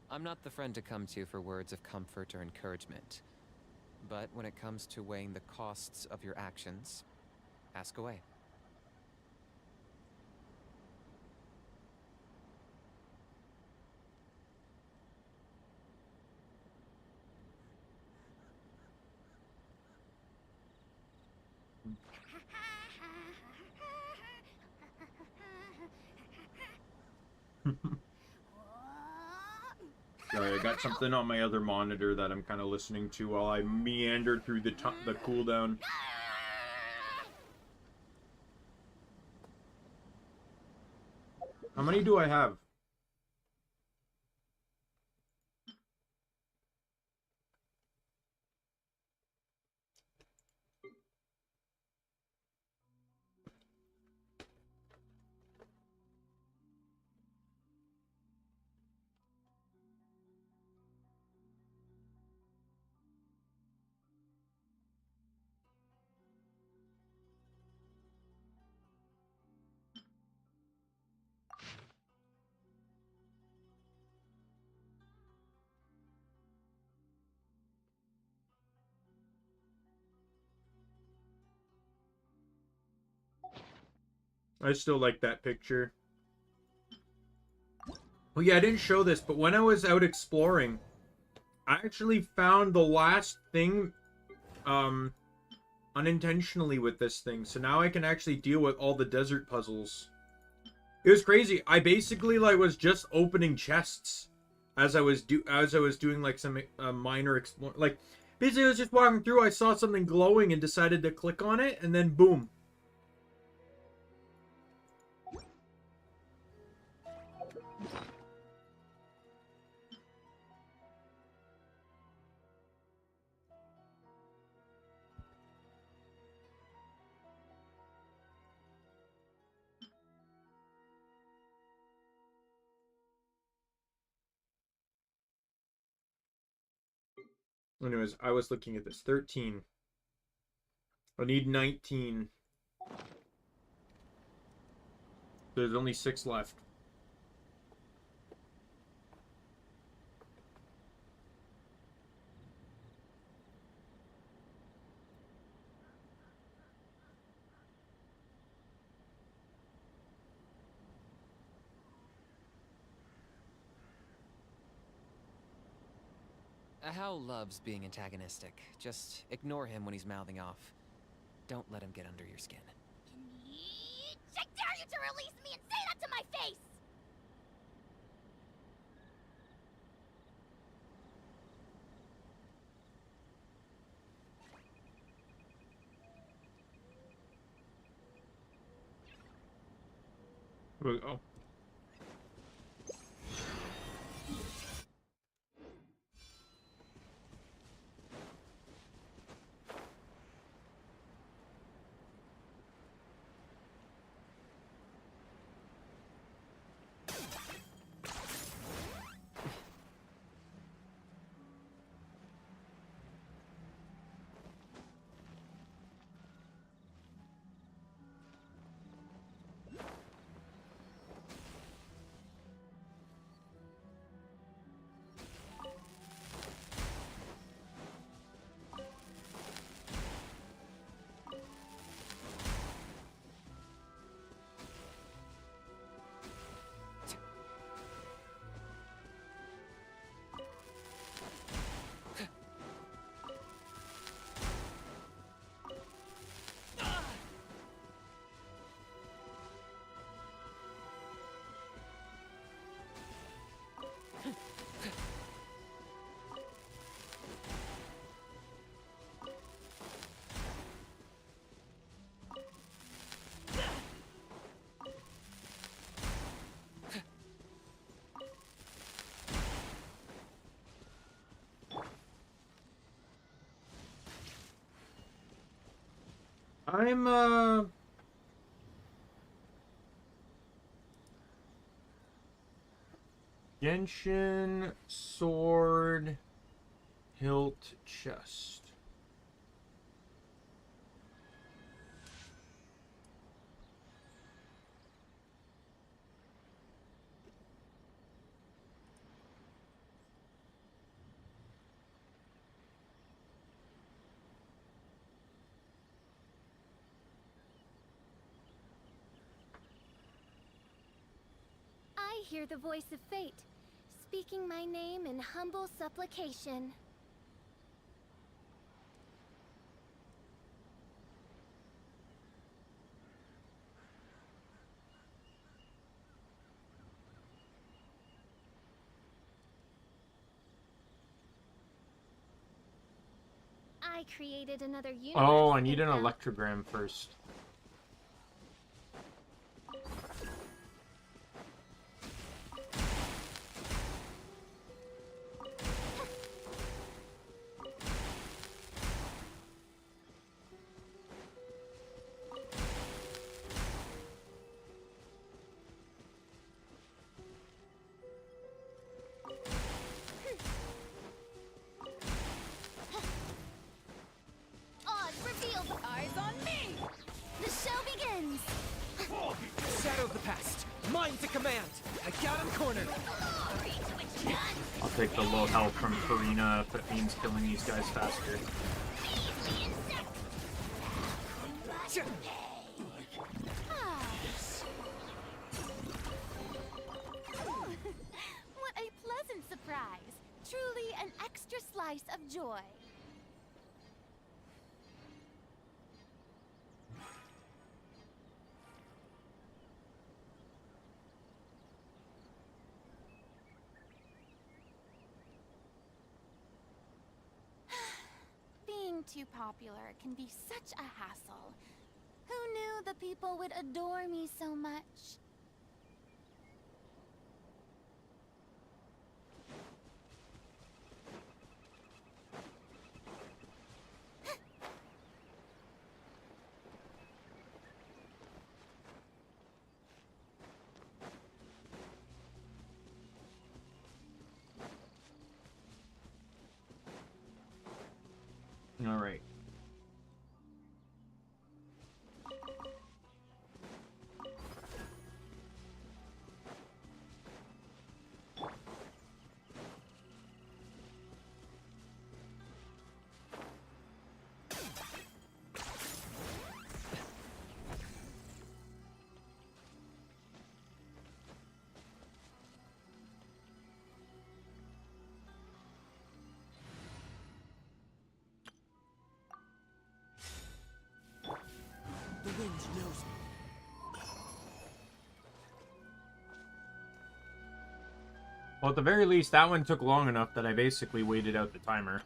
I'm not the friend to come to for words of comfort or encouragement. But when it comes to weighing the costs of your actions, ask away. Sorry, I got something on my other monitor that I'm kind of listening to while I meander through the cooldown. How many do I have? I still like that picture. Well, yeah, I didn't show this, but when I was out exploring, I actually found the last thing, unintentionally with this thing. So now I can actually deal with all the desert puzzles. It was crazy. I basically, like, was just opening chests as I was doing, like, some minor explore. Like, basically, I was just walking through, I saw something glowing and decided to click on it, and then boom. Anyways, I was looking at this. 13. I need 19. There's only 6 left. Hal loves being antagonistic. Just ignore him when he's mouthing off. Don't let him get under your skin. I dare you to release me and say that to my face! Here we go. I'm Genshin, sword, hilt, chest. I hear the voice of fate, speaking my name in humble supplication. I created another universe. Oh, I need an and now- electrogram first. Odds revealed. Eyes on me. The show begins. Shadow of the past. Mine to command. I got him cornered. Glory to its none. I'll take the low health from Karina if it means killing these guys faster. What a pleasant surprise. Truly an extra slice of joy. Being too popular can be such a hassle. Who knew the people would adore me so much? All right. The wind knows me. Well, at the very least, that one took long enough that I basically waited out the timer.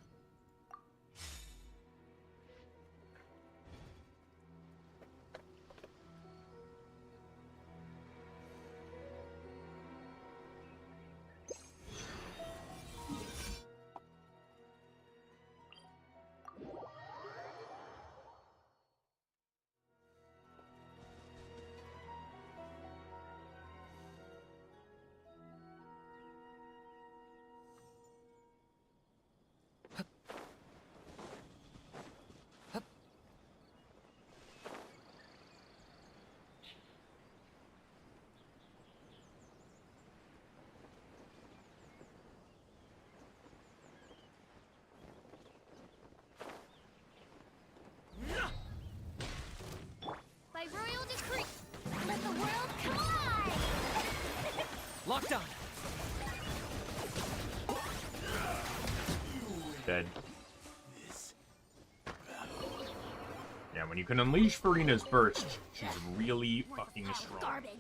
When you can unleash Farina's burst, she's really fucking strong. Garbage.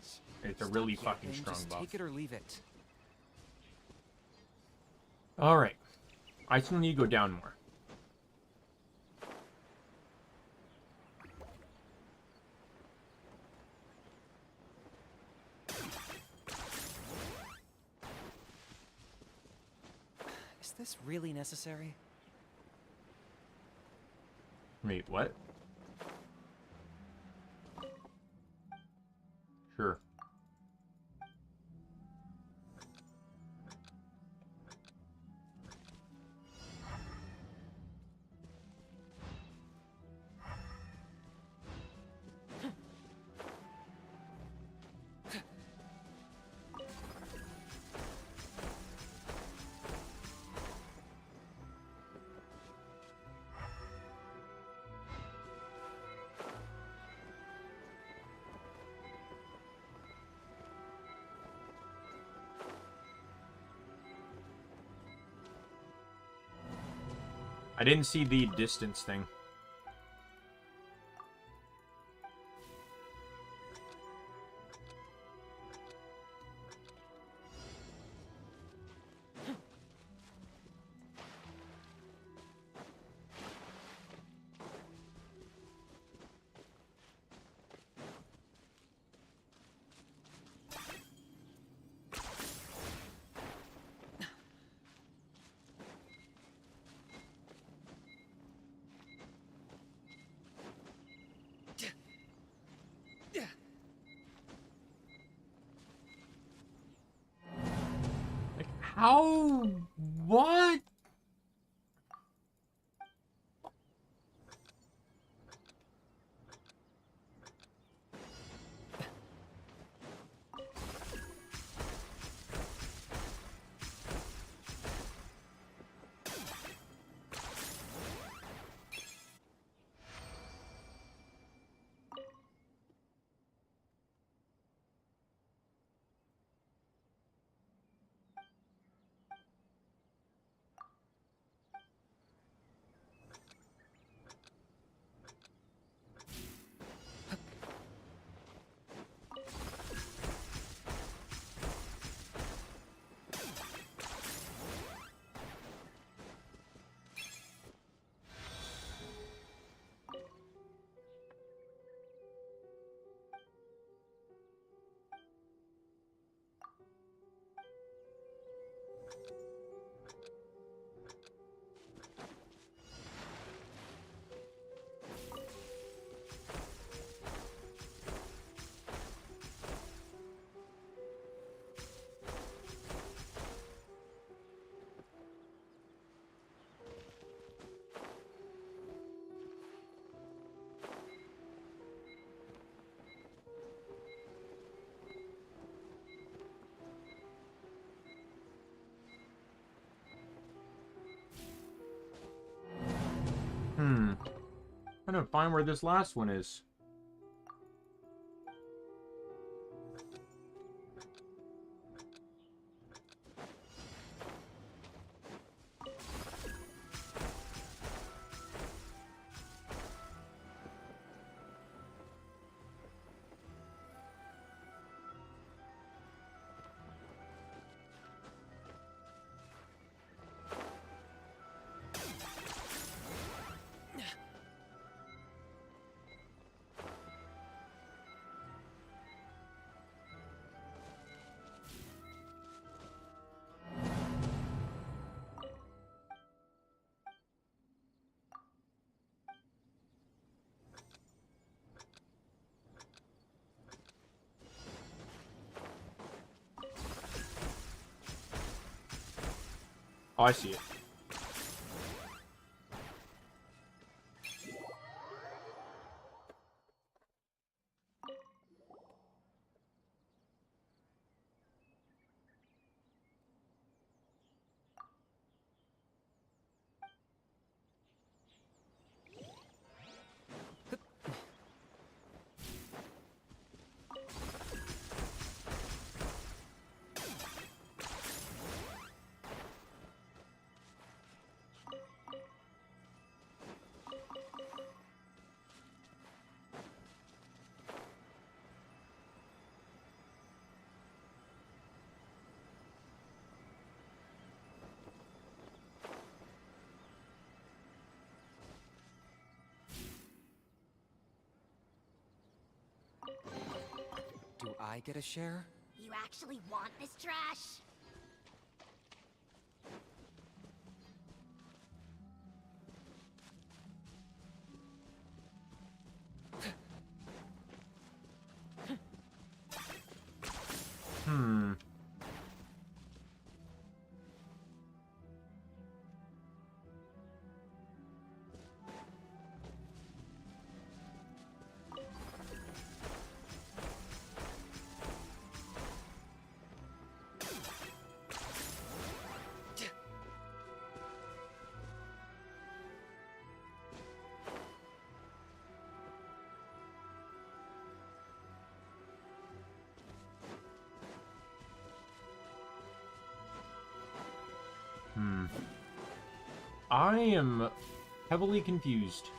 It's a really fucking Then strong just buff. take it or leave it. Alright. I still need to go down more. Is this really necessary? Wait, what? Sure. I didn't see the distance thing. How? What? I'm trying to find where this last one is. Oh, I see it. I get a share? You actually want this trash? Hmm. I am heavily confused.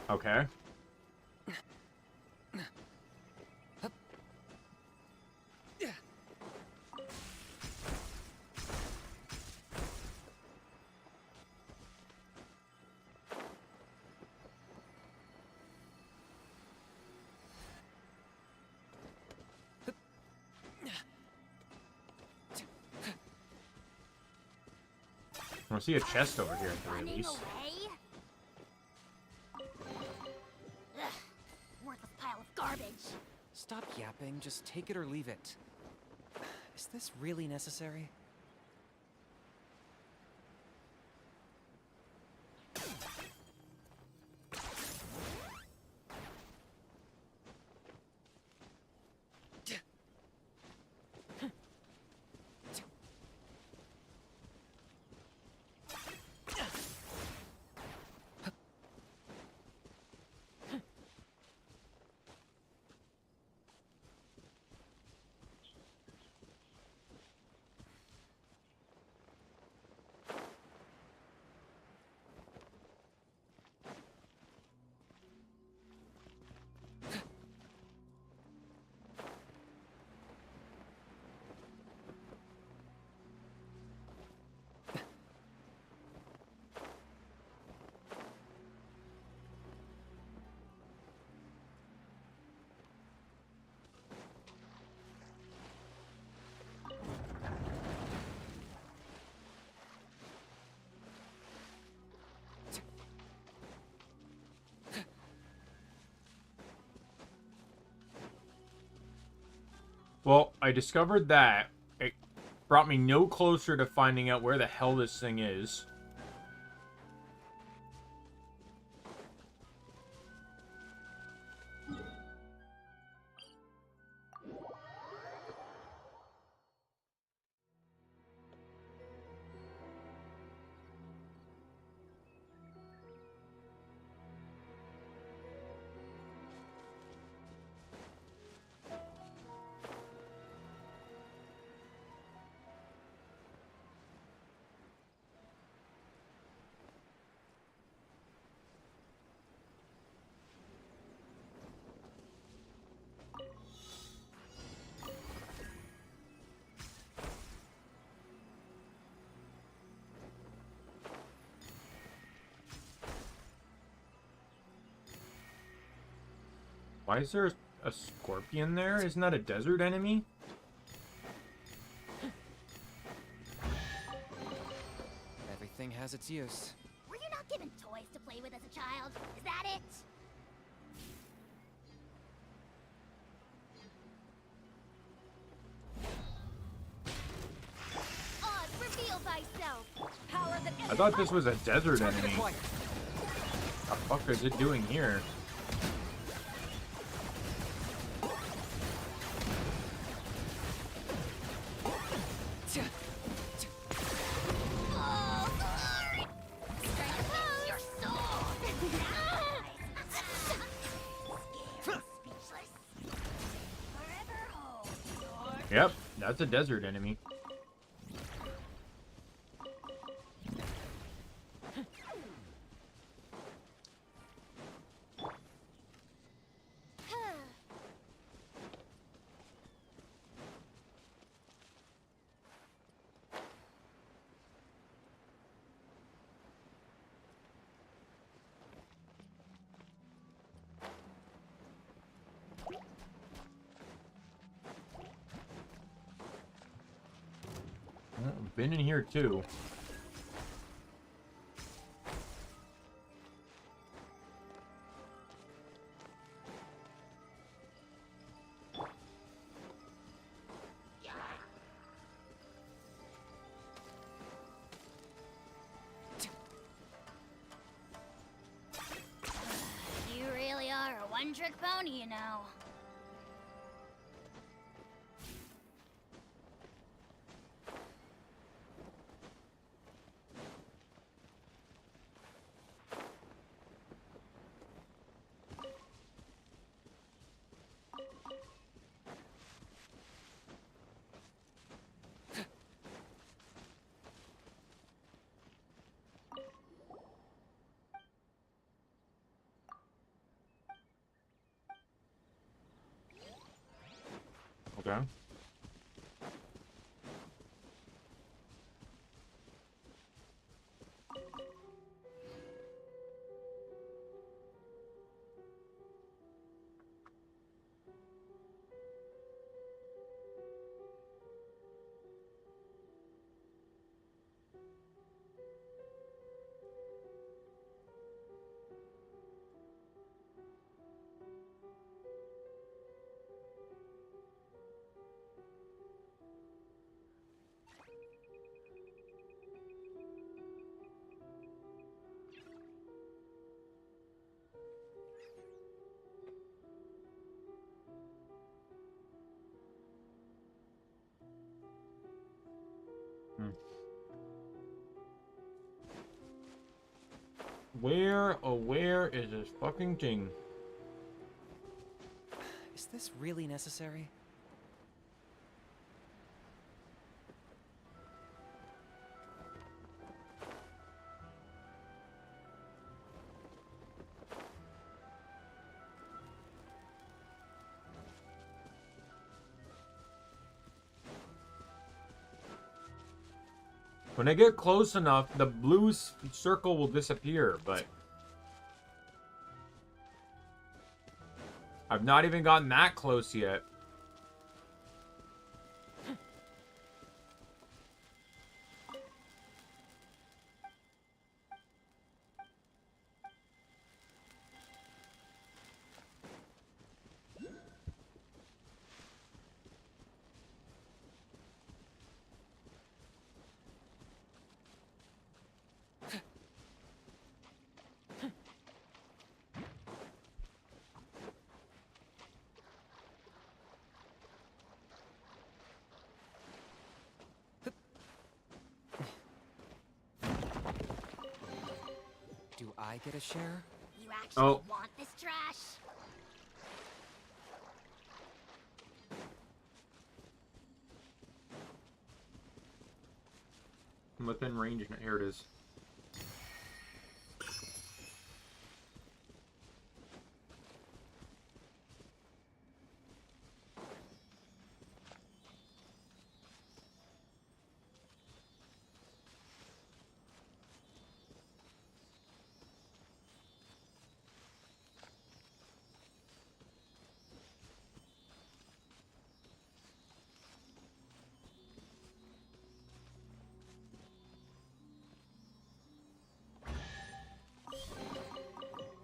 Okay. I see a chest over here at the very Running least. away? Ugh, worthless pile of garbage. Stop yapping, just take it or leave it. Is this really necessary? Well, I discovered that. It brought me no closer to finding out where the hell this thing is. Why is there a scorpion there? Isn't that a desert enemy? Everything has its use. Were you not given toys to play with as a child? Is that it? Oz, reveal thyself. Power that I thought this was a desert Target enemy. acquired. What the fuck is it doing here? Oh, glory! Strength is your soul. Scared, speechless. Forever hold your Yep, that's a desert enemy. been in here too. You really are a one-trick pony, you know. Okay. Where is this fucking thing? Is this really necessary? When I get close enough, the blue circle will disappear, but I've not even gotten that close yet. Do I get a share? You actually Oh. want this trash? I'm within range, and here it is.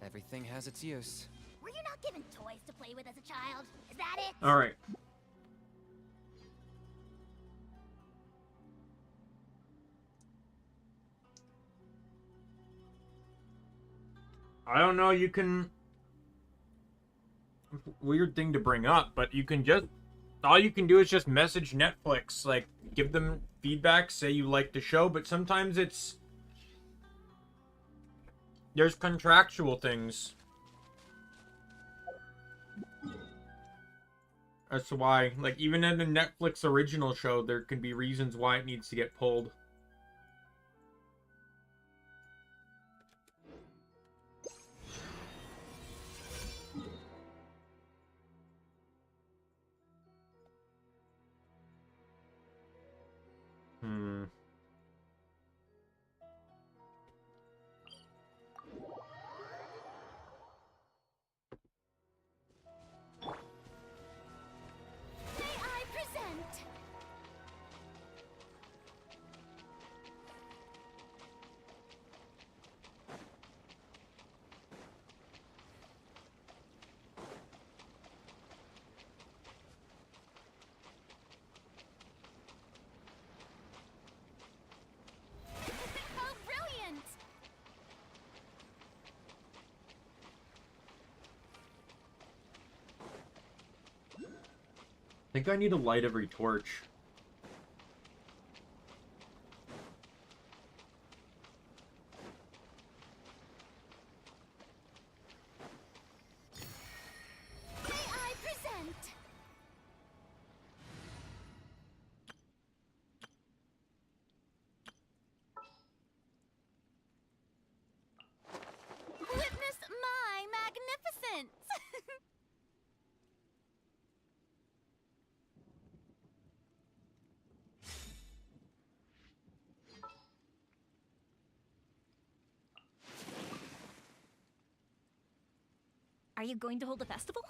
Everything has its use. Were you not given toys to play with as a child? Is that it? All right. I don't know, you can... Weird thing to bring up, but you can just... All you can do is just message Netflix, like, give them feedback, say you like the show, but sometimes it's... There's contractual things. That's why, like, even in the Netflix original show, there can be reasons why it needs to get pulled. May I present? think I need to light every torch. May I present? Witness my magnificence! Are you going to hold a festival?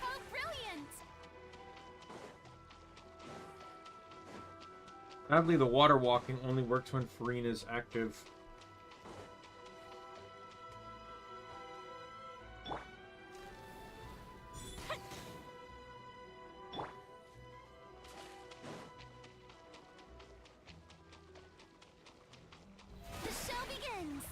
How brilliant! Sadly, the water walking only works when Farina's active. The show begins!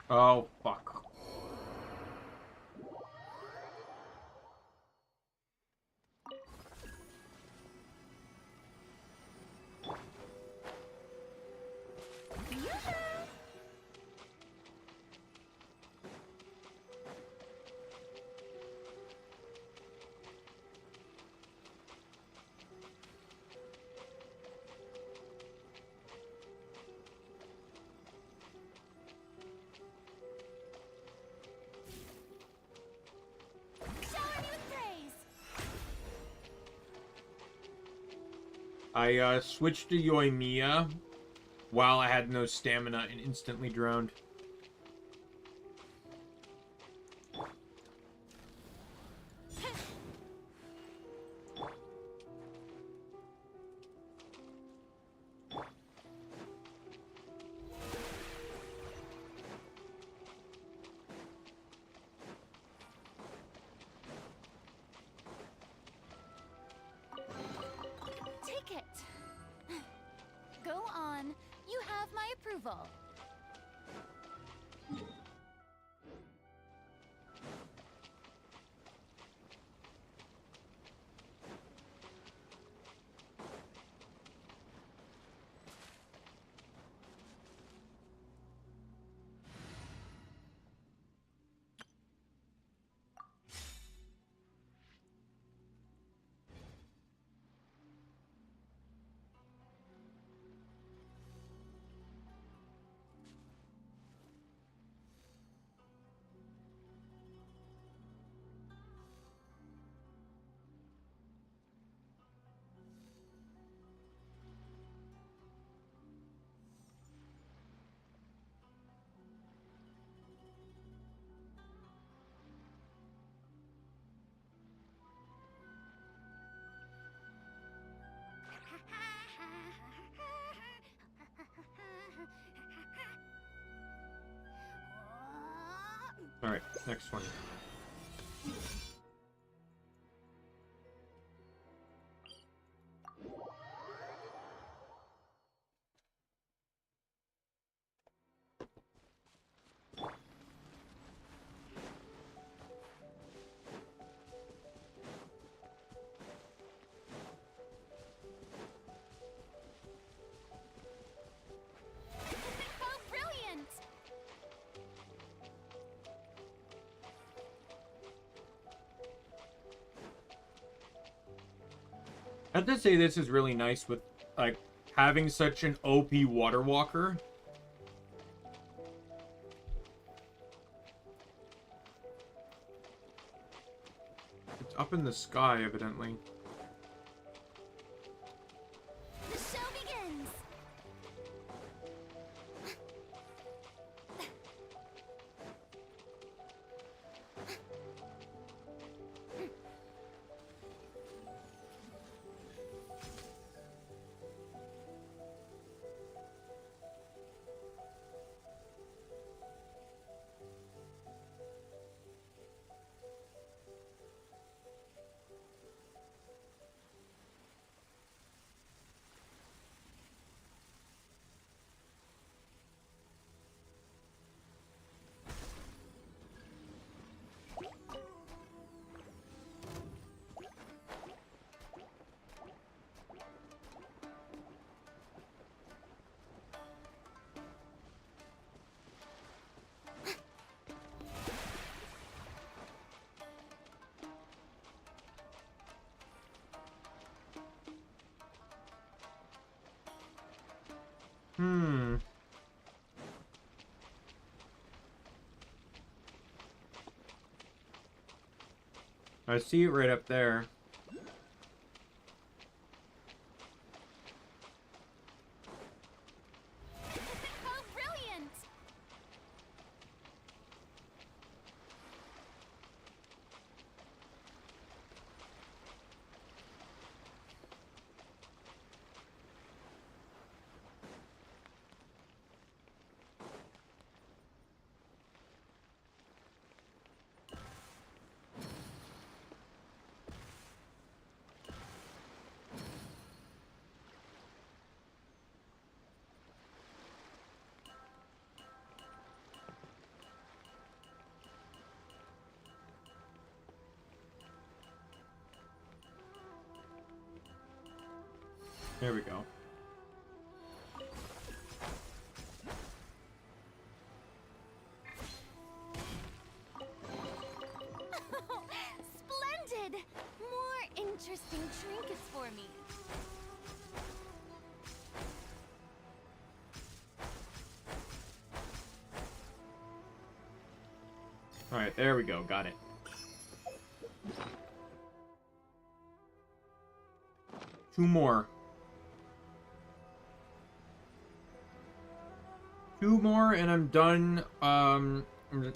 Oh, fuck. Shower me with praise! I switched to Yoimiya while I had no stamina and instantly drowned. Take it. Go on. You have my approval. Alright, next one. How brilliant! I have to say this is really nice with, like, having such an OP water walker. It's up in the sky, evidently. The show begins. I see it right up there. How brilliant! There we go. Splendid! More interesting trinkets for me. Alright, there we go. Got it. Two more. Two more and I'm done.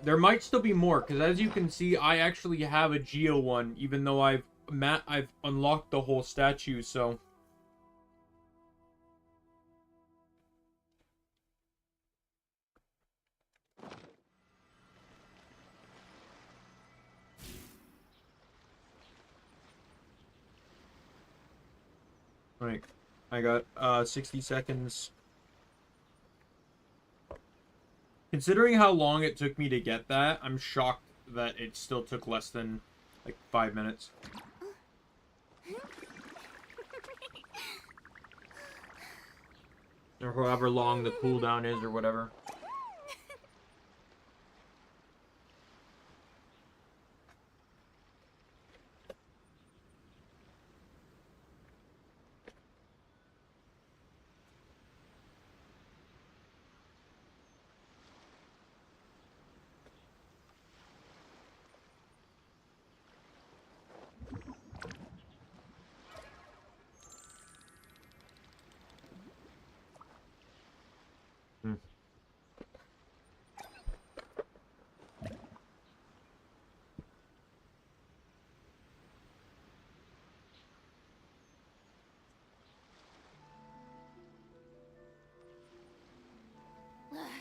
There might still be more, because as you can see, I actually have a Geo one, even though I've unlocked the whole statue, so... Right. I got 60 seconds. Considering how long it took me to get that, I'm shocked that it still took less than, like, 5 minutes. Or however long the cooldown is, or whatever.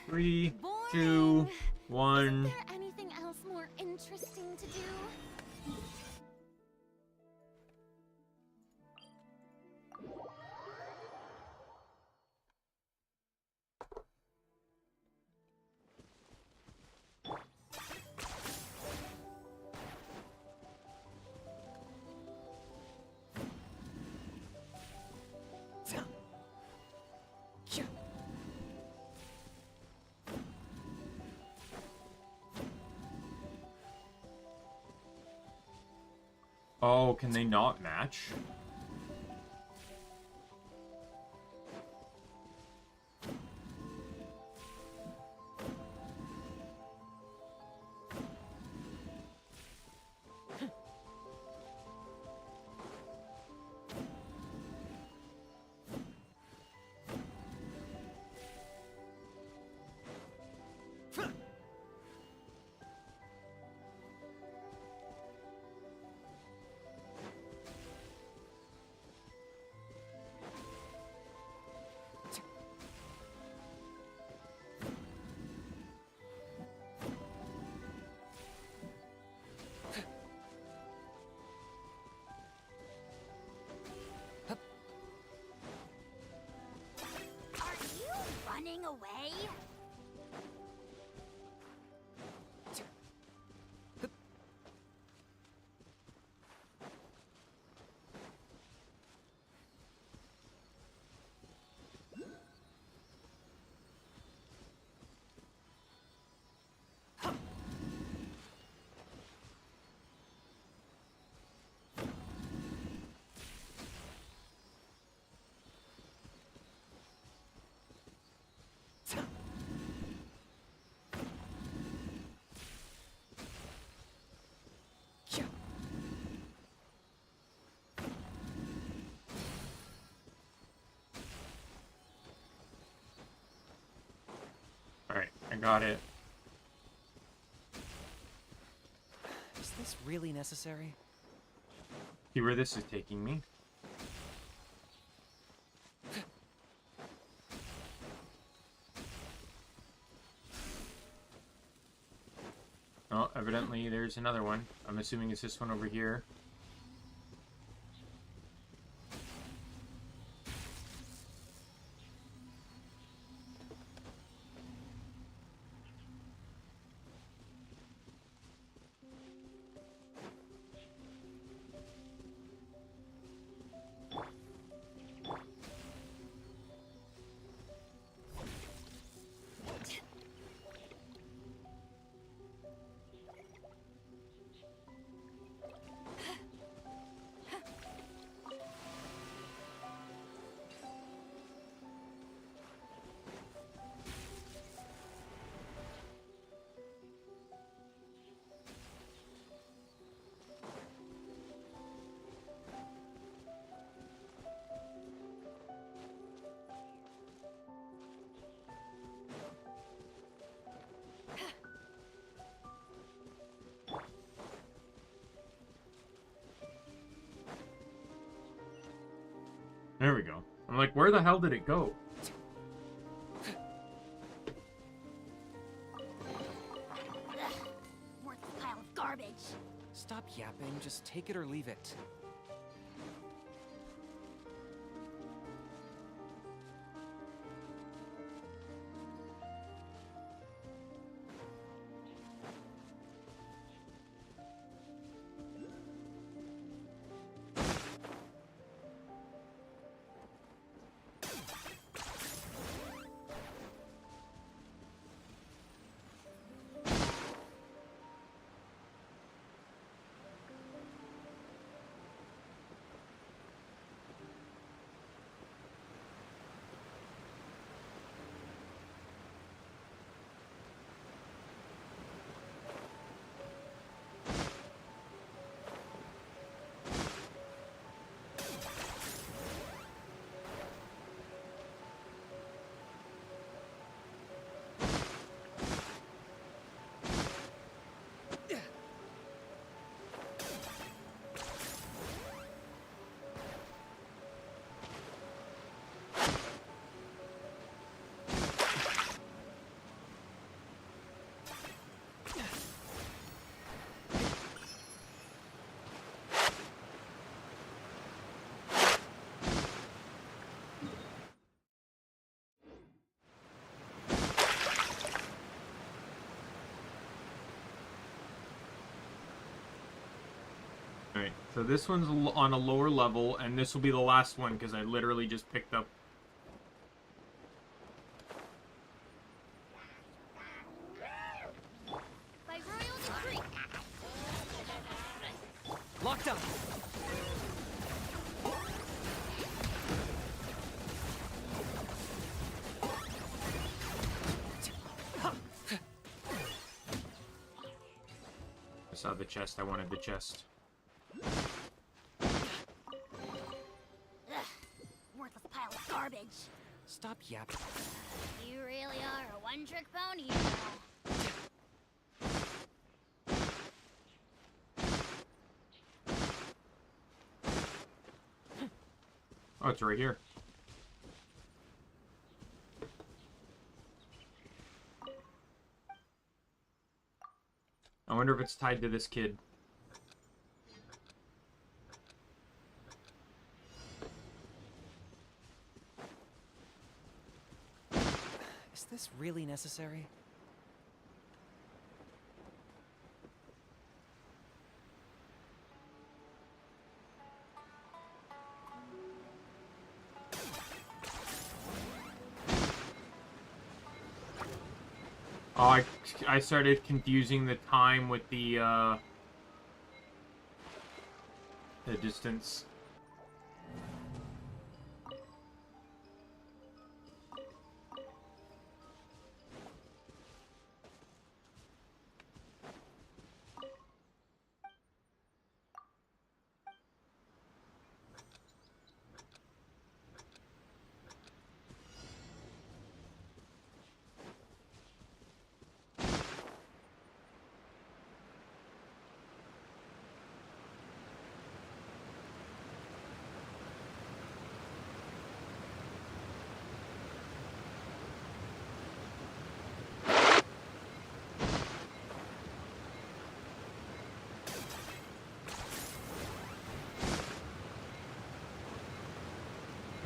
Three, two, one. Is there anything else more interesting to do? Oh, can they not match? got it. Is this really necessary? See where this is taking me. Oh, evidently there's another one. I'm assuming it's this one over here. There we go. I'm like, where the hell did it go? Worthless pile of garbage. Stop yapping, just take it or leave it. Alright, so this one's on a lower level, and this will be the last one, because I literally just picked up... By royal decree. Locked up! I saw the chest, I wanted the chest. Worthless pile of garbage. Stop yapping. You really are a one-trick pony, you know. Oh, it's right here. I wonder if it's tied to this kid. Is this really necessary? Oh, I started confusing the time with the distance.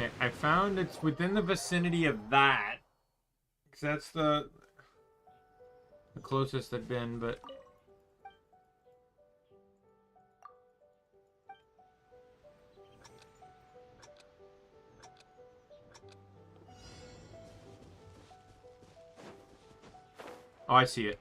Okay, I found it's within the vicinity of that. Because that's the closest I've been, but... Oh, I see it.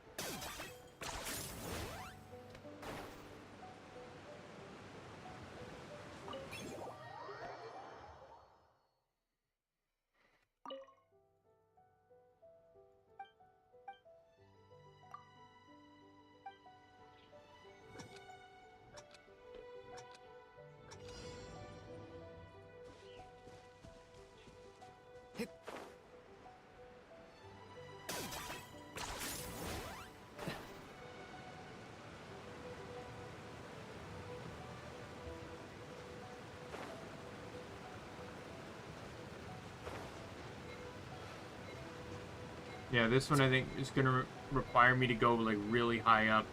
Yeah, this one I think is going to require me to go, like, really high up.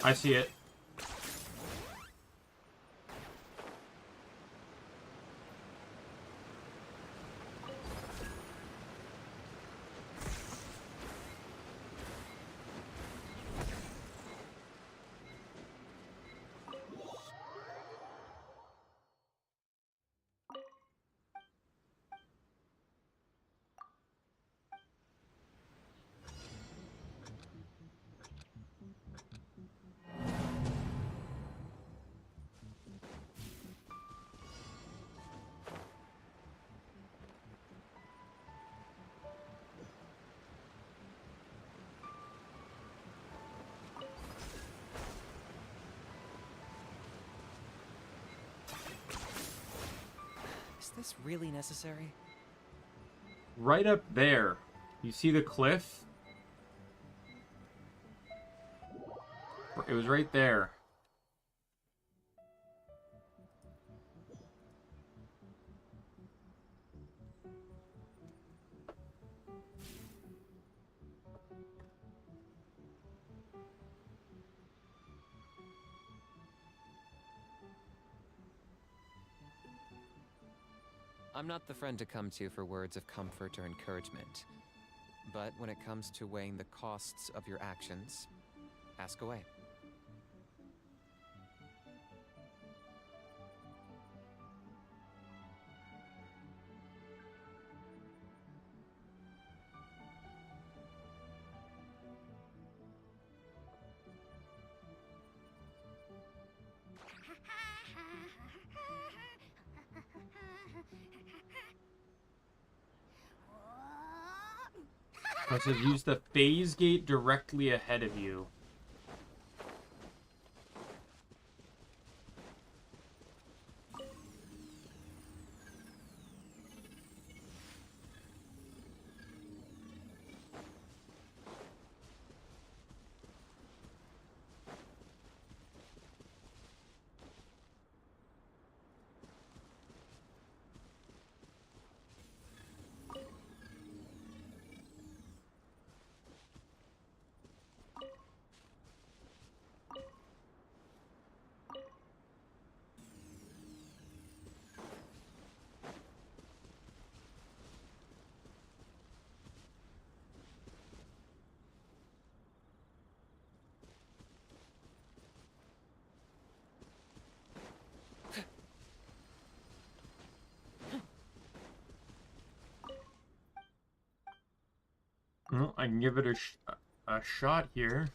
I see it. Is this really necessary? Right up there. You see the cliff? It was right there. I'm not the friend to come to for words of comfort or encouragement. But when it comes to weighing the costs of your actions, ask away. It says use the phase gate directly ahead of you. Well, I can give it a shot here.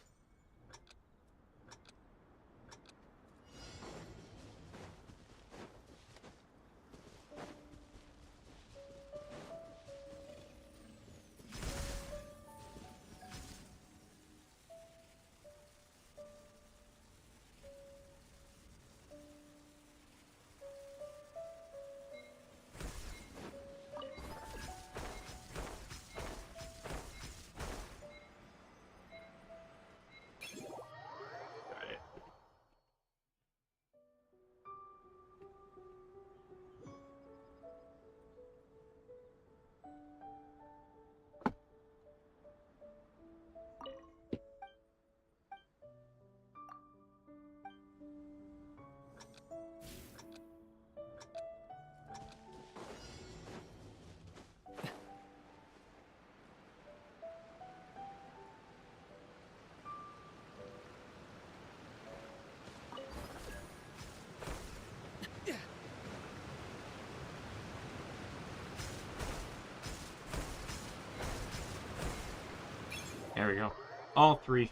There we go. All three.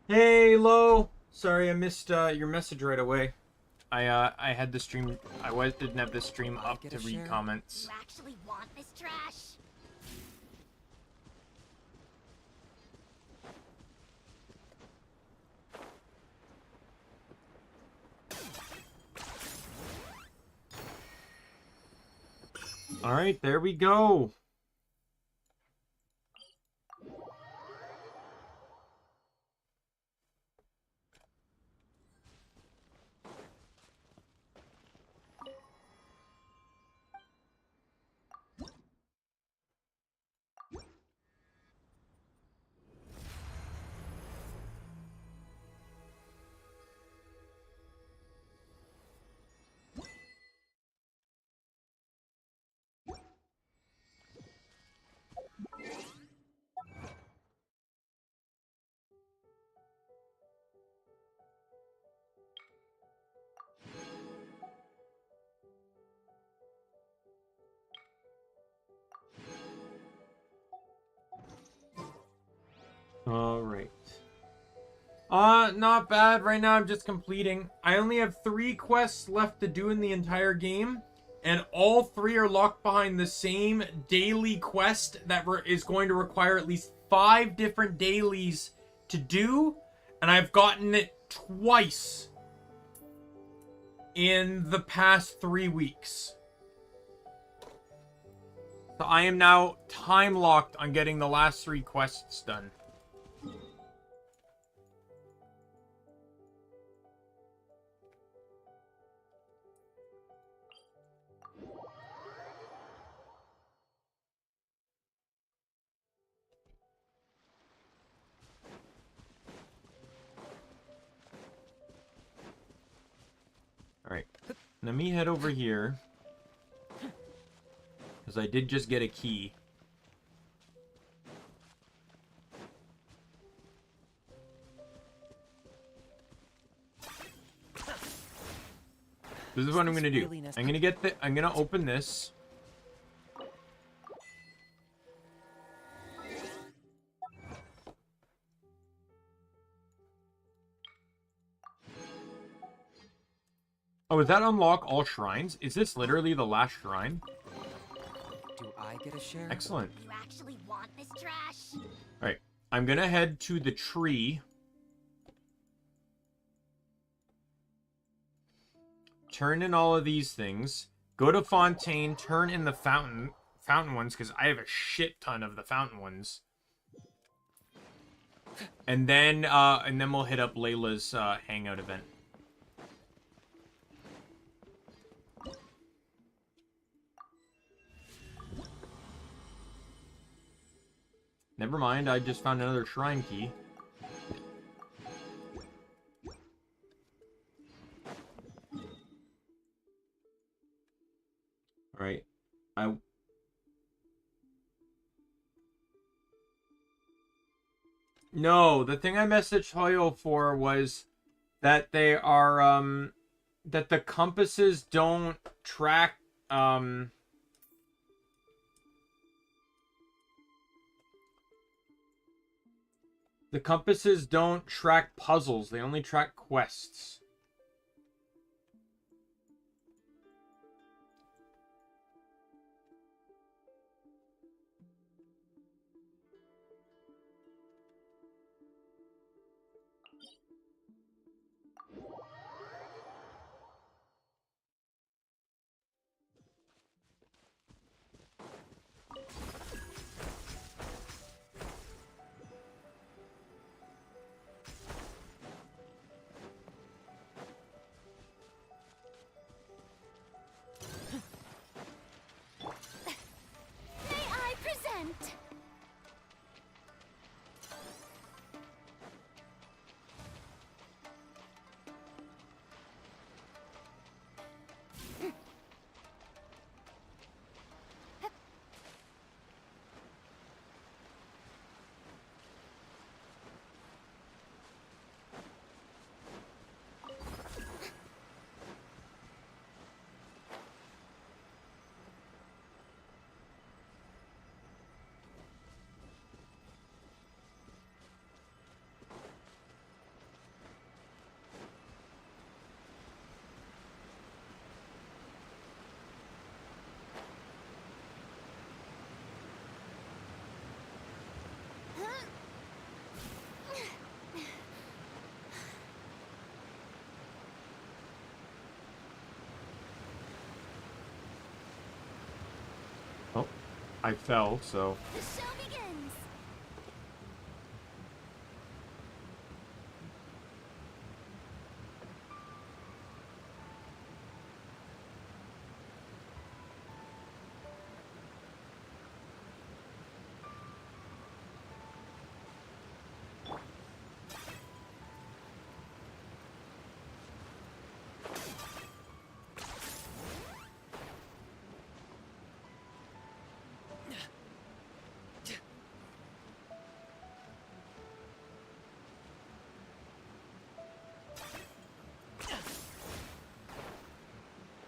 Hey, Lo. Sorry I missed your message right away. I had the stream. Didn't have the stream up to read comments. You actually want this trash? All right, there we go. All right. Not bad. Right now I'm just completing. I only have 3 quests left to do in the entire game, and all 3 are locked behind the same daily quest that is going to require at least 5 different dailies to do, and I've gotten it twice in the past 3 weeks. So I am now time locked on getting the last 3 quests done. Alright, let me head over here, because I did just get a key. This is what I'm gonna do. I'm gonna open this. Oh, does that unlock all shrines? Is this literally the last shrine? Do I get a share? Excellent. You actually want this trash? Alright, I'm gonna head to the tree. Turn in all of these things. Go to Fontaine, turn in the fountain ones, because I have a shit ton of the fountain ones. And then we'll hit up Layla's hangout event. Never mind, I just found another shrine key. Alright. No, the thing I messaged Hoyo for was that they are, that the compasses don't track, The compasses don't track puzzles, they only track quests. May I present? Oh, I fell, so... The show begins.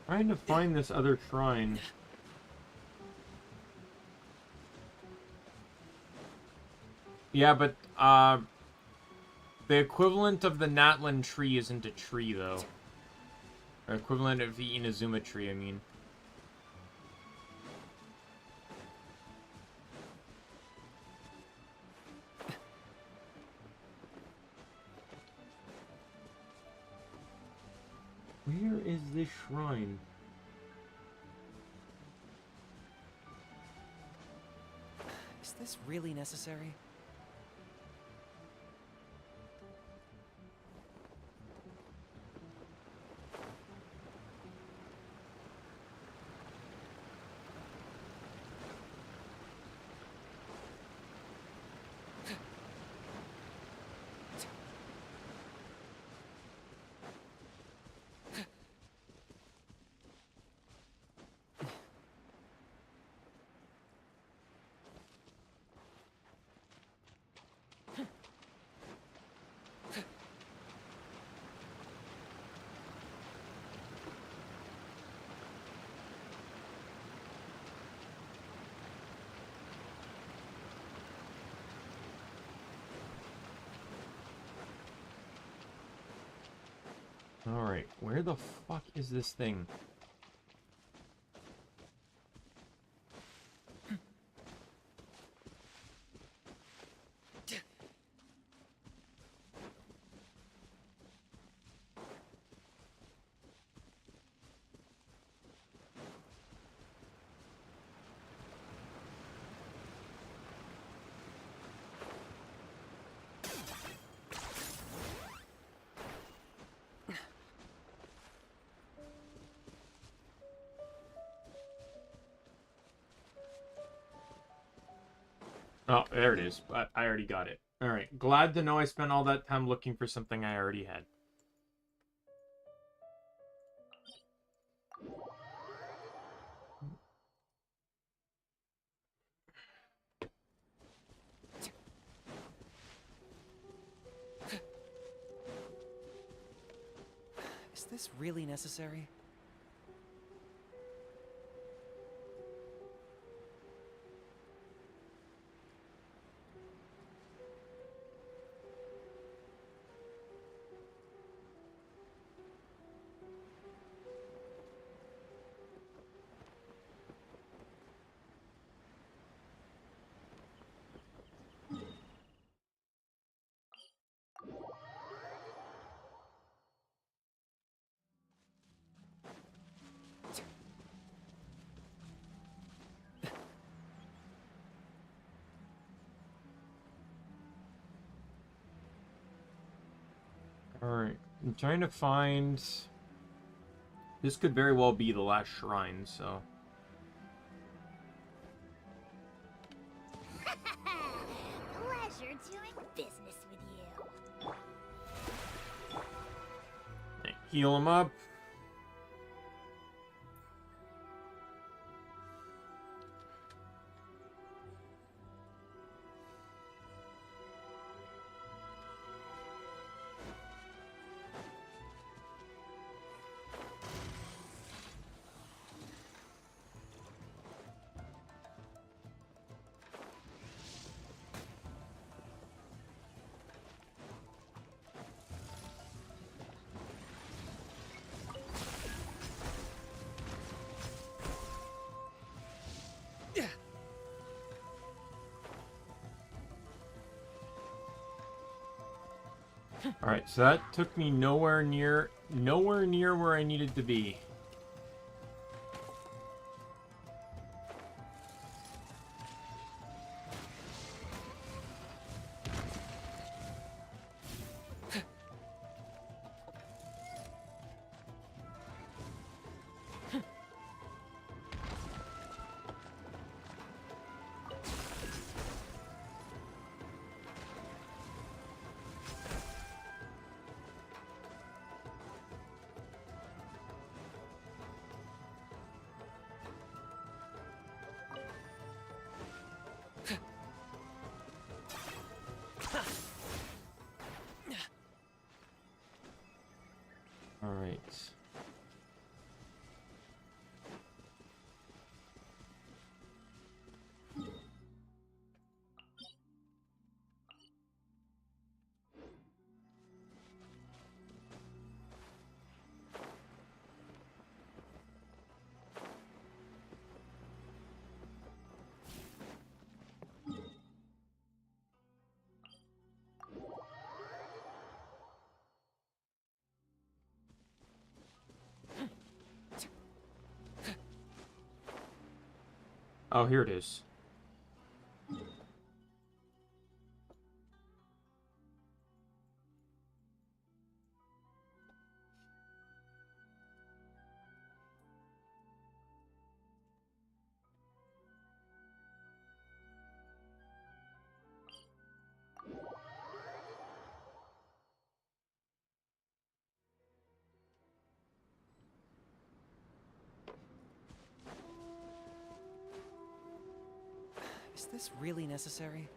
Trying to find this other shrine. Yeah, but, the equivalent of the Natlan tree isn't a tree, though. Or equivalent of the Inazuma tree, I mean. Where is this shrine? Is this really necessary? Alright, where the fuck is this thing? Oh, there it is. But I already got it. Alright, glad to know I spent all that time looking for something I already had. Is this really necessary? Alright, I'm trying to find... This could very well be the last shrine, so... Pleasure doing business with you. Heal him up. Alright, so that took me nowhere near where I needed to be. Alright. Oh, here it is. Is this really necessary?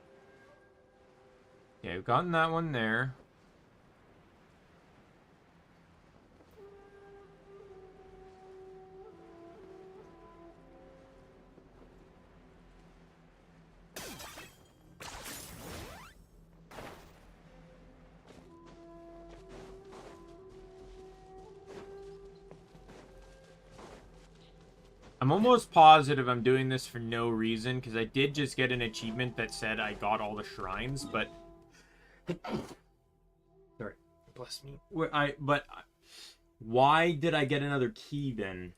Yeah, we've gotten that one there. I'm almost positive I'm doing this for no reason, because I did just get an achievement that said I got all the shrines, but... Sorry. Bless me. Why did I get another key, then?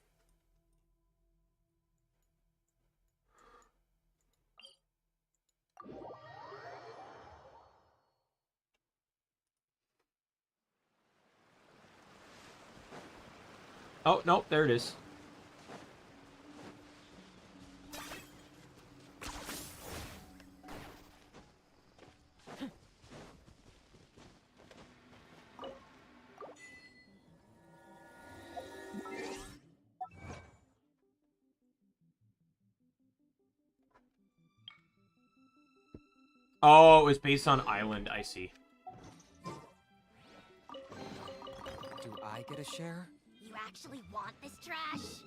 Oh, nope, there it is. Oh, it was based on island, I see. Do I get a share? You actually want this trash?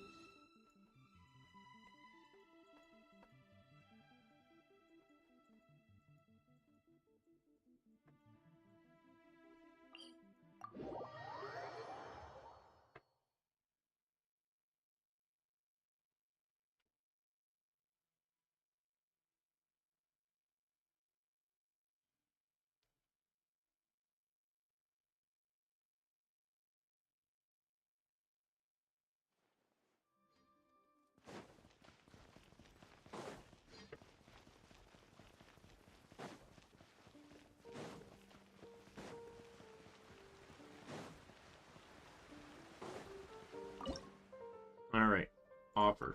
offer.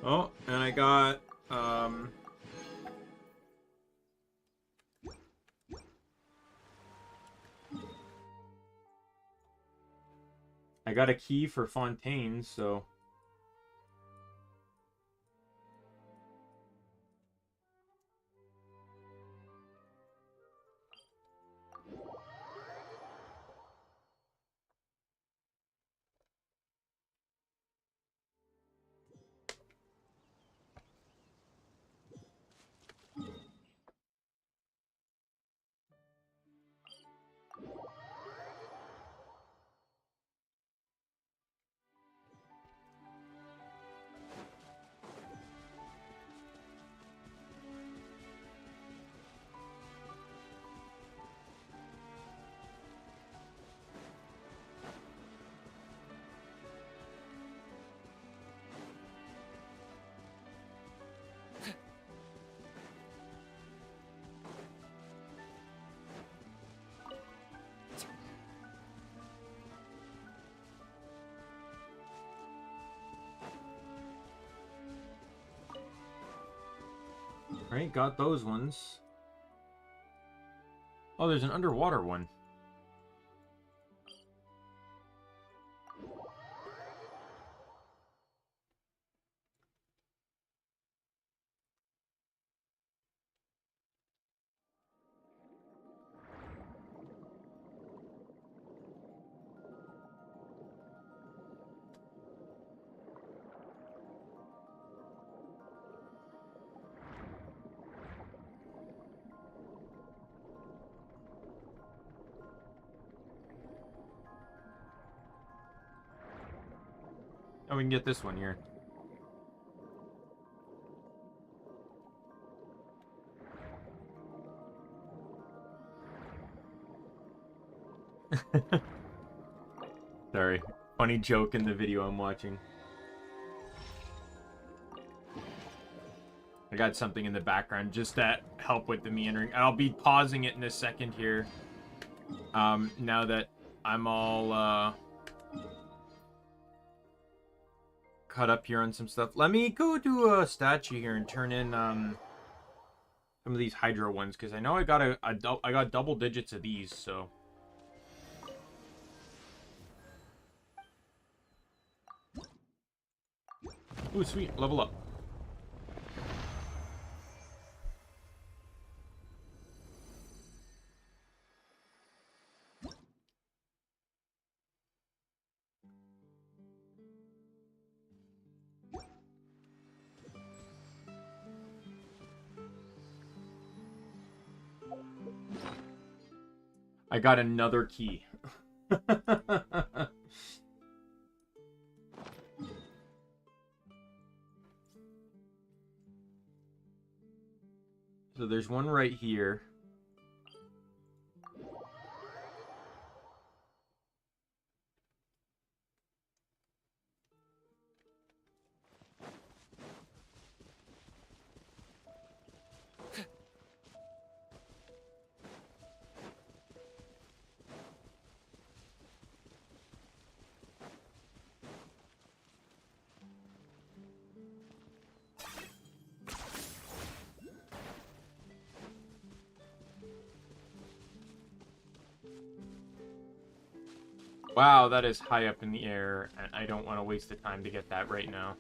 Oh, and I got a key for Fontaine, so right, got those ones. Oh, there's an underwater one. Oh, we can get this one here. Sorry. Funny joke in the video I'm watching. I got something in the background just to help with the meandering. I'll be pausing it in a second here. Now that I'm all caught up here on some stuff. Let me go do a statue here and turn in some of these Hydra ones, because I know I got I got double digits of these, so. Ooh, sweet, level up. I got another key. So there's one right here. Wow, that is high up in the air, and I don't want to waste the time to get that right now.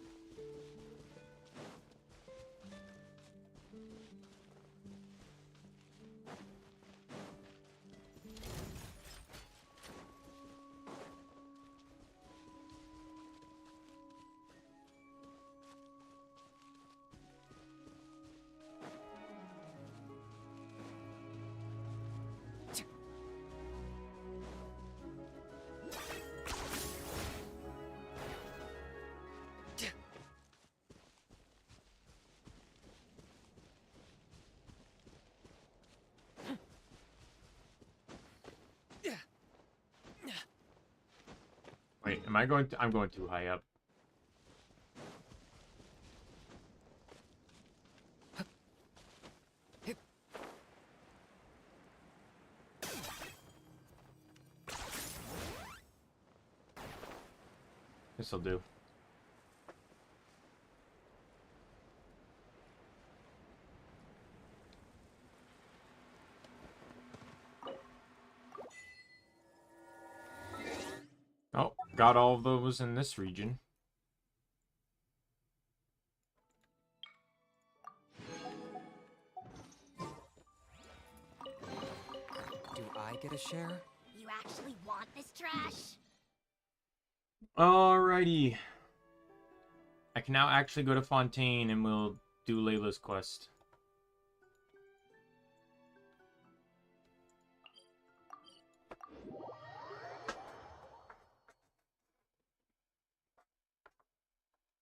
Wait, am I going to... I'm going too high up. This'll do. Oh, got all of those in this region. Do I get a share? You actually want this trash? Alrighty. I can now actually go to Fontaine and we'll do Layla's quest.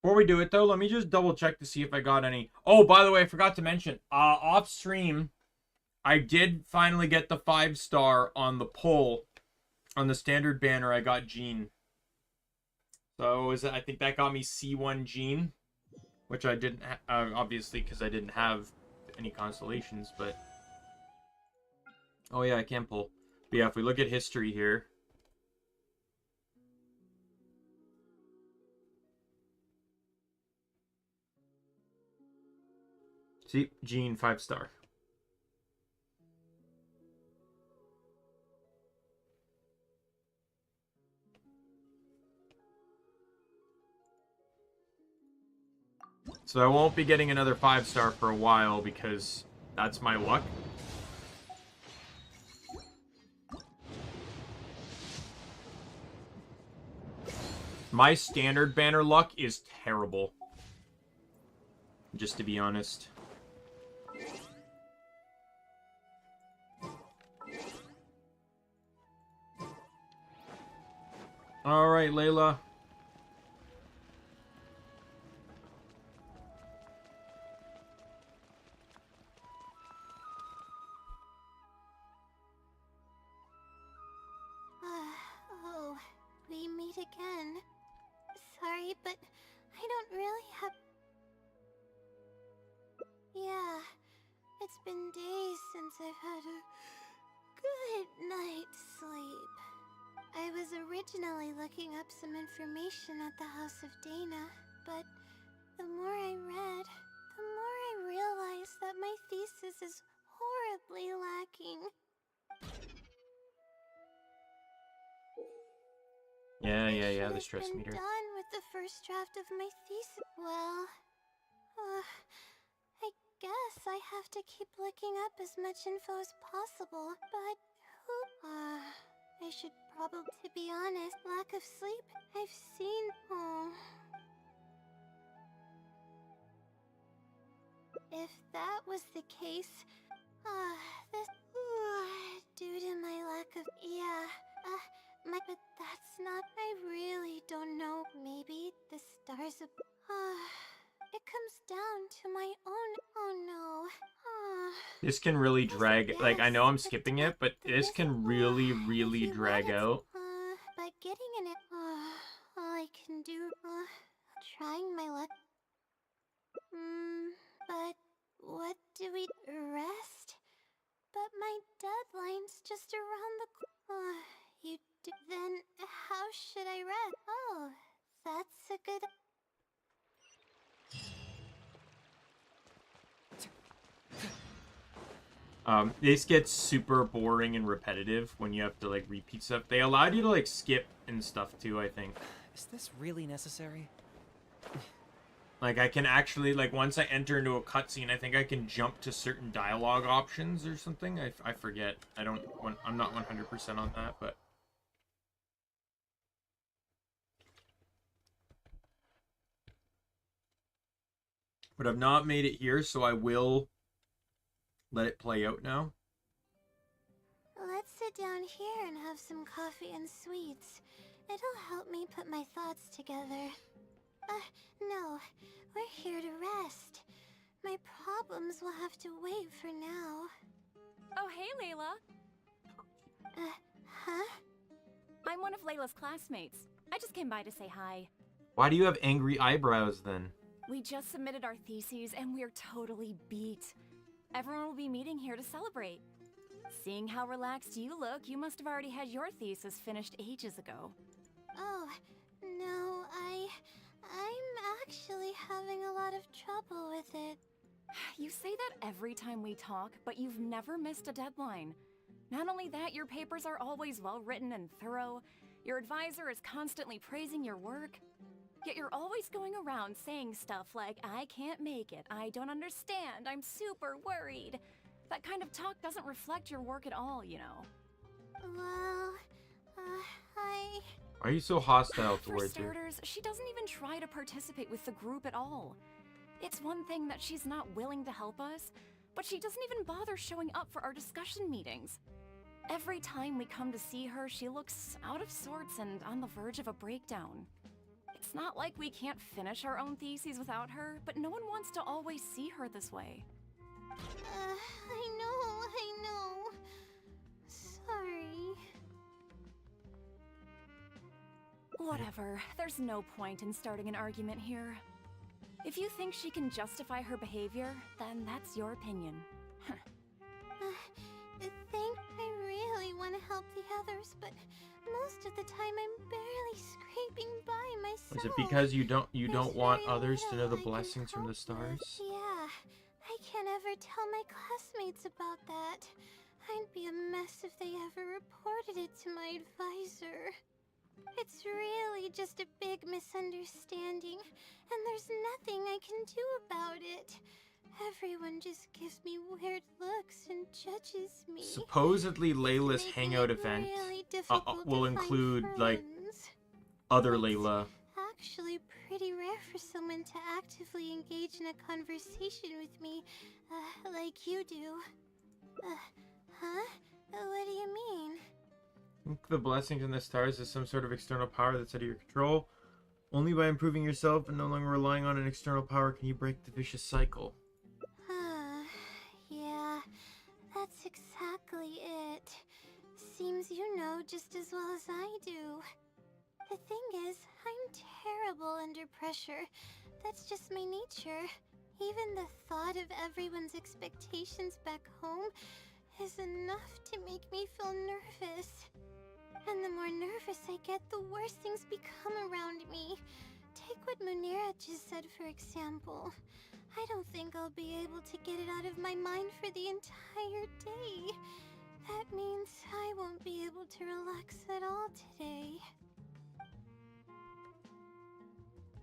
Before we do it though, let me just double check to see if I got any. Oh, by the way, I forgot to mention, off stream, I did finally get the 5-star on the pull. On the standard banner, I got Jean. So I think that got me C1 Jean, which I didn't obviously because I didn't have any constellations, but oh yeah, I can pull. But yeah, if we look at history here, see, Jean 5-star. So I won't be getting another 5-star for a while because that's my luck. My standard banner luck is terrible. Just to be honest. Alright, Layla. Oh, we meet again. Sorry, but I don't really have... Yeah, it's been days since I've had a good night's sleep. I was originally looking up some information at the House of Dana, but the more I read, the more I realized that my thesis is horribly lacking. Yeah, the stress meter. Done with the first draft of my thesis. Well, I guess I have to keep looking up as much info as possible, but I should probably, to be honest, lack of sleep. I've seen, if that was the case, this, due to my lack of, but that's not, I really don't know. Maybe the stars of, it comes down to my own, oh no. This can really drag, like, I know I'm skipping it, but this can really, really drag out. But getting in it, all I can do, trying my luck. But what do we, rest? But my deadline's just around the, you do, then how should I rest? Oh, that's a good... This gets super boring and repetitive when you have to, like, repeat stuff. They allowed you to, like, skip and stuff, too, I think. Is this really necessary? Like, I can actually, like, once I enter into a cutscene, I think I can jump to certain dialogue options or something. I forget. I'm not 100% on that, but... But I've not made it here, so I will let it play out now. Let's sit down here and have some coffee and sweets. It'll help me put my thoughts together. No. We're here to rest. My problems will have to wait for now. Oh, hey, Layla. Huh? I'm one of Layla's classmates. I just came by to say hi. Why do you have angry eyebrows, then? We just submitted our theses, and we're totally beat. Everyone will be meeting here to celebrate. Seeing how relaxed you look, you must have already had your thesis finished ages ago. Oh, no, of trouble with it. You say that every time we talk, but you've never missed a deadline. Not only that, your papers are always well written and thorough. Your advisor is constantly praising your work. Yet you're always going around saying stuff like, I can't make it, I don't understand, I'm super worried. That kind of talk doesn't reflect your work at all, you know. Well, Why are you so hostile For towards her? starters, she doesn't even try to participate with the group at all. It's one thing that she's not willing to help us, but she doesn't even bother showing up for our discussion meetings. Every time we come to see her, she looks out of sorts and on the verge of a breakdown. It's not like we can't finish our own theses without her, but no one wants to always see her this way. I know. Sorry. Whatever, there's no point in starting an argument here. If you think she can justify her behavior, then that's your opinion. I really want to help the others, but most of the time I'm barely scraping by myself. Is it because you don't There's want very others to know little the I can blessings from the help with. stars? Yeah, I can't ever tell my classmates about that. I'd be a mess if they ever reported it to my advisor. It's really just a big misunderstanding, and there's nothing I can do about it. Everyone just gives me weird looks and judges me. Supposedly Layla's Making hangout it event really difficult will to find include like friends. other It's Layla. actually pretty rare for someone to actively engage in a conversation with me, like you do. Huh? What do you mean? Think the blessings and the stars is some sort of external power that's out of your control. Only by improving yourself and no longer relying on an external power can you break the vicious cycle. Yeah, that's exactly it. Seems you know just as well as I do. The thing is, I'm terrible under pressure. That's just my nature. Even the thought of everyone's expectations back home is enough to make me feel nervous. And the more nervous I get, the worse things become around me. Take what Munira just said, for example. I don't think I'll be able to get it out of my mind for the entire day. That means I won't be able to relax at all today.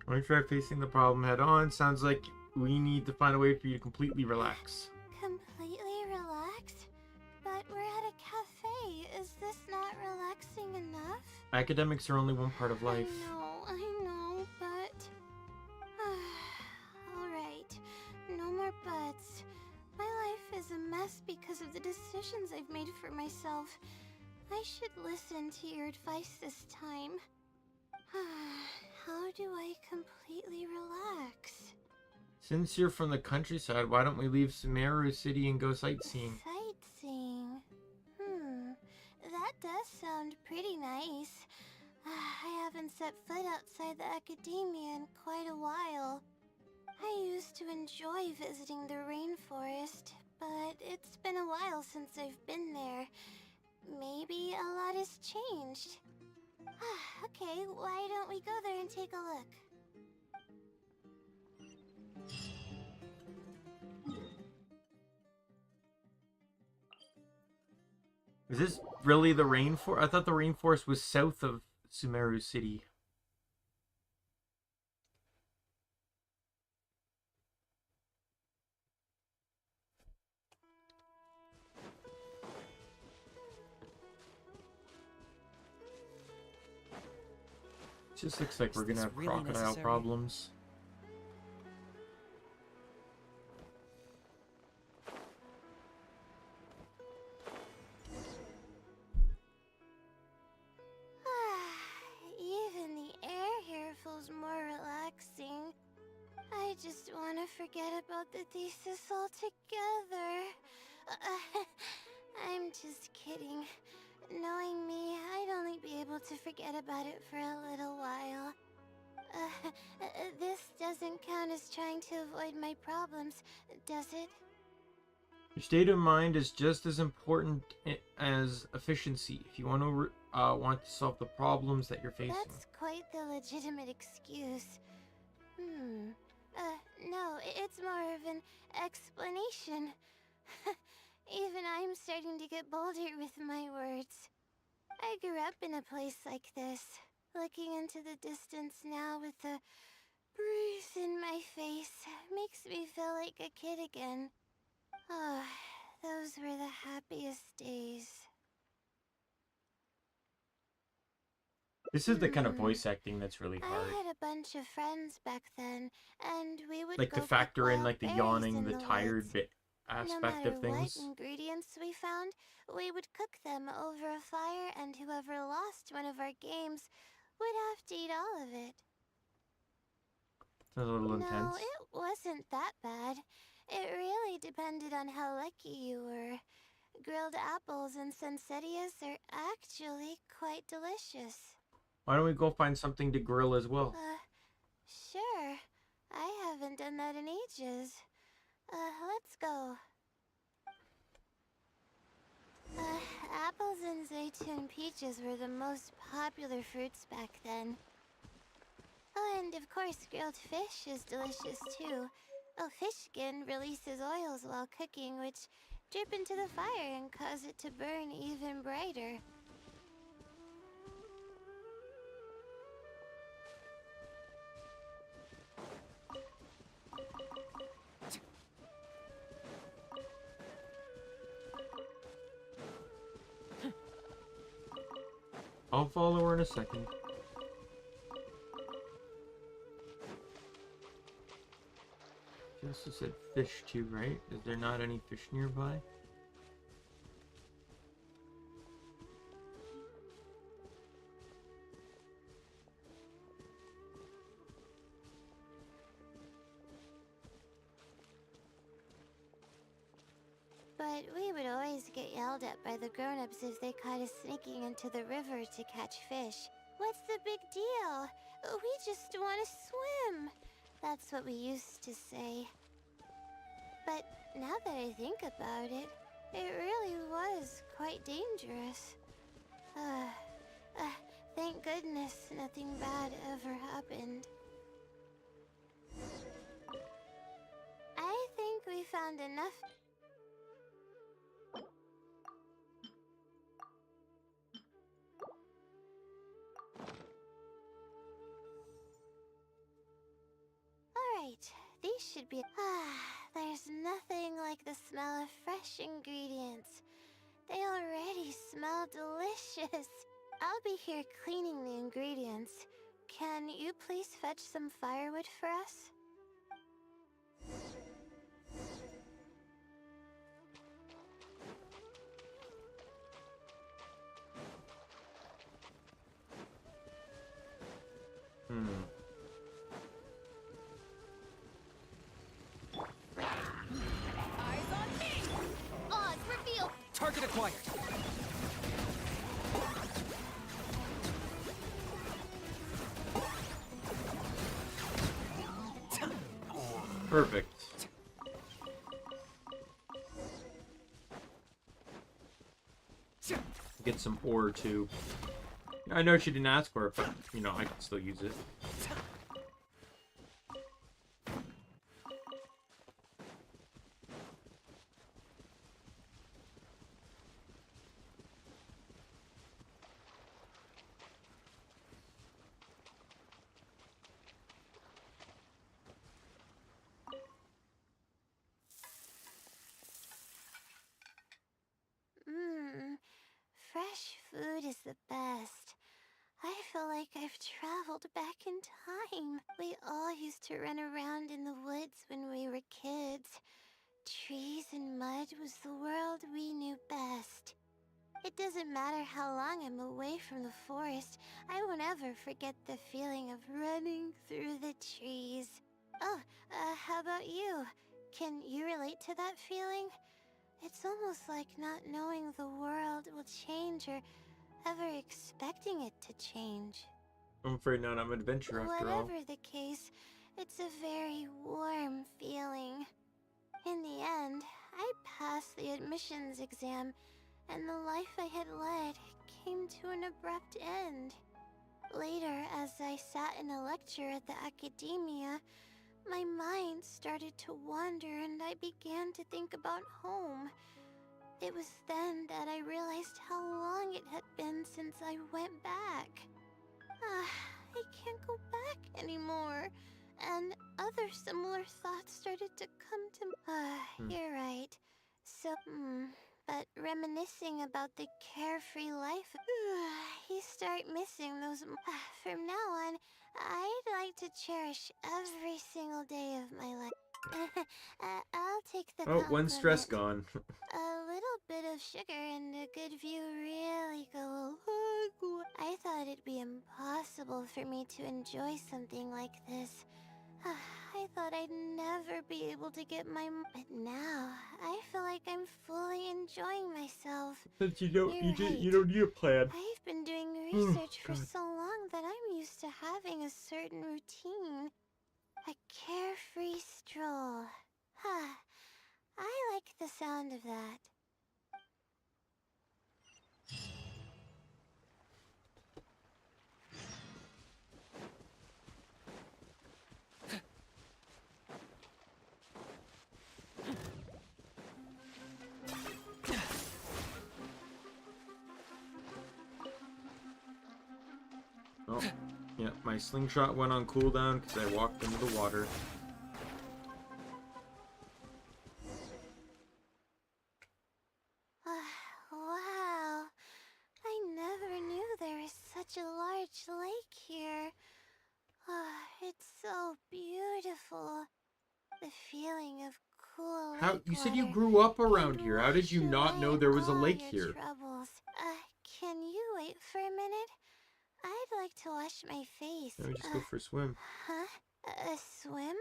When you try facing the problem head on, sounds like we need to find a way for you to completely relax. Completely relaxed? But we're at a cafe. Is this not relaxing enough? Academics are only one part of life. I know, but... Alright, no more buts. My life is a mess because of the decisions I've made for myself. I should listen to your advice this time. How do I completely relax? Since you're from the countryside, why don't we leave Sumeru City and go sightseeing? Sightseeing? That does sound pretty nice. I haven't set foot outside the academia in quite a while. I used to enjoy visiting the rainforest, but it's been a while since I've been there. Maybe a lot has changed. Okay, why don't we go there and take a look? Is this really the rainforest? I thought the rainforest was south of Sumeru City. Just looks like Is we're gonna this have really crocodile necessary? problems. Even the air here feels more relaxing. I just want to forget about the thesis altogether. I'm just kidding. Knowing me, I'd only be able to forget about it for a little while. This doesn't count as trying to avoid my problems, does it? Your state of mind is just as important as efficiency if you want to solve the problems that you're facing. That's quite the legitimate excuse. No, explanation. Even I'm starting to get bolder with my words. I grew up in a place like this, looking into the distance now with the breeze in my face makes me feel like a kid again. Oh, those were the happiest days. This is the kind of voice acting that's really I hard. had a bunch of friends back then, and we would Like go to factor pick in like the wild yawning, berries the in tired woods. bit No aspect matter of things. what ingredients we found, we would cook them over a fire, and whoever lost one of our games would have to eat all of it. Sounds a little No, intense. it wasn't that bad. It really depended on how lucky you were. Grilled apples and sunsettias are actually quite delicious. Why don't we go find something to grill as well? Sure. I haven't done that in ages. Let's go. Apples and zaytun peaches were the most popular fruits back then. Oh, and of course, grilled fish is delicious too. Oh, fish skin releases oils while cooking, which drip into the fire and cause it to burn even brighter. I'll follow her in a second. She also said fish too, right? Is there not any fish nearby? But we would always get yelled at by the grown-ups if they caught us sneaking into the river to catch fish. What's the big deal? We just want to swim. That's what we used to say. But now that I think about it, it really was quite dangerous. Thank goodness nothing bad ever happened. I think we found enough. Alright, these should be... there's nothing like the smell of fresh ingredients. They already smell delicious. I'll be here cleaning the ingredients. Can you please fetch some firewood for us? Eyes on me! Oz, reveal! Target acquired. Perfect. Get some ore too. I know she didn't ask for it, but you know, I can still use it. Fresh food is the best. I feel like I've traveled back in time. We all used to run around in the woods when we were kids. Trees and mud was the world we knew best. It doesn't matter how long I'm away from the forest, I won't ever forget the feeling of running through the trees. Oh, how about you? Can you relate to that feeling? It's almost like not knowing the world will change or ever expecting it to change. I'm afraid not. I'm an adventurer after all. Whatever the case, it's a very warm feeling. In the end, I passed the admissions exam, and the life I had led came to an abrupt end. Later, as I sat in a lecture at the academia, my mind started to wander and I began to think about home. It was then that I realized how long it had been since I went back. I can't go back anymore. And other similar thoughts started to come to You're right. So, but reminiscing about the carefree life, you start missing those. From now on, I'd like to cherish every single day of my life. I'll take the Oh, one stress compliment. gone. A little bit of sugar and a good view really go a long way. I thought it'd be impossible for me to enjoy something like this. I thought I'd never be able to get my... But now, I feel like I'm fully enjoying myself. Since you You're right. don't need a plan. I've been doing research for so long that I'm used to having a certain routine. A carefree stroll. I like the sound of that. Oh, yeah, my slingshot went on cooldown because I walked into the water. Wow. I never knew there was such a large lake here. It's so beautiful. The feeling of cool How lake you said you water grew up around can here? How did you wash not know away there was a all lake your here? troubles. Can you wait for a minute? I'd like to wash my face. Let me just go for a swim. Huh? A swim?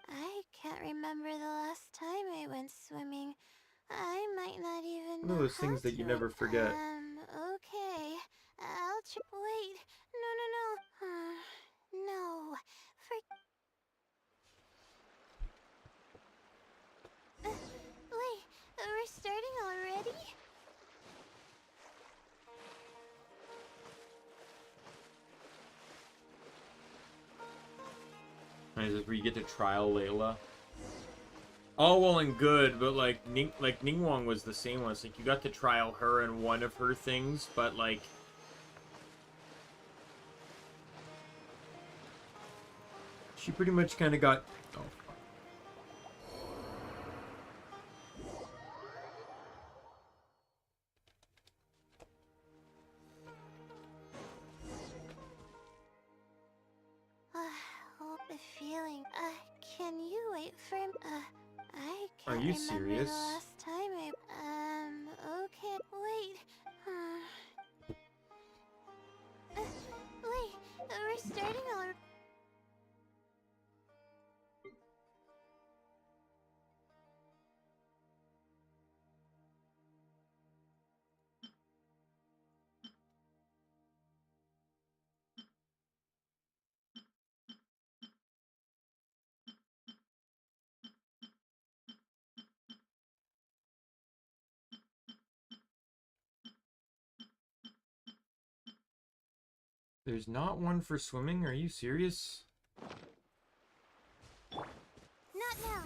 I can't remember the last time I went swimming. I might not even One know of those how things that you to. never forget. Okay. Wait. No. No. Wait. We're starting already? Is this where you get to trial Layla? All well and good, but like Ningguang was the same one. It's like you got to trial her and one of her things, but like she pretty much kind of got. Oh, fuck. The feeling. Can you wait for him? I Are can't you remember serious? the last time I. Okay. Wait. Wait. We're starting already. There's not one for swimming? Are you serious? Not now.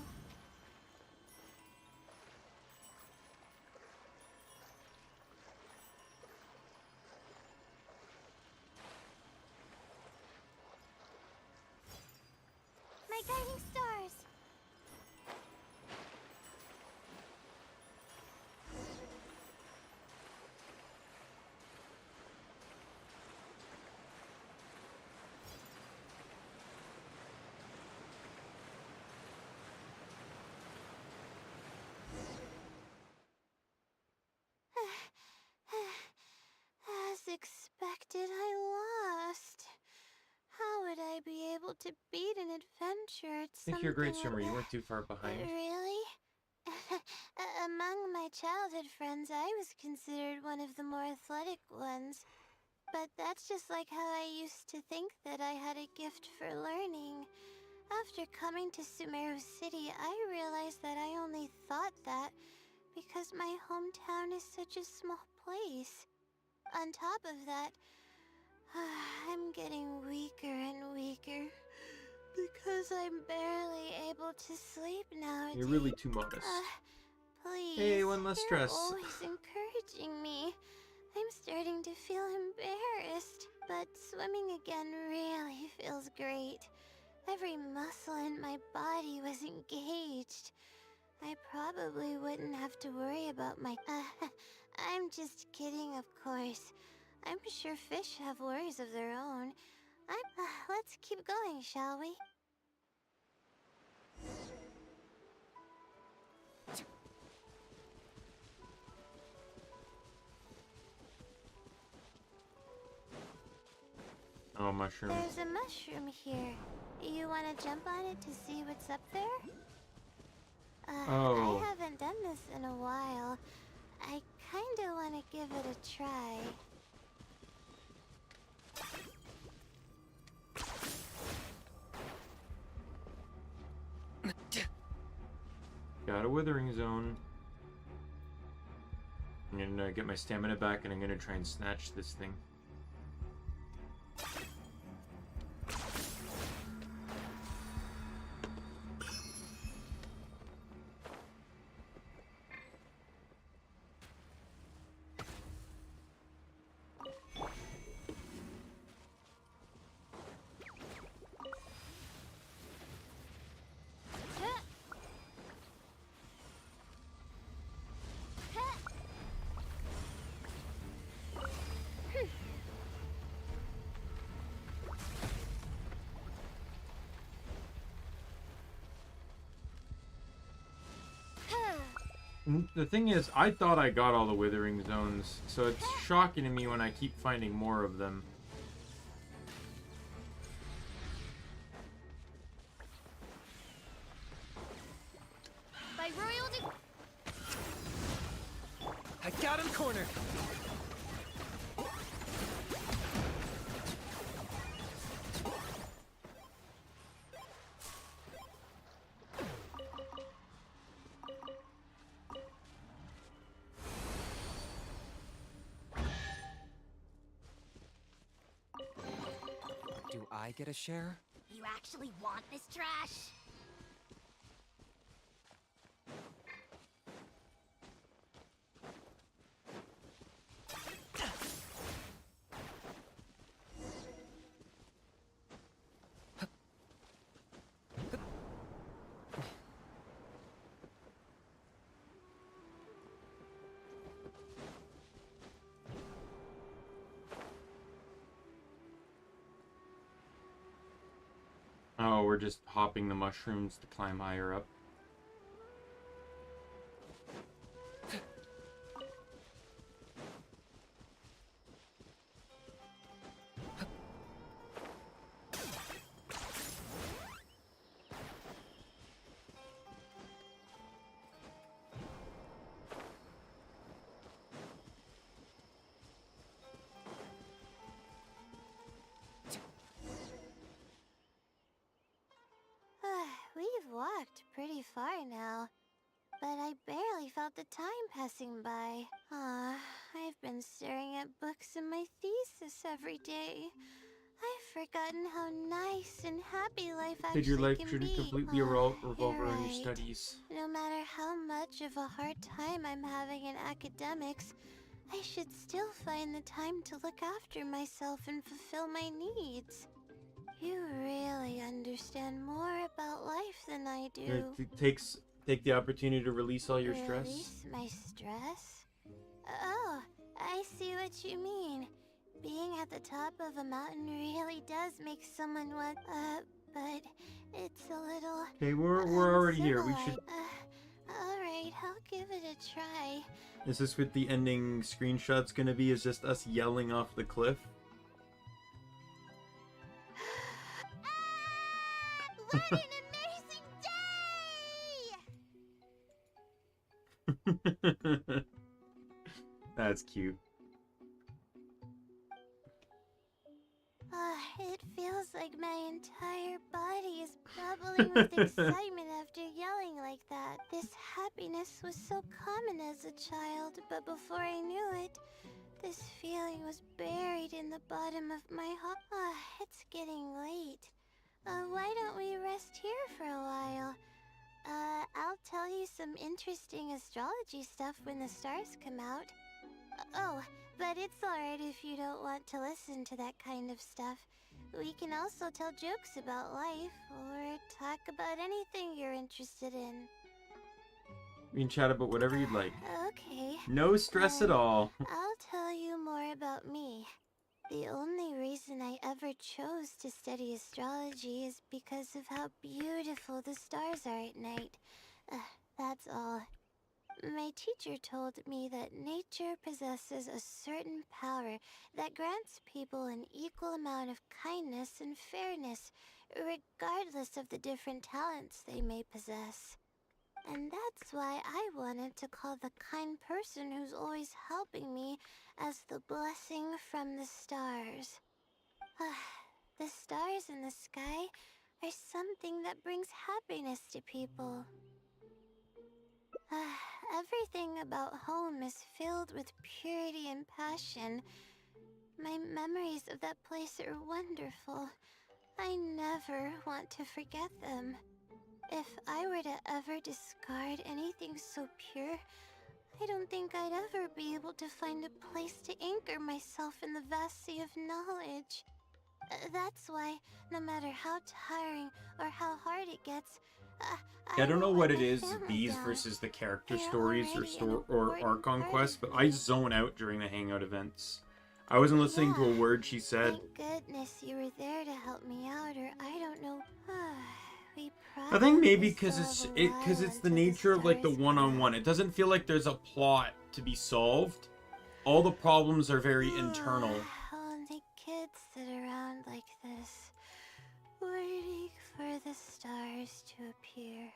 My guiding stars. As expected, I lost. How would I be able to beat an adventure at I think you're a great something swimmer. You like weren't too far behind. Really? Among my childhood friends, I was considered one of the more athletic ones. But that's just like how I used to think that I had a gift for learning. After coming to Sumeru City, I realized that I only thought that because my hometown is such a small place. On top of that, I'm getting weaker and weaker because I'm barely able to sleep now. You're really too modest. Please. Hey, one less You're stress. always encouraging me. I'm starting to feel embarrassed, but swimming again really feels great. Every muscle in my body was engaged. I probably wouldn't have to worry about my... I'm just kidding, of course. I'm sure fish have worries of their own. Let's keep going, shall we? Oh, mushroom. There's a mushroom here. You want to jump on it to see what's up there? Oh. I haven't done this in a while. I kinda want to give it a try. Got a withering zone. I'm gonna get my stamina back and I'm gonna try and snatch this thing. The thing is, I thought I got all the withering zones, so it's shocking to me when I keep finding more of them. By royal I got him cornered. Do I get a share? You actually want this trash? Oh, we're just hopping the mushrooms to climb higher up. We've walked pretty far now, but I barely felt the time passing by. I've been staring at books in my thesis every day. I've forgotten how nice and happy life actually Said your life can shouldn't be. completely revolve You're around your right. studies. No matter how much of a hard time I'm having in academics, I should still find the time to look after myself and fulfill my needs. You really understand more about life than I do. Take the opportunity to release all your stress. Release my stress? Oh, I see what you mean. Being at the top of a mountain really does make someone want, but it's a little... Okay, we're already here. We should... Alright, I'll give it a try. Is this what the ending screenshot's gonna be? Is just us yelling off the cliff? What an amazing day! That's cute. It feels like my entire body is bubbling with excitement after yelling like that. This happiness was so common as a child, but before I knew it, this feeling was buried in the bottom of my heart. It's getting late. Why don't we rest here for a while? I'll tell you some interesting astrology stuff when the stars come out. Oh, but it's alright if you don't want to listen to that kind of stuff. We can also tell jokes about life, or talk about anything you're interested in. We can chat about whatever you'd like. Okay. No stress at all. I'll tell you more about me. The only reason I ever chose to study astrology is because of how beautiful the stars are at night. That's all. My teacher told me that nature possesses a certain power that grants people an equal amount of kindness and fairness, regardless of the different talents they may possess. And that's why I wanted to call the kind person who's always helping me as the blessing from the stars. The stars in the sky are something that brings happiness to people. Everything about home is filled with purity and passion. My memories of that place are wonderful. I never want to forget them. If I were to ever discard anything so pure, I don't think I'd ever be able to find a place to anchor myself in the vast sea of knowledge. That's why, no matter how tiring or how hard it gets, I don't know what it won't let is, my family these down. versus the character They're stories already an or important Archon part quests, of but me. I zone out during the hangout events. I wasn't listening to a Yeah. word she said. Thank goodness you were there to help me out, or I don't know. We I think maybe probably because still have a while it's the until nature of like the stars come one-on-one. out. It doesn't feel like there's a plot to be solved. All the problems are very internal. Only kids sit around like this, waiting for the stars to appear.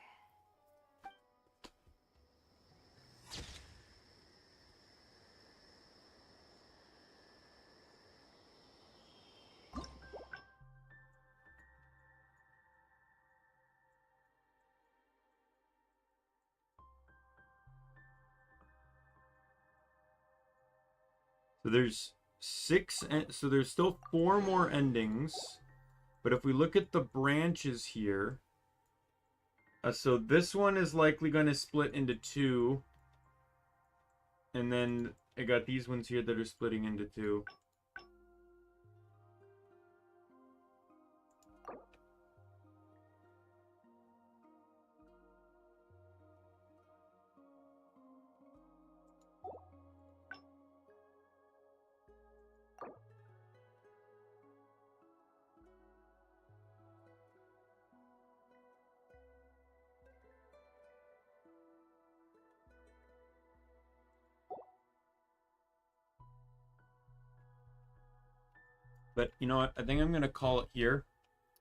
So there's so there's still 4 more endings. But if we look at the branches here, so this one is likely going to split into 2. And then I got these ones here that are splitting into 2. But you know what? I think I'm going to call it here.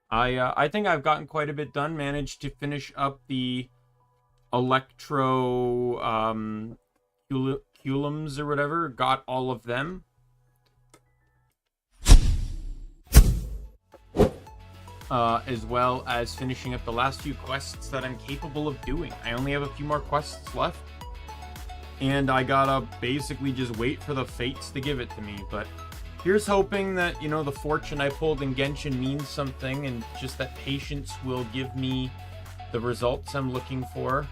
I think I've gotten quite a bit done. Managed to finish up the Electro Culums or whatever. Got all of them. As well as finishing up the last few quests that I'm capable of doing. I only have a few more quests left. And I gotta basically just wait for the fates to give it to me. But here's hoping that, you know, the fortune I pulled in Genshin means something, and just that patience will give me the results I'm looking for.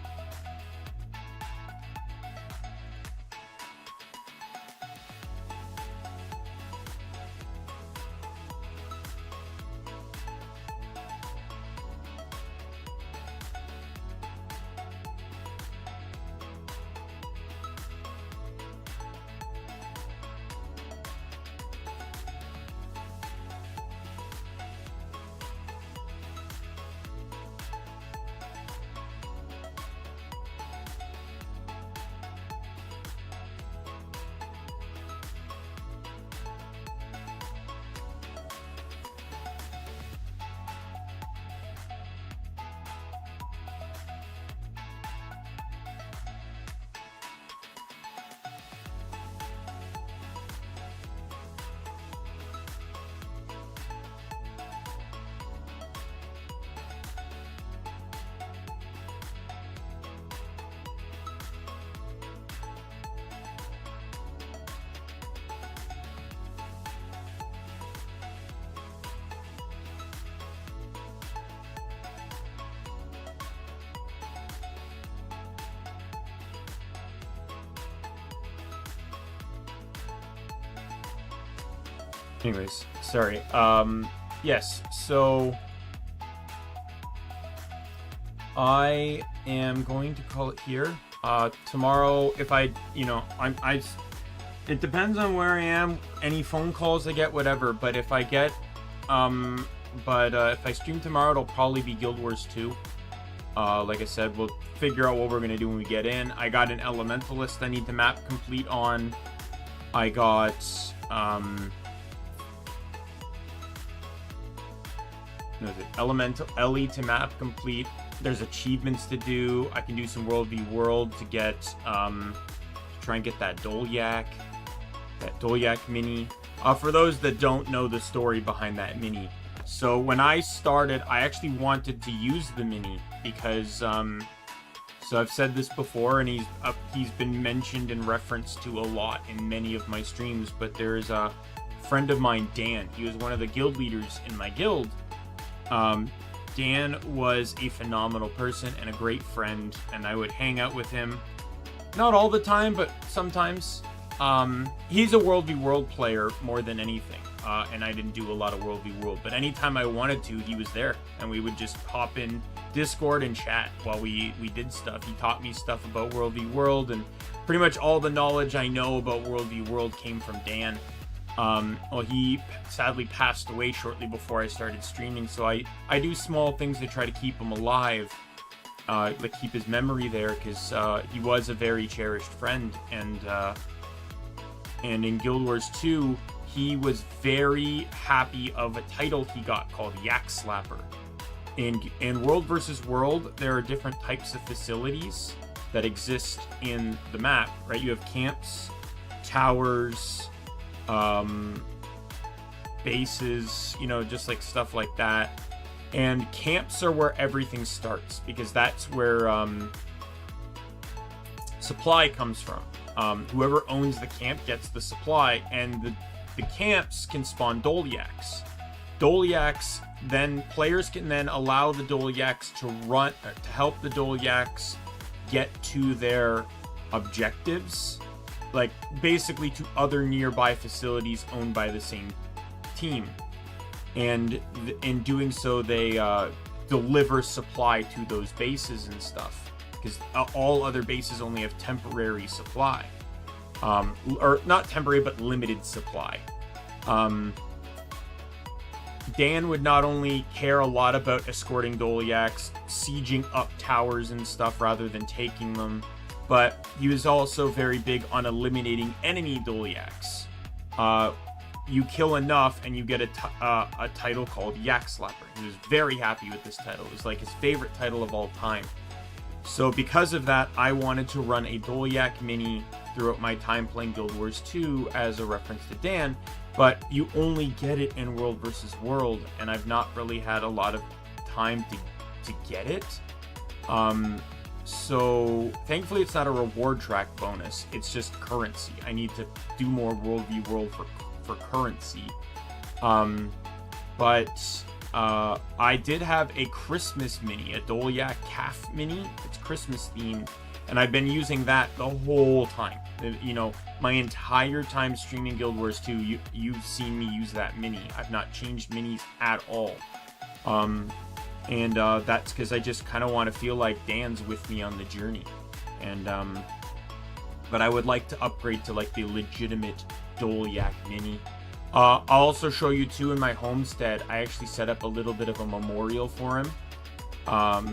Anyways, sorry. Yes, so I am going to call it here. Tomorrow, if I, it depends on where I am, any phone calls I get, whatever, but if I get, if I stream tomorrow, it'll probably be Guild Wars 2. Like I said, we'll figure out what we're going to do when we get in. I got an Elementalist I need to map complete on. I got, Elemental Ellie to map complete. There's achievements to do. I can do some World v World to get, to try and get that Dolyak mini. For those that don't know the story behind that mini. So when I started, I actually wanted to use the mini because, so I've said this before, and he's been mentioned and referenced to a lot in many of my streams, but there's a friend of mine, Dan. He was one of the guild leaders in my guild. Dan was a phenomenal person and a great friend, and I would hang out with him. Not all the time, but sometimes. He's a World v World player more than anything, and I didn't do a lot of World v World, but anytime I wanted to, he was there, and we would just hop in Discord and chat while we did stuff. He taught me stuff about World v World, and pretty much all the knowledge I know about World v World came from Dan. Well, he sadly passed away shortly before I started streaming, so I do small things to try to keep him alive, like keep his memory there, because he was a very cherished friend, and in Guild Wars 2, he was very happy of a title he got called Yak Slapper. In World vs. World, there are different types of facilities that exist in the map, right? You have camps, towers, bases, just like stuff like that. And camps are where everything starts, because that's where supply comes from. Whoever owns the camp gets the supply, and the camps can spawn Dolyaks. Dolyaks, then players can then allow the Dolyaks to help the Dolyaks get to their objectives, like basically to other nearby facilities owned by the same team. And in doing so, they deliver supply to those bases and stuff, because all other bases only have temporary supply, or not temporary, but limited supply. Dan would not only care a lot about escorting Dolyaks, sieging up towers and stuff rather than taking them, but he was also very big on eliminating enemy Dolyaks. You kill enough and you get a title called Yak Slapper. He was very happy with this title. It was like his favorite title of all time. So because of that, I wanted to run a Dolyak mini throughout my time playing Guild Wars 2 as a reference to Dan, but you only get it in World vs. World, and I've not really had a lot of time to get it. So thankfully it's not a reward track bonus, it's just currency. I need to do more World v World for currency. But I did have a Christmas mini, a Dolyak calf mini. It's Christmas themed, and I've been using that the whole time. My entire time streaming Guild Wars 2, you've seen me use that mini. I've not changed minis at all. And that's because I just kind of want to feel like Dan's with me on the journey. And but I would like to upgrade to like the legitimate Dolyak mini. I'll also show you too, in my homestead, I actually set up a little bit of a memorial for him.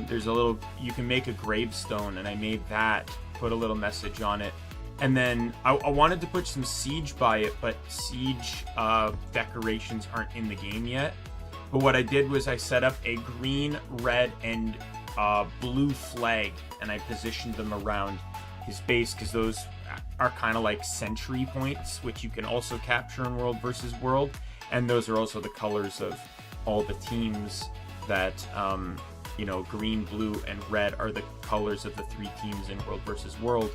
There's you can make a gravestone, and I made that, put a little message on it. And then I wanted to put some siege by it, but siege decorations aren't in the game yet. But what I did was I set up a green, red, and blue flag, and I positioned them around his base, because those are kind of like sentry points, which you can also capture in World vs. World. And those are also the colors of all the teams that, green, blue, and red are the colors of the 3 teams in World vs. World.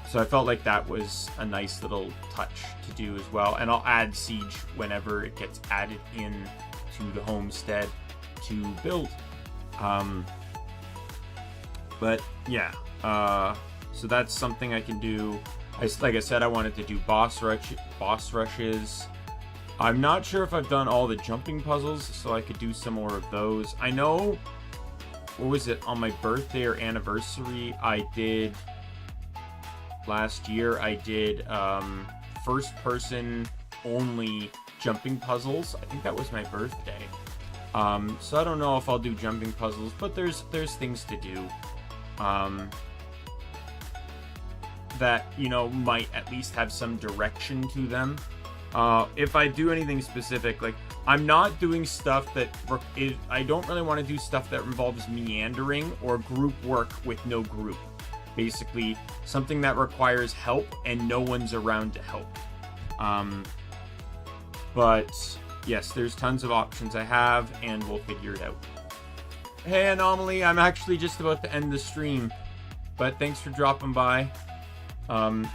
So I felt like that was a nice little touch to do as well. And I'll add siege whenever it gets added in to the homestead to build. But yeah, so that's something I can do. Like I said, I wanted to do boss rushes, I'm not sure if I've done all the jumping puzzles, so I could do some more of those. I know, what was it, on my birthday or anniversary, I did, last year, I did first person only jumping puzzles. I think that was my birthday. So I don't know if I'll do jumping puzzles, but there's things to do that, you know, might at least have some direction to them. If I do anything specific, like, I'm not doing stuff that I don't really want to do stuff that involves meandering or group work with no group. Basically, something that requires help and no one's around to help. But yes, there's tons of options I have, and we'll figure it out. Hey, Anomaly, I'm actually just about to end the stream, but thanks for dropping by.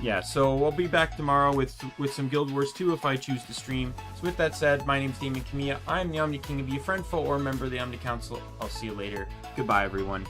Yeah, so we'll be back tomorrow with some Guild Wars 2 if I choose to stream. So with that said, my name's Daimien Kamiya. I'm the Omni King. Be a friend, foe, or member of the Omni Council. I'll see you later. Goodbye, everyone.